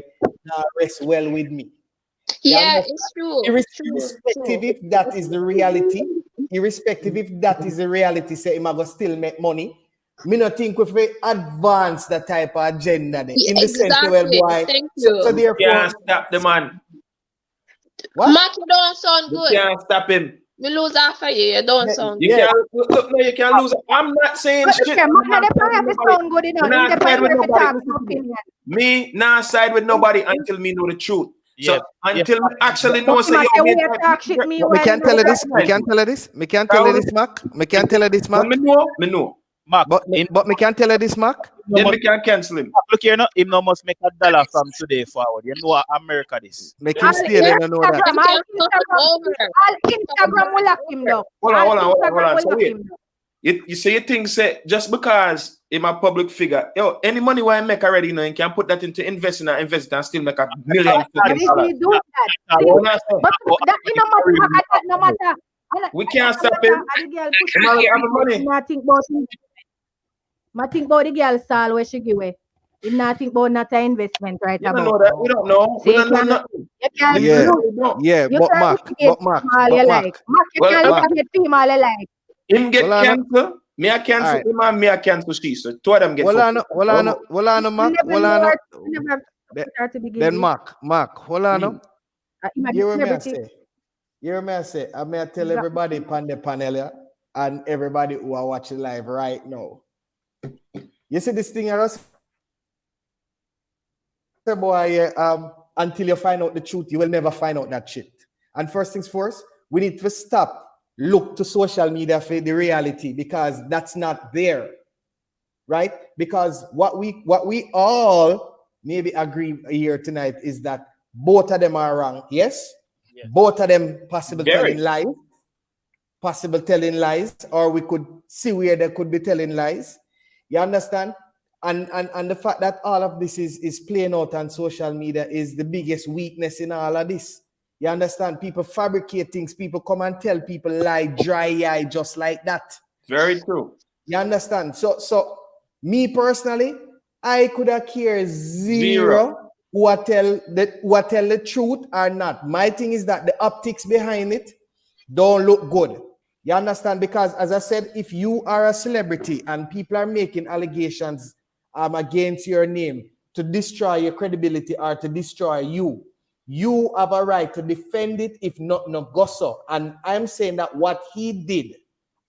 now rest well with me. Yeah, it's true. Irrespective if that is the reality, say him go still make money. Me not think we advance that type of agenda then. In the sense well, boy. Thank you. So therefore, you can't stop the man. What? Mark, you don't sound good. You can't stop him. We lose half of you. You don't sound you good. Can't, look, no, you can't lose. I'm not saying shit. Me not side with nobody until me know the truth. So until me actually know say we can't tell her this. Me can't tell her this, Mark. Me can't tell her this, Mark. Me know. Mark, But me can tell you this, Mark. Then we can cancel him. Look here, no, him no must make $1 from today forward. You know America this. Make him stay there and know that. All Instagram will lock him down. Hold on. So wait. You say you think say just because I'm a public figure, yo, any money I make already, you know, you can put that into investing and still make $1 million. Do that. But that no matter. We can't stop him. I think about the girl Sal where she give away. Him not think about not an investment right You about. don't know that. We don't know. We don't know nothing. Yeah, but Mark. Female alike. Him get cancelled. Me I cancel him and me I cancel she. So two of them get. Mark. Then Mark. Hold on. You hear me I say? I may tell everybody on the panel here and everybody who are watching live right now. You see this thing, boy, until you find out the truth, you will never find out that shit. And first things first, we need to stop. Look to social media for the reality because that's not there, right? Because what we all maybe agree here tonight is that both of them are wrong. Yes, both of them possible telling lies, or we could see where they could be telling lies. You understand? And the fact that all of this is playing out on social media is the biggest weakness in all of this. You understand? People fabricate things. People come and tell people lie, dry eye, just like that. Very true. You understand? So me personally, I could have cared zero who tell the truth or not. My thing is that the optics behind it don't look good. You understand? Because as I said, if you are a celebrity and people are making allegations against your name to destroy your credibility or to destroy you, you have a right to defend it, if not no gosso. And I'm saying that what he did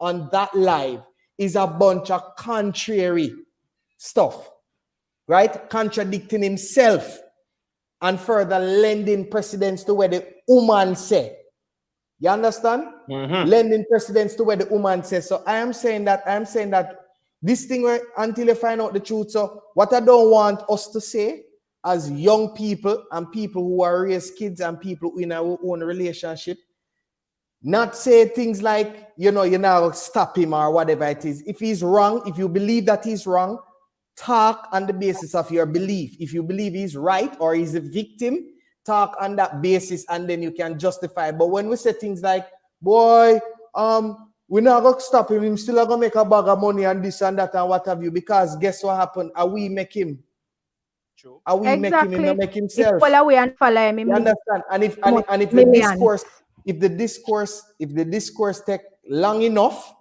on that live is a bunch of contrary stuff, right? Contradicting himself and further lending precedence to where the woman said. You understand? Lending precedence to where the woman says. So I am saying that this thing where until you find out the truth. So what I don't want us to say as young people and people who are raised kids and people in our own relationship, not say things like, you know, stop him or whatever it is. If he's wrong, if you believe that he's wrong, talk on the basis of your belief. If you believe he's right or he's a victim, talk on that basis and then you can justify. But when we say things like, boy, we're not going to stop him, he's still going to make a bag of money and this and that and what have you, because guess what happened? Are we make him? True. Are we making him make himself? Follow away and follow him. You understand? And if the discourse take long enough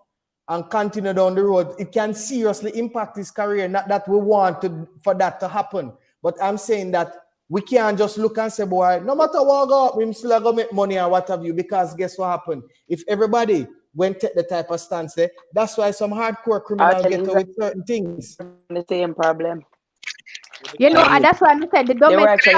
and continue down the road, it can seriously impact his career. Not that we want for that to happen, but I'm saying that we can't just look and say, boy, no matter what go up, we still gonna make money and what have you, because guess what happened? If everybody went take the type of stance there, that's why some hardcore criminals get away with certain things. The same problem. You know, and that's why I said the domestic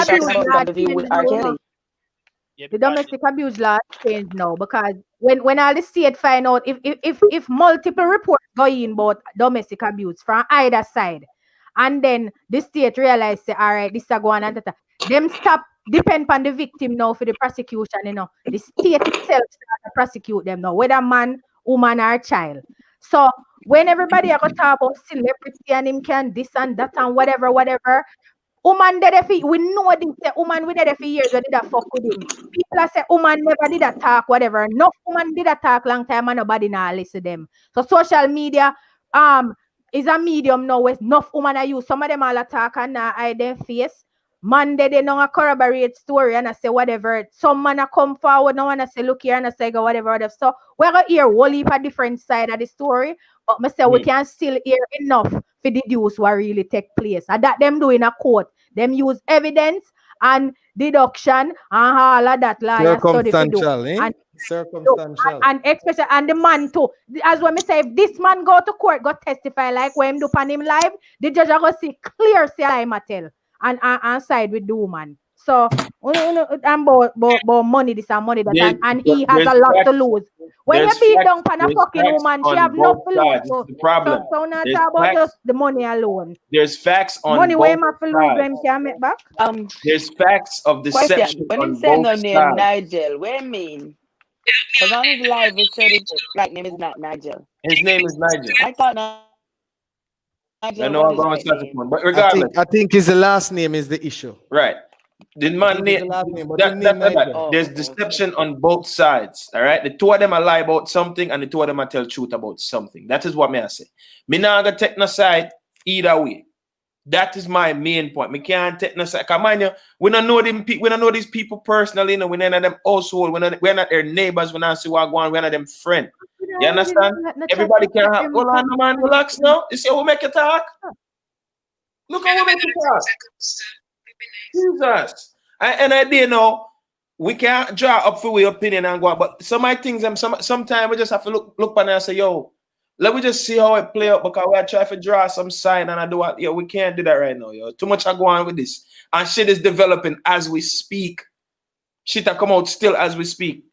abuse law changed now, because when all the state find out if multiple reports go in about domestic abuse from either side, and then the state realize say, all right, this is going on, them stop depend on the victim now for the prosecution. You know, the state itself start to prosecute them now, whether man, woman, or child. So when everybody are going to talk about celebrity and him can this and that and whatever, woman did it for, we know this, the woman we did it for years, we did that fuck with him. People are say woman never did that talk, whatever. No woman did that talk long time and nobody now listen to them. So social media is a medium now with enough woman I use. Some of them all attack and hide their face. Man, they know a corroborate story and I say whatever. Some man come forward now and I say look here and I say go whatever. So we're going to hear whole heap a different side of the story. But I say we can still hear enough for deduce what really take place. And that them do in a court. Them use evidence and deduction and all of that. Circumstantial, eh? Circumstantial. And especially, and the man too. As when me say, if this man go to court, go testify like when him do on him live, the judge are going to see clear say I'm a tell. And side with the woman. So, and about money, this and money that, and he has a lot to lose. When you There's beat facts- down on a there's fucking facts woman, she on have both no clue. sides. This is the problem. So not There's about facts- just the money alone. There's facts on Money both where him have to lose sides. when him can make back. There's facts of Question. deception When him on say both no name sides. Nigel, what do you mean? Because on his live it said his right name is not Nigel. His name is Nigel. I thought Nigel I know was I'm going his to right touch name. upon, but regardless, I think his last name is the issue. right? The man name, there's deception on both sides. All right, the two of them are lie about something, and the two of them are tell truth about something. That is what me I say. Me not gonna take no side either way. That is my main point. Me can't take no side. Cause mind you, we don't know them. We don't know these people personally. You know, we don't know them household. We're not their neighbors. We don't see what going. We're not them friend. You understand? Everybody can have. Hold on, man. Relax now. You see how we make it talk? Look how we make it talk. Jesus. And I did know we can't draw up for your opinion and go on, but some of my things, sometimes we just have to look on and say, yo, let me just see how it play out because we are trying to draw some sign and I do what, yo, we can't do that right now, yo. Too much I go on with this. And shit is developing as we speak. Shit I come out still as we speak.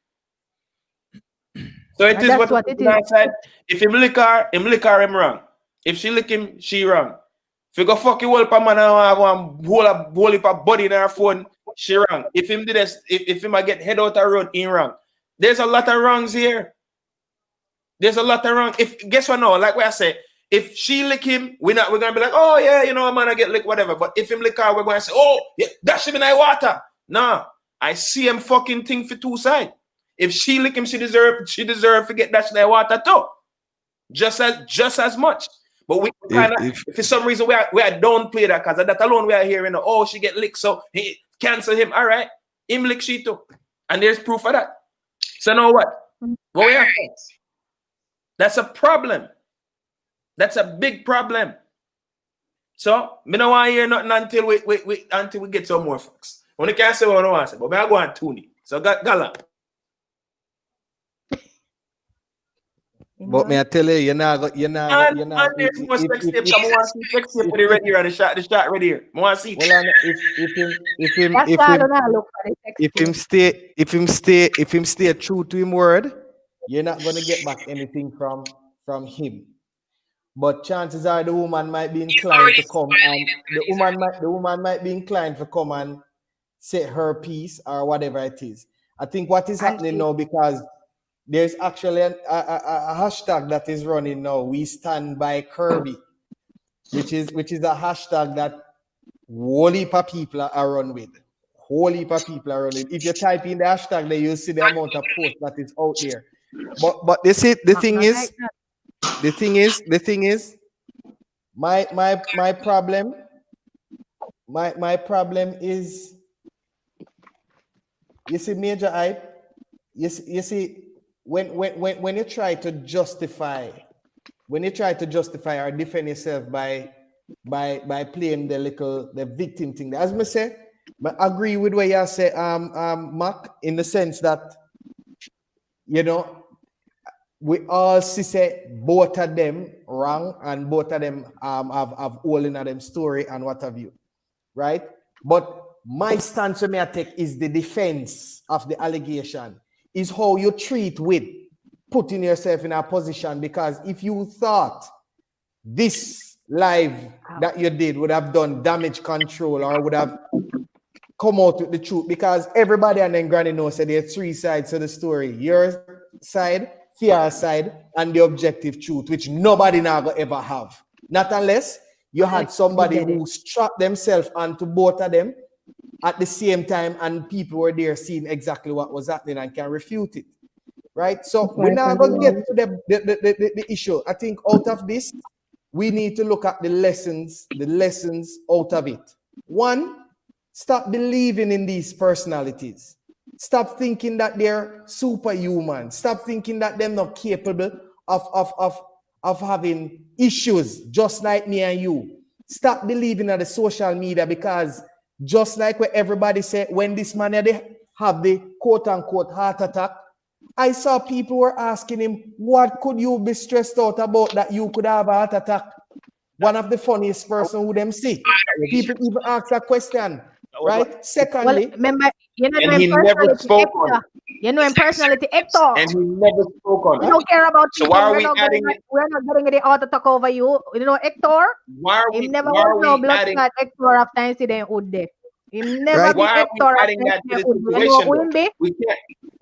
So it is what it is. If him lick her, him wrong. If she lick him, she wrong. If you go fuck you up a man and have one whole heap of body in her phone, she wrong. If him do this, if him get head out the road, he wrong. There's a lot of wrongs here. There's a lot of wrong. If guess what now, like what I said, if she lick him, we're gonna be like, oh yeah, you know, man, I get licked, whatever. But if him lick her, we're gonna say, oh, yeah, that should be nice water. Nah, I see him fucking thing for two sides. If she lick him, she deserve to get that shit water too. Just as much. But we kind of, if for some reason we are don't play that because that alone we are hearing, oh, she get licked, so he cancel him. All right, him lick she too, and there's proof of that. So now what? What we have? That's a problem. That's a big problem. So me don't want to hear nothing until we get some more facts. Only can say what I want to say, but me I go on Tony. So Gala. But may I tell you, you're not. And there's more sex tape. I want to see sex tape for the red here and the shot right here. I want to see. Well, if him stay true to him word, you're not gonna get back anything from him. But chances are the woman might be inclined to come, and the woman might be inclined to come and say her piece or whatever it is. I think what is happening now, because there's actually a hashtag that is running now. We stand by Kirby, which is a hashtag that whole heap of people are run with. Whole heap of people are running. If you type in the hashtag, then you'll see the amount of posts that is out there. But they say the thing is, my problem is, you see, Majah hype. You see. When you try to justify or defend yourself by playing the victim thing, as me say, I agree with what you say, Mac, in the sense that, you know, we all see both of them wrong and both of them have all in them story and what have you, right? But my stance when I take is the defense of the allegation. Is how you treat with putting yourself in a position, because if you thought this live that you did would have done damage control or would have come out with the truth, because everybody and then Granny knows that there are three sides to the story: your side, Fia's side, and the objective truth, which nobody now will ever have. Not unless you had somebody who strapped themselves onto both of them at the same time, and people were there seeing exactly what was happening and can refute it, right? So we're not going to get to the issue. I think out of this, we need to look at the lessons out of it. One, stop believing in these personalities. Stop thinking that they're superhuman. Stop thinking that they're not capable of having issues just like me and you. Stop believing in the social media, because just like what everybody said, when this man have the quote-unquote heart attack, I saw people were asking him, what could you be stressed out about that you could have a heart attack? One of the funniest person who them see. People even ask that question, right? Secondly, well, remember, you know, and he never spoke on. You know him personality, Hector. And he never spoke on We that. don't care about So people. why are we adding it? We're not getting the auto talk over you. You know Hector? Why are we? Him never Why are was no we blood adding? clot Hector after incident would there. Him never Right. be Why are Hector we after adding that to the incident would. You know situation? who him be?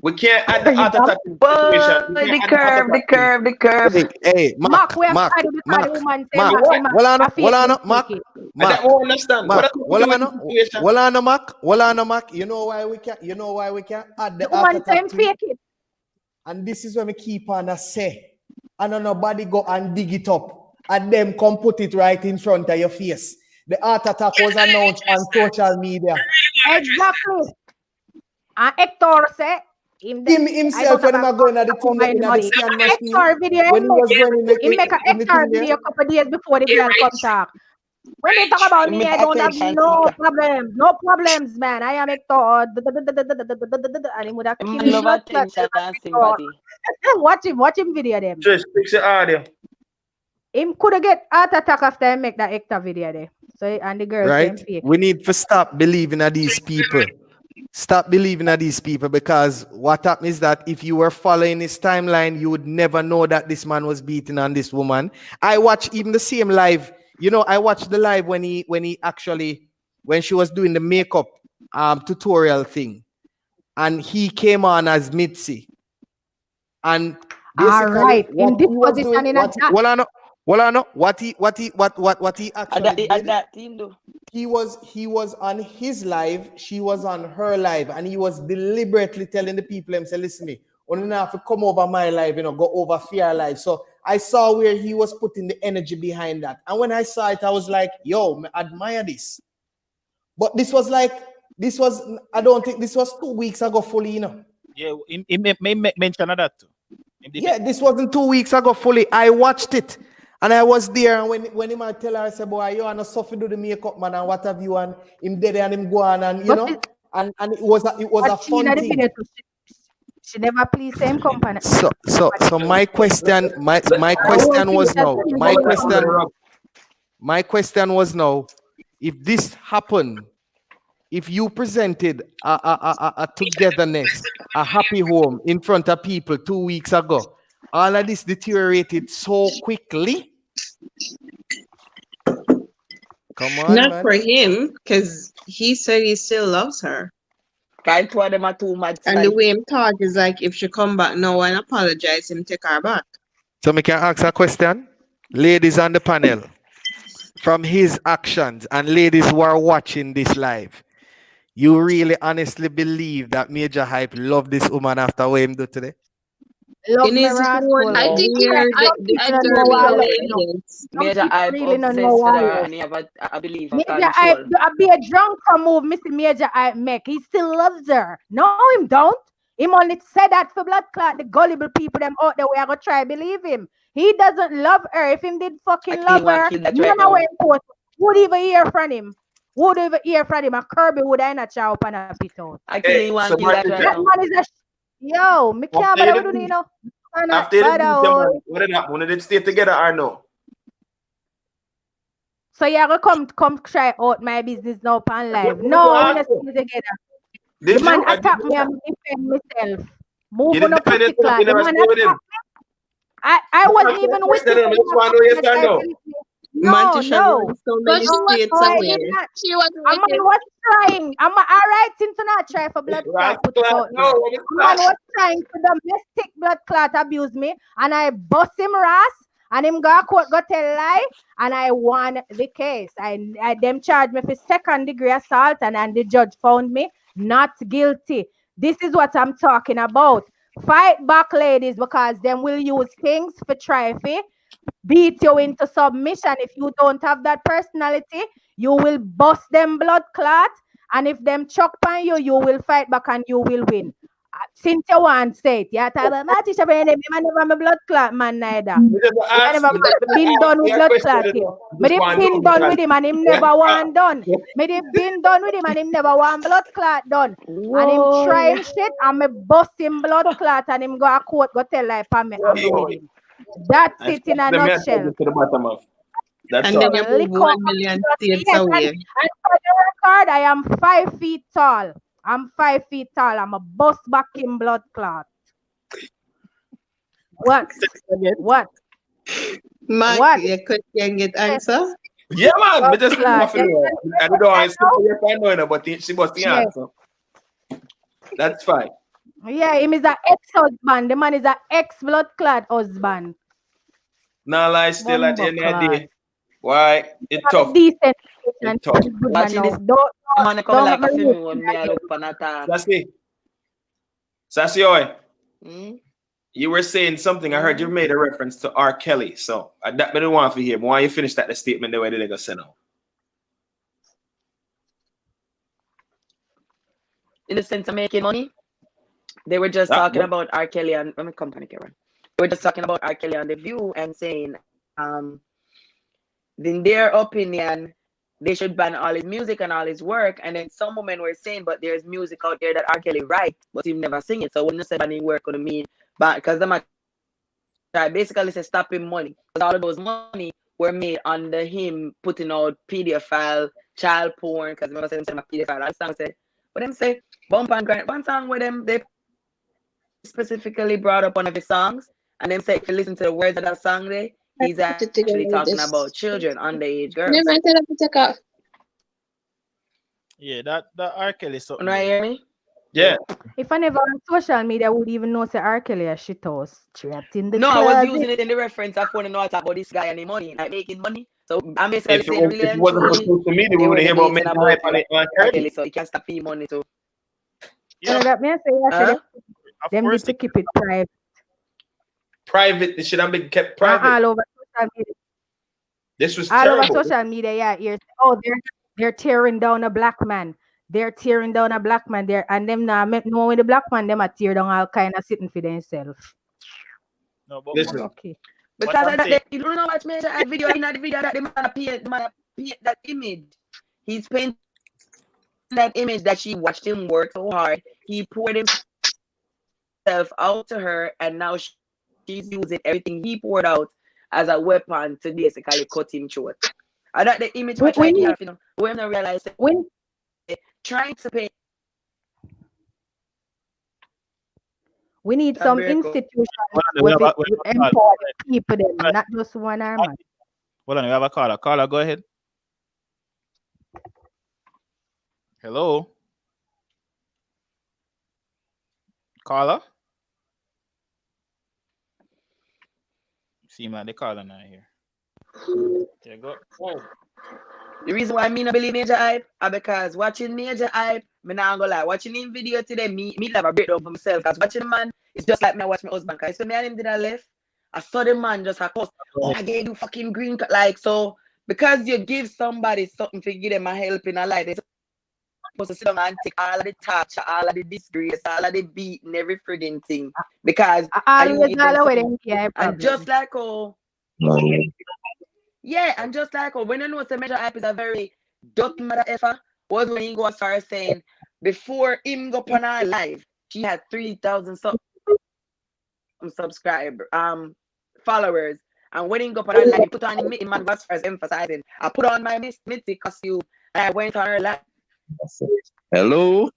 We can't add the You heart dumb. attack to the situation. We The can't add curve, the curve, the curve. Hey, Mac, we have started because the woman say Mac, Mac, him a fake it, Mac, fake it. And that won't understand. What Mac, does it do with the situation? Mac. You know why we can't add the The heart woman say him attack to it? fake it. And this is what me keep on a say. And nobody go and dig it up. And them come put it right in front of your face. The heart attack was announced on social media. Exactly. And Hector say himself when I'm going at the thing in the scan machine. Hector video When he was going he make a Hector video a couple days before the girl come talk. When they talk about me, I don't have no problems. No problems, man. I am Hector. And he would have killed Love attention and sympathy. Watch him video them. Just fix the audio. Him could get heart attack after I make that Hector video there. So and the girl right? fake. We need to stop believing in these people. Stop believing in these people, because what happened is that if you were following his timeline, you would never know that this man was beating on this woman. I watched even the same live. You know, I watched the live when she was doing the makeup tutorial thing, and he came on as Mitzi. And all right, in this position in what he actually did, that team do. he was on his live, she was on her live, and he was deliberately telling the people him, say, listen me, only now have to come over my live, go over fear live. So I saw where he was putting the energy behind that. And when I saw it, I was like, yo, I admire this. But I don't think this was 2 weeks ago fully, Yeah, he mentioned that too. Yeah, this wasn't 2 weeks ago fully. I watched it. And I was there, and when he might tell her, I said, boy, you want to suffer do the makeup, man, and what have you, and him dead and him go on, and and it was a fun thing. She never pleased same company. So my question was now, if this happened, if you presented a togetherness, a happy home in front of people 2 weeks ago, all of this deteriorated so quickly. Come on, not man. For him, because he said he still loves her. And the way him talk is like, if she come back now and apologize, him take her back. So me can ask a question, ladies on the panel, from his actions, and ladies who are watching this live, you really honestly believe that Majah Hype loved this woman after what him do today? I think Majah Hype obsessed with her, and he have a belief of Majah Hype be a drunk move, Mr. Majah Hype make. He still loves her. No, him don't. Him only said that for blood clot. The gullible people them out there, we are gonna try believe him. He doesn't love her. If him did fucking love her, you know where he would even hear from him. Would even hear from him. A Kirby would I not chow up and a pit out. That man is a yo, me can't bother with you know. After when did they stay together or no? So you are gonna come try out my business now pan live. No, we're not stay together. The man attack me and defend myself. Move on up to the clan. The man attack me. I wasn't even with him. No. But she was trying. I'm all right since not try for blood clot. Man was trying to domestic blood clot abuse me, and I bust him ass, and him go court go tell lie, and I won the case. I them charged me for second degree assault, and the judge found me not guilty. This is what I'm talking about. Fight back, ladies, because them will use things for trophy. Beat you into submission. If you don't have that personality, you will bust them blood clot, and if them chuck on you, you will fight back and you will win. Since you want say it, yeah, I never my blood clot man neither. I never been done with blood clot. But if been done with him and him never want done. But if been done with him and him never want blood clot done. And him trying shit and me bust him blood clot and him go a court go tell like me I'm with him. That's it in a nutshell. To the bottom of. That's and all. then you move 1 million states away. And for the record, I am 5 feet tall. I'm 5 feet tall. I'm a bust back in blood clot. What? What? Mark, What? your question get answer? Yeah, man. Blood But just clot. I don't know. It's simple if I know it, but she must the answer. That's fine. Yeah, him is an ex-husband. The man is an ex-blood clot husband. Now lie still at the end of the day. Why? It's tough. Decent. It's tough. Watching this man come like a film when me I look for that. Sassy, you were saying something. I heard you made a reference to R. Kelly. So I don't want to hear. But why you finish that the statement the way they go send out? In the sense of making money, they were just talking about R. Kelly and let me come on, Karen. They were just talking about R. Kelly on The View and saying, in their opinion, they should ban all his music and all his work. And then some women were saying, but there's music out there that R. Kelly writes, but he never sing it. So when you say banning work, gonna mean, but because them basically say stop him money, because all of those money were made under him putting out pedophile, child porn. Because remember saying pedophile, that song said, but them say bump and grind. One song with them, they specifically brought up one of his songs, and then say if you listen to the words of that song, he's actually talking about children, underage girls. Yeah, that R. Kelly something. You hear me? Yeah. If I never on social media, I would even know say R. Kelly a shit house. Trapped in the No, closet. I was using it in the reference. I want to know what about this guy and the money, like making money. So I'm basically If saying, it wasn't for social media, we would hear about mental health on R. Kelly. So he can't stop paying money too. Yeah. That means them need to keep it private. Private. It should have been kept private. All over social media. This was all terrible. over social media. Yeah, they're tearing down a black man. They're tearing down a black man there, and them now knowing the black man, them are tear down all kind of sitting for themselves. No, but listen. Okay. Because you don't know what Majah a video in the video that the man paint that image. He's painting that image that she watched him work so hard. He poured himself out to her, and now she's using everything he poured out as a weapon to basically cut him short. And that the image when I realize when trying to pay. We need some institutions with empower people, them, not just one arm. Hold on, we have a caller. Caller, go ahead. Hello? Caller? See, man, the caller not here. There you go. Oh. The reason why I believe Majah hype is because watching Majah hype, me not gonna lie, watching him video today, me have a breakdown for myself. Because watching the man, it's just like me watch my husband. Because me and him did a left, I saw the man just a post, I gave you fucking green cut. Like, so, because you give somebody something to give them a help in a life, they're supposed to sit down and take all of the torture, all of the disgrace, all of the beating, every frigging thing. Because and just like yeah, and just like when you know the Majah hype is a very dirty mother effer, was when he go start saying before him go on our live, she had 3,000 subscribers, followers, and when he go on our live, he put on him man was first emphasizing. I put on my mythic costume and I went on her live. Hello.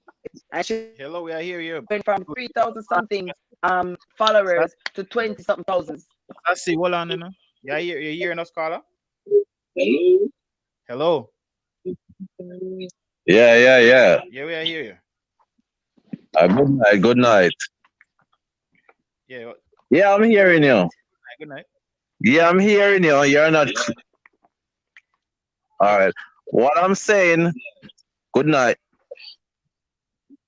Hello, we are here. You went from 3,000 something followers to 20 something thousands. I see. Hold on, you know. Yeah, you're hearing us, caller. Hello. Yeah. Yeah, we are here. Good night. Yeah, I'm hearing you. Good night. Yeah, I'm hearing you. You're not. All right. What I'm saying. Good night.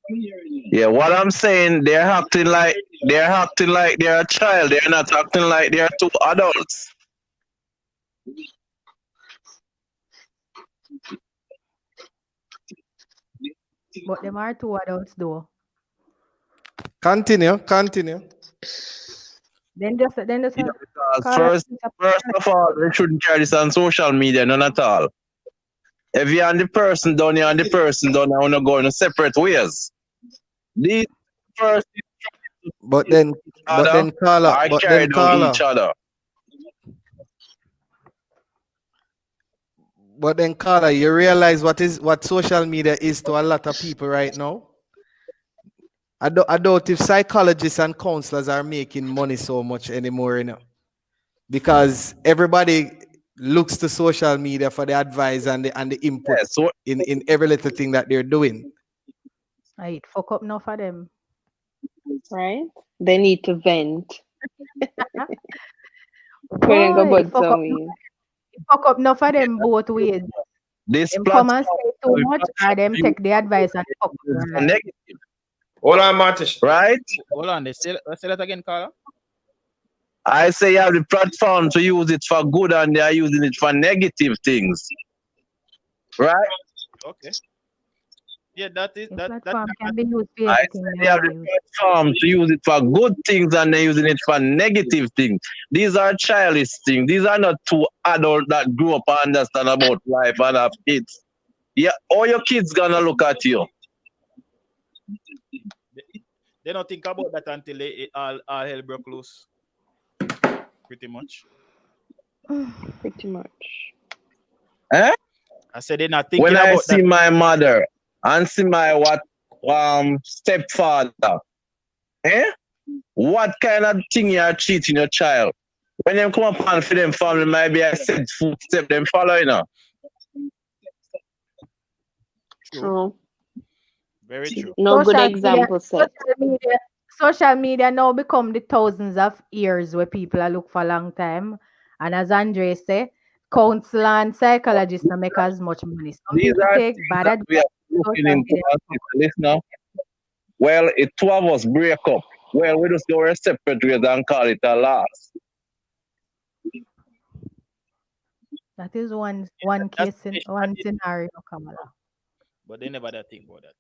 Yeah, what I'm saying, they're acting like they're a child. They're not acting like they're two adults. But them are two adults though. Continue. Then just First of all, they shouldn't carry this on social media, none at all. If you're on the person down, you're on the person down, I want to go in separate ways. These first but then caller, each other. But then caller, you realize what social media is to a lot of people right now? I doubt if psychologists and counselors are making money so much anymore, because everybody looks to social media for the advice and the input in every little thing that they're doing. I fuck up enough of them. Right? They need to vent. Boy, fuck up enough of them both ways. This them come and say too much, or them take the advice and fuck up. Negative. Hold on, Martish. Right? Hold on, let's say that again, Carla. I say you have the platform to use it for good and they are using it for negative things. Right? Okay. Yeah, that can be used for I say they have the platform to use it for good things and they're using it for negative things. These are childish things. These are not two adults that grew up and understand about life and have kids. Yeah, all your kids gonna look at you. They don't think about that until all hell broke loose. Pretty much. Pretty much. Eh? I said they're not thinking when about I that. see my mother and see my stepfather, what kind of thing you are cheating your child? When them come up and for them family, maybe I said footstep them following her. True. Very true. No good example set. Social media now become the thousands of years where people are look for a long time. And as Andre say, counselor and psychologists don't make as much money. Some These people are take things bad that we are advice. looking into. Listen, well, if two of us break up, well, we just go our separate ways and call it a loss. That is one case in one scenario, Kamala. But they never that think about that.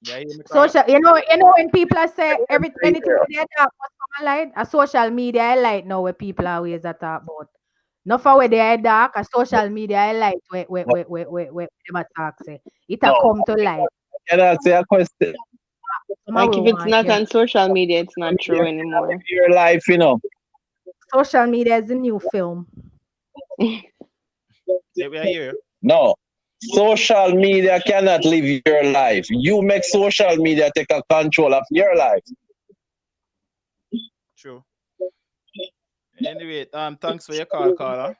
Yeah, social, you know when people are say anything they talk about light, a social media I like now where people are always talk about. Not for where they are dark, a social media I like where them talk say. It a come to light. Can I say a question? Like if it's not on social media, it's not true anymore. Your life, Social media is a new film. Yeah, we are here. No. Social media cannot live your life. You make social media take a control of your life. True. Anyway, thanks for your call, Carla.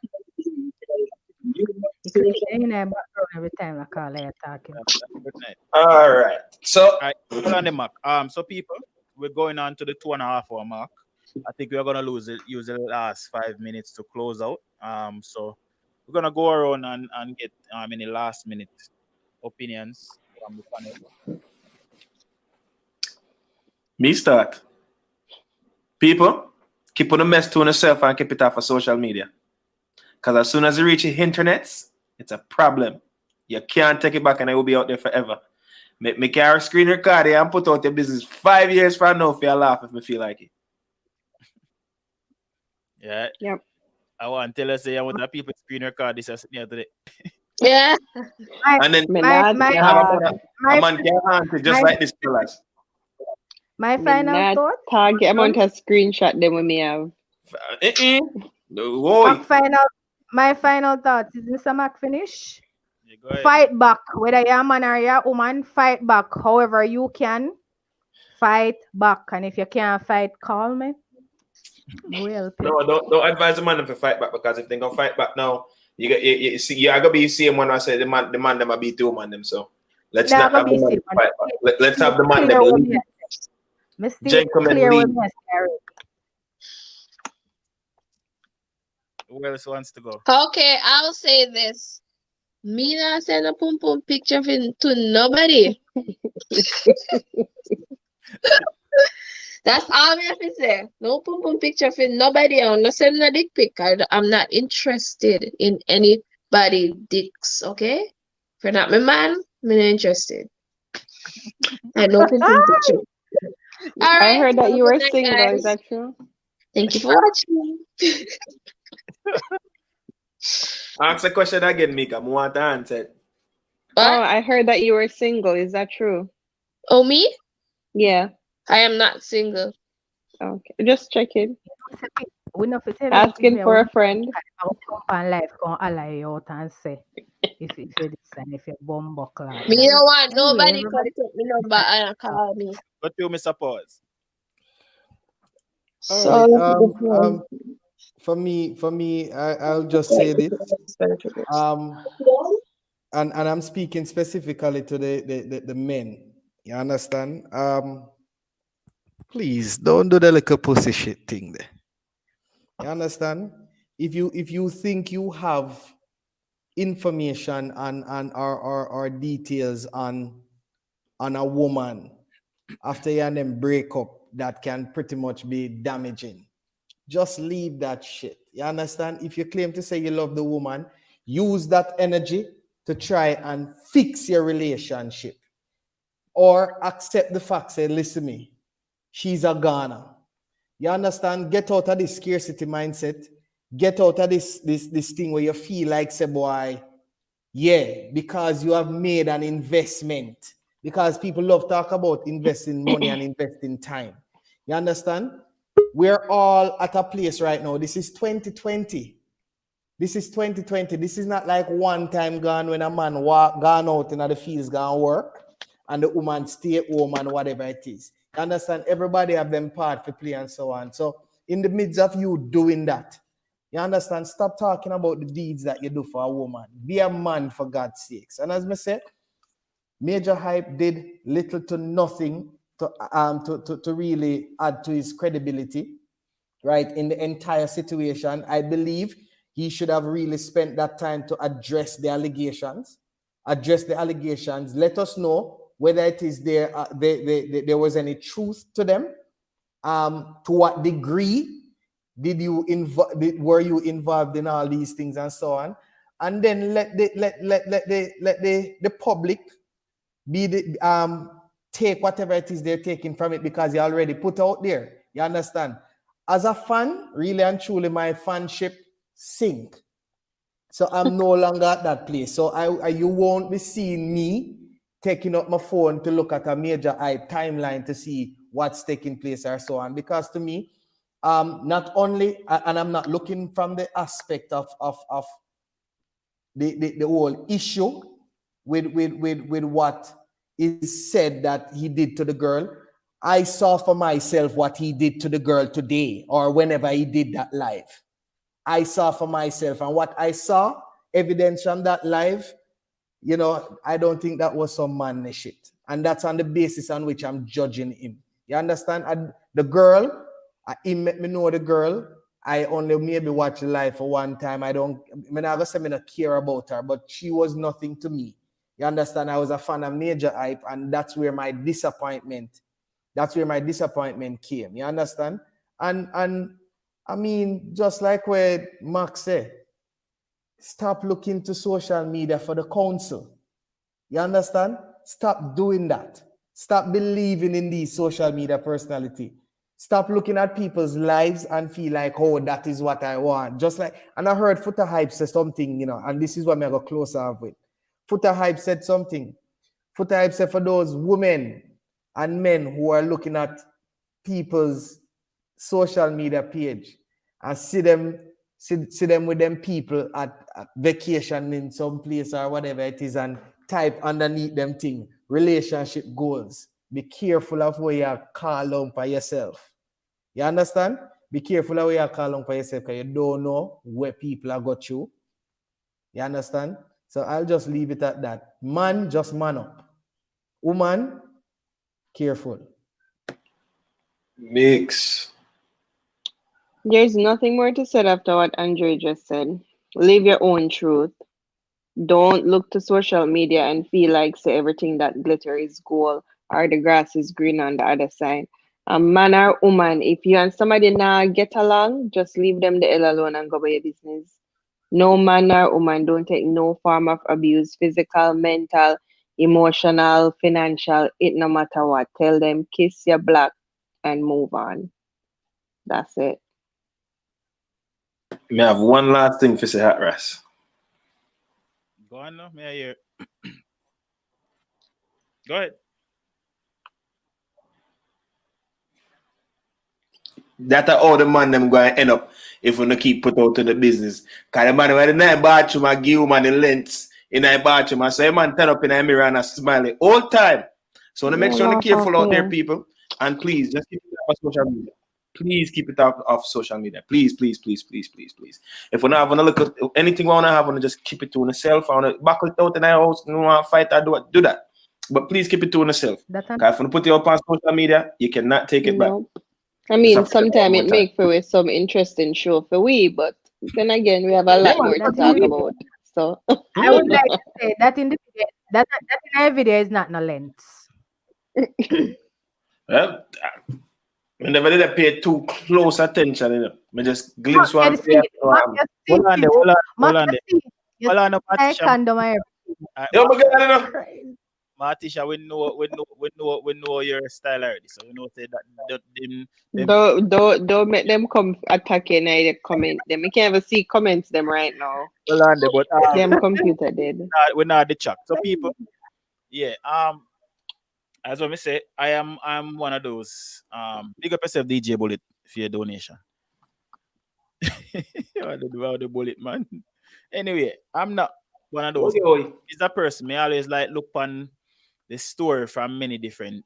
Every time I call her talking. Good night. All right. So hold on the mark. So people, we're going on to the 2.5 hour mark. I think we're gonna use the last 5 minutes to close out. So we're gonna go around and get any last minute opinions from the panel. Me start. People, keep on the mess to yourself and keep it off of social media. Because as soon as you reach the internet, it's a problem. You can't take it back and it will be out there forever. Me carry screen record and put out your business 5 years from now if you laugh if me feel like it. Yeah. Yep. I want to tell us I want the people screen record this as today. Yeah. And then a man can answer just like this fellas. My final thought. Target amount of screenshot them when me have. My final thought is Mr. Mac finish. Fight back, whether you're a man or you're a woman, fight back however you can. Fight back, and if you can't fight, call me. No, don't advise the man to fight back, because if they gonna fight back now, you see, you're gonna be the same one. I said the man them a beat two man them. So let's not have the man fight back. Let's have the man them lead. Gentlemen lead. Who else wants to go? Okay, I'll say this. Me not send a pum pum picture to nobody. That's all I have to say. No pum pum picture for nobody. I'm not sending a dick pic. I'm not interested in anybody dicks. Okay? If you're not my man, I'm not interested. I no pum pum picture. All right. I heard that you were single. Guys. Is that true? Thank you for watching. Ask the question again, Mika. I want to answer. Oh, I heard that you were single. Is that true? Oh, me? Yeah. I am not single. Okay, just checking. Asking for a friend. If you this and if you bomb clock. Me don't want Anyway, nobody everybody come take me number and call me. But you, Mr. Pause. All right. For me, I'll just say this. And I'm speaking specifically to the men. You understand? Please don't do the little pussy shit thing there. You understand? If you think you have information and or details on a woman after you and them break up that can pretty much be damaging, just leave that shit. You understand? If you claim to say you love the woman, use that energy to try and fix your relationship. Or accept the fact, say, listen me, she's a goner. You understand? Get out of this scarcity mindset. Get out of this thing where you feel like, say, boy, yeah, because you have made an investment. Because people love talk about investing money and investing time. You understand? We're all at a place right now. This is 2020. This is 2020. This is not like one time gone when a man gone out in the fields, gone work, and the woman stay at home and whatever it is. You understand? Everybody have them part to play and so on. So in the midst of you doing that, you understand? Stop talking about the deeds that you do for a woman. Be a man, for God's sakes. And as I said, Majah Hype did little to nothing to really add to his credibility, right, in the entire situation. I believe he should have really spent that time to address the allegations. Let us know whether it is there was any truth to them. To what degree were you involved in all these things and so on? And then let the public be take whatever it is they're taking from it, because you already put out there. You understand? As a fan, really and truly, my fanship sink. So I'm no longer at that place. So you won't be seeing me taking up my phone to look at a Majah Hype timeline to see what's taking place or so on. Because to me, not only, and I'm not looking from the aspect of the whole issue with what is said that he did to the girl. I saw for myself what he did to the girl today or whenever he did that live. I saw for myself, and what I saw, evidence from that live, you know, I don't think that was some man shit. And that's on the basis on which I'm judging him. You understand? The girl, he met me know the girl. I only maybe watch the live for one time. I never say I don't care about her, but she was nothing to me. You understand? I was a fan of Majah Hype, and that's where my disappointment came. You understand? And I mean, just like what Max said, stop looking to social media for the counsel. You understand? Stop doing that. Stop believing in these social media personality. Stop looking at people's lives and feel like, oh, that is what I want. Just like, and I heard Footer Hype say something, you know, and this is what I go closer with. Footer Hype said something. Footer Hype said for those women and men who are looking at people's social media page and see them with them people at vacation in some place or whatever it is, and type underneath them thing, relationship goals. Be careful of where you call on for yourself. You understand? Be careful of where you call on for yourself, because you don't know where people have got you. You understand? So I'll just leave it at that. Man, just man up. Woman, careful. Mix. There's nothing more to say after what Andre just said. Live your own truth. Don't look to social media and feel like say everything that glitter is gold or the grass is green on the other side. A man or woman, if you and somebody now get along, just leave them the hell alone and go by your business. No man or woman don't take no form of abuse, physical, mental, emotional, financial, it no matter what. Tell them kiss your black and move on. That's it. May I have one last thing for say, Hot Ras? Go on now, may I hear? Go ahead. That's how the man them going to end up if we don't keep put out to the business. Because the man when the night bathroom and give woman the lengths, in a bathroom. I say, man, turn up in a mirror and I smile all time. So to make sure you're careful out there, people. And please, just keep it off social media. Please keep it off social media. Please, please, please, please, please, please. If we're not having to look at anything we want to have, I want to just keep it to yourself. I want to buckle it out in our house. You want to fight or do that. But please keep it to yourself. Because if you put it up on social media, you cannot take it back. I mean, sometimes it makes for some interesting show for we, but then again, we have a lot more to talk about. So I would like to say that in the video, that in every video is not no length. Well, I never did pay too close attention. You know, I just glimpse one. Hold on, Matisha, we know your style already, so we know say that don't make them come attacking the comment. Them we can't even see comments them right now. Hold on, but them computer dead. We're not the chat. So people, yeah, as what I say, I'm one of those. Big up yourself, DJ Bullet, for your donation. the bullet, man. Anyway, I'm not one of those. It's a person. I always like look on the story from many different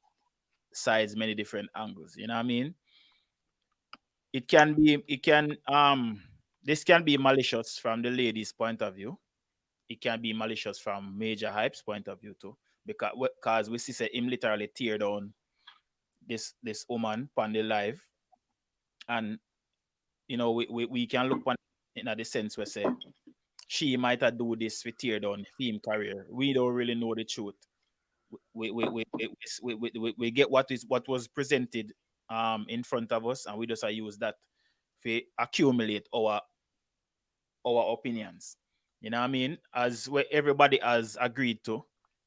sides, many different angles. You know what I mean? This can be malicious from the lady's point of view. It can be malicious from Majah Hype's point of view too. Because we see him literally tear down this woman on the live. And you know, we can look on in the sense where say she might have do this with tear down theme career. We don't really know the truth. We get what was presented in front of us, and we just use that to accumulate our opinions. You know what I mean? As where everybody has agreed to, you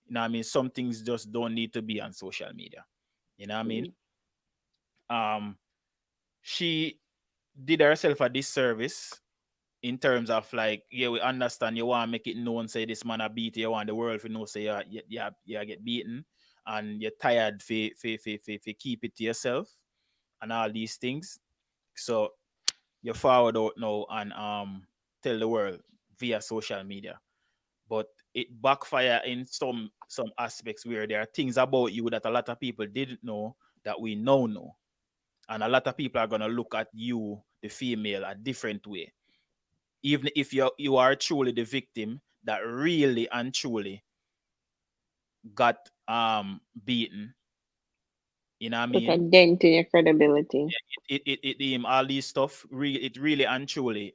know what I mean? Some things just don't need to be on social media. You know what I mean? She did herself a disservice in terms of like, yeah, we understand you want to make it known, say this man a beat you, want the world to know, say you get beaten and you're tired for keep it to yourself and all these things. So you forward out now and tell the world via social media. But it backfire in some aspects where there are things about you that a lot of people didn't know that we now know. And a lot of people are going to look at you, the female, a different way. Even if you are truly the victim that really and truly got beaten. You know what I mean? Put a dent in your credibility. It all these stuff, it really and truly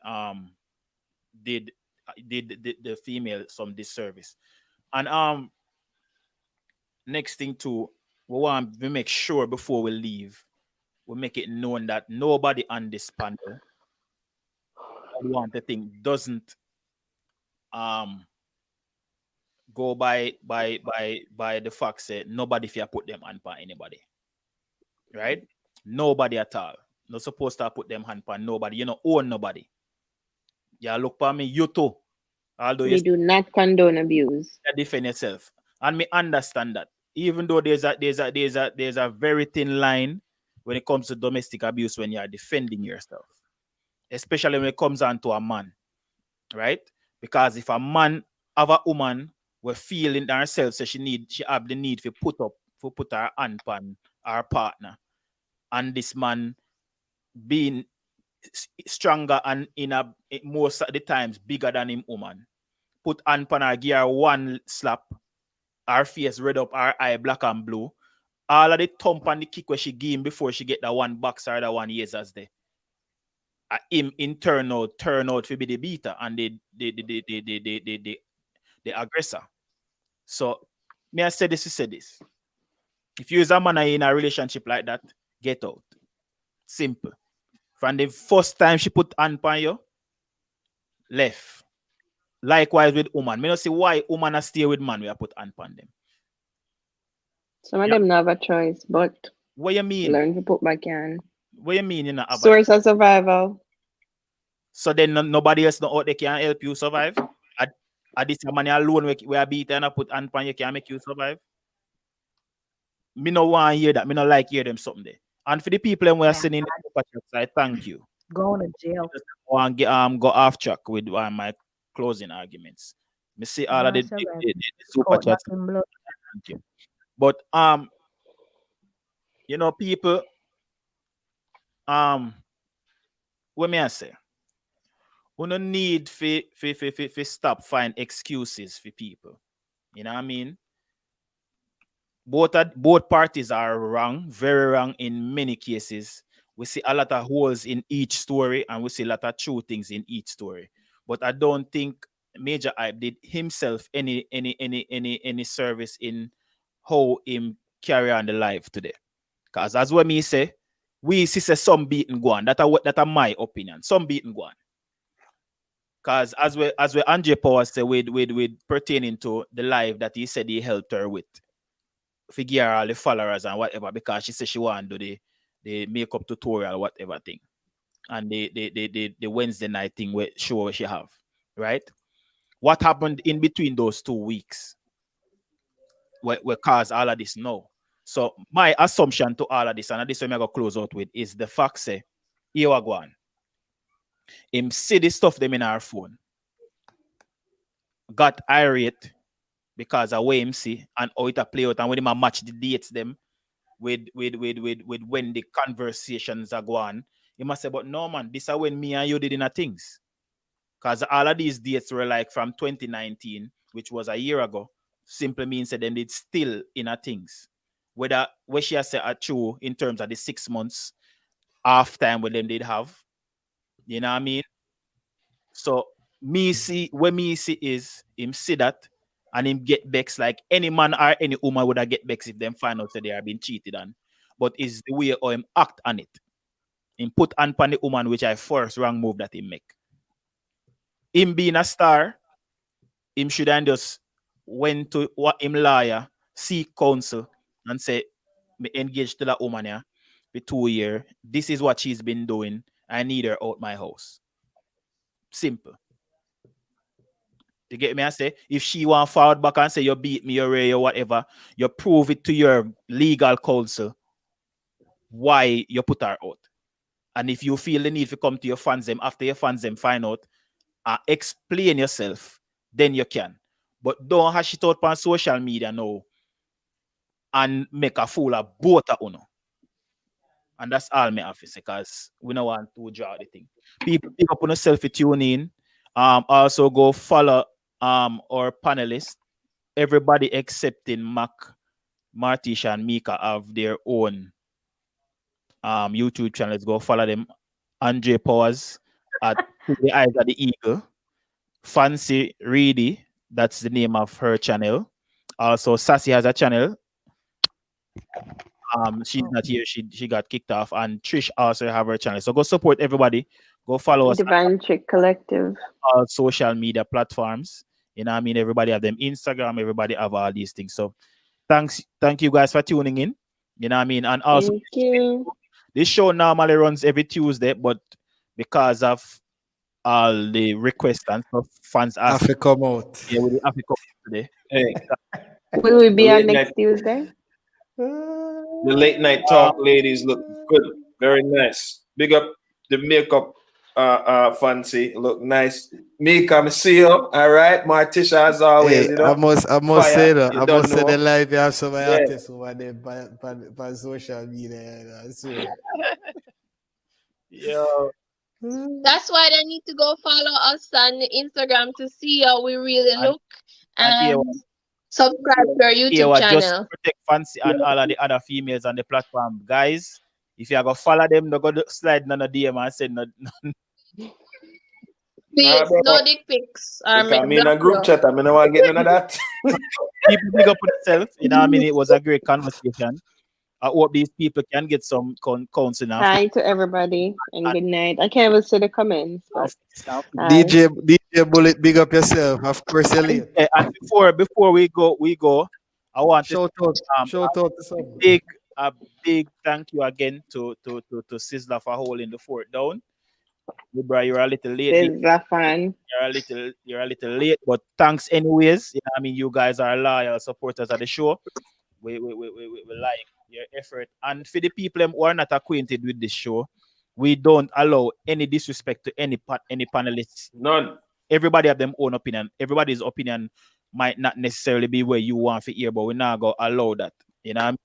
did the female some disservice. And next thing too, we want to make sure before we leave, we make it known that nobody on this panel, I want to think, doesn't go by the fact that nobody fear put them hand on anybody. Right? Nobody at all. Not supposed to put them hand on nobody. You know, own nobody. Yeah, look for me, you too. Although we do not condone abuse. Defend yourself. And me understand that. Even though there's a very thin line when it comes to domestic abuse when you are defending yourself. Especially when it comes on to a man. Right? Because if a man have a woman were feeling herself, so she have the need to put her hand on her partner, and this man being stronger and most of the times bigger than him woman, put hand on her, give her one slap, her face red up, her eye black and blue, all of the thump and the kick where she give him before she get that one box or that one yes as there. Him in turn out to be the beater and the aggressor. So may I say this? If you is a man in a relationship like that, get out. Simple. From the first time she put hand on you, left. Likewise with woman. Me not see why woman are stay with man we put hand on them. Some of them don't have a choice, but what you mean? Learn to put back in. What you mean? You know, source of survival. So then nobody else know how they can help you survive? At this man alone we are beat and put hand on you can make you survive? Me no want to hear that. Me no like hear them something there. And for the people who are sending the I thank you. Going to jail. I want to go off track with my closing arguments. Me see all of the super Caught chats. back in blood. Thank you. But you know, people, what may I say? We don't need to stop find excuses for people. You know what I mean? Both parties are wrong, very wrong in many cases. We see a lot of holes in each story, and we see a lot of true things in each story. But I don't think Majah Hype did himself any service in how him carry on the life today. Because as what me say, we see some beaten go on. That are my opinion. Some beaten go on. Because as we Andre Power say with pertaining to the life that he said he helped her with, figure all the followers and whatever, because she said she want to do the makeup tutorial, whatever thing, and the Wednesday night thing where show what she have, right? What happened in between those 2 weeks? What caused all of this now? So my assumption to all of this, and this one I'm gonna close out with, is the fact say, here we go on. Him see the stuff them in our phone, got irate because of way him see and how it a play out, and when him match the dates them with when the conversations are going, you must say, but no man, this is when me and you did in a things. Because all of these dates were like from 2019, which was a year ago, simply means that then it's still in a things. Whether what she has said are true in terms of the 6 months half time with them did have. You know what I mean? So me see is him see that and him get vexed like any man or any woman would have get vexed if them find out that they are being cheated on. But it's the way how him act on it. Him put on the woman, which I first wrong move that he make. Him being a star, him should have just went to what him lawyer, seek counsel, and say, me engage to that woman here for 2 years. This is what she's been doing. I need her out my house. Simple. You get me? I say, if she want forward back and say you beat me or whatever, you prove it to your legal counsel why you put her out. And if you feel the need to come to your fans them after your fans them find out, explain yourself, then you can. But don't hash it out on social media now and make a fool of both of you. And that's all me have to say, because we don't want to draw the thing. People pick up on yourself to tune in. Also go follow our panelists. Everybody excepting Mac, Martisha, and Mika have their own YouTube channels. Go follow them. Andre Powers at the Eyes of the Eagle. Fancy Reedy, that's the name of her channel. Also, Sassy has a channel. She's not here. She got kicked off, and Trish also have her channel. So go support everybody. Go follow us. Divine Chick Collective. All social media platforms. You know what I mean? Everybody have them Instagram. Everybody have all these things. So thank you guys for tuning in. You know what I mean? And also, this show normally runs every Tuesday, but because of all the requests and stuff, fans ask to come out. Yeah, we have to come out today. Hey. Will we be on next Tuesday? The late night talk ladies look good, very nice. Big up the makeup fancy, look nice. Mika, I see you. All right, Martisha as always. Hey, you know, I must fire. say that. You I don't must say know. the live you have some Yeah. artists over there on social media. You know, so. Yo. That's why they need to go follow us on Instagram to see how we really look and subscribe to our YouTube channel. Just protect Fancy and all of the other females on the platform. Guys, if you are going to follow them, don't go to slide none of DM and say no. Please, no dick pics. I'm in a group chat. I mean, I want to get none of that. People big up on themselves. You know what I mean? It was a great conversation. I hope these people can get some counseling. Hi to everybody and good night. I can't even see the comments. But DJ Bullet, big up yourself. Of course, you're late. And before we go, I want shout to shout out to some a big thank you again to Sizzla for holding the fort down. Bro, you're a little late. Sizzla fan. You're a little late, but thanks anyways. You know, I mean, you guys are loyal supporters of the show. We like your effort, and for the people who are not acquainted with this show, we don't allow any disrespect to any panelists. None. everybody have them own opinion. Everybody's opinion might not necessarily be where you want to hear, but we're not going to allow that. You know what I mean?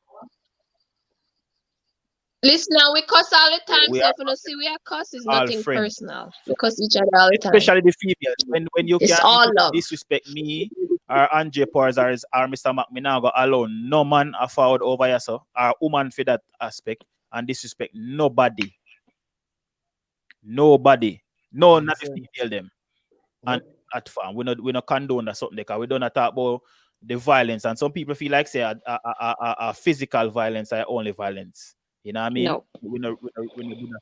Listen, now we cuss all the time, We so are if you don't see we are cuss, it's all nothing friends. personal. We cuss each other all the time. Especially the females. When you It's can all love. disrespect me or Andre Powers or Mr. Mac, me now go alone. No man a forward over here, so or woman for that aspect and disrespect nobody. Nobody. No, not the female them. And at farm. We not condone that something because we don't talk about the violence. And some people feel like say a physical violence are only violence. You know what I mean? No. We not do that.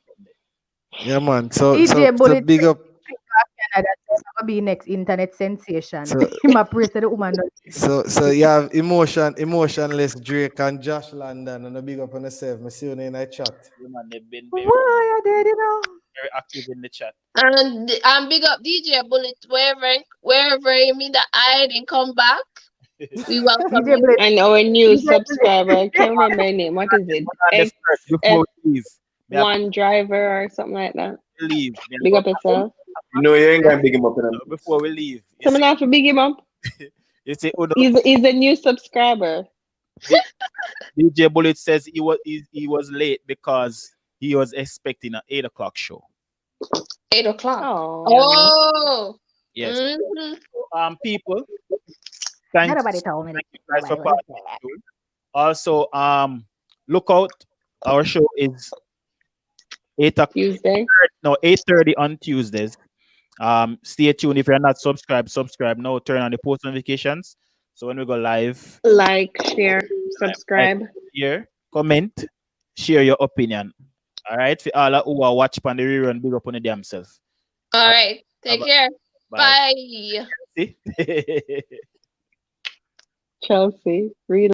Yeah, man. So DJ Bullet big up. Canada, that's gonna be next internet sensation. So- Him a praise to the woman. So you have emotionless Drake and Josh London and a big up on yourself. I see you in the chat. Man, they've been Why are they, you know? very active in the chat. And big up DJ Bullet wherever you mean that I didn't come back. We welcome DJ you. Bullet. And our new DJ Bullet. subscriber, I can't remember her name. What is it? Before we leave, One driver or something like that. leave. Big up yourself. You know, you ain't gonna big him up. Before we leave, Someone have to big him up. you see, He's a new subscriber. DJ Bullet says he was late because he was expecting an 8 o'clock show. 8 o'clock. Oh. Yes. Mm-hmm. People, thank Nobody told me. you guys for participating. Also, look out. Our show is 8 o'clock. Tuesday. No, 8:30 on Tuesdays. Stay tuned. If you're not subscribe now. Turn on the post notifications. So when we go live, Like, share, subscribe. Here, comment, share your opinion. All right, for all who are watch on the rerun, big up on the damn self. All right. Take care. Bye. Bye. See? Chelsea, read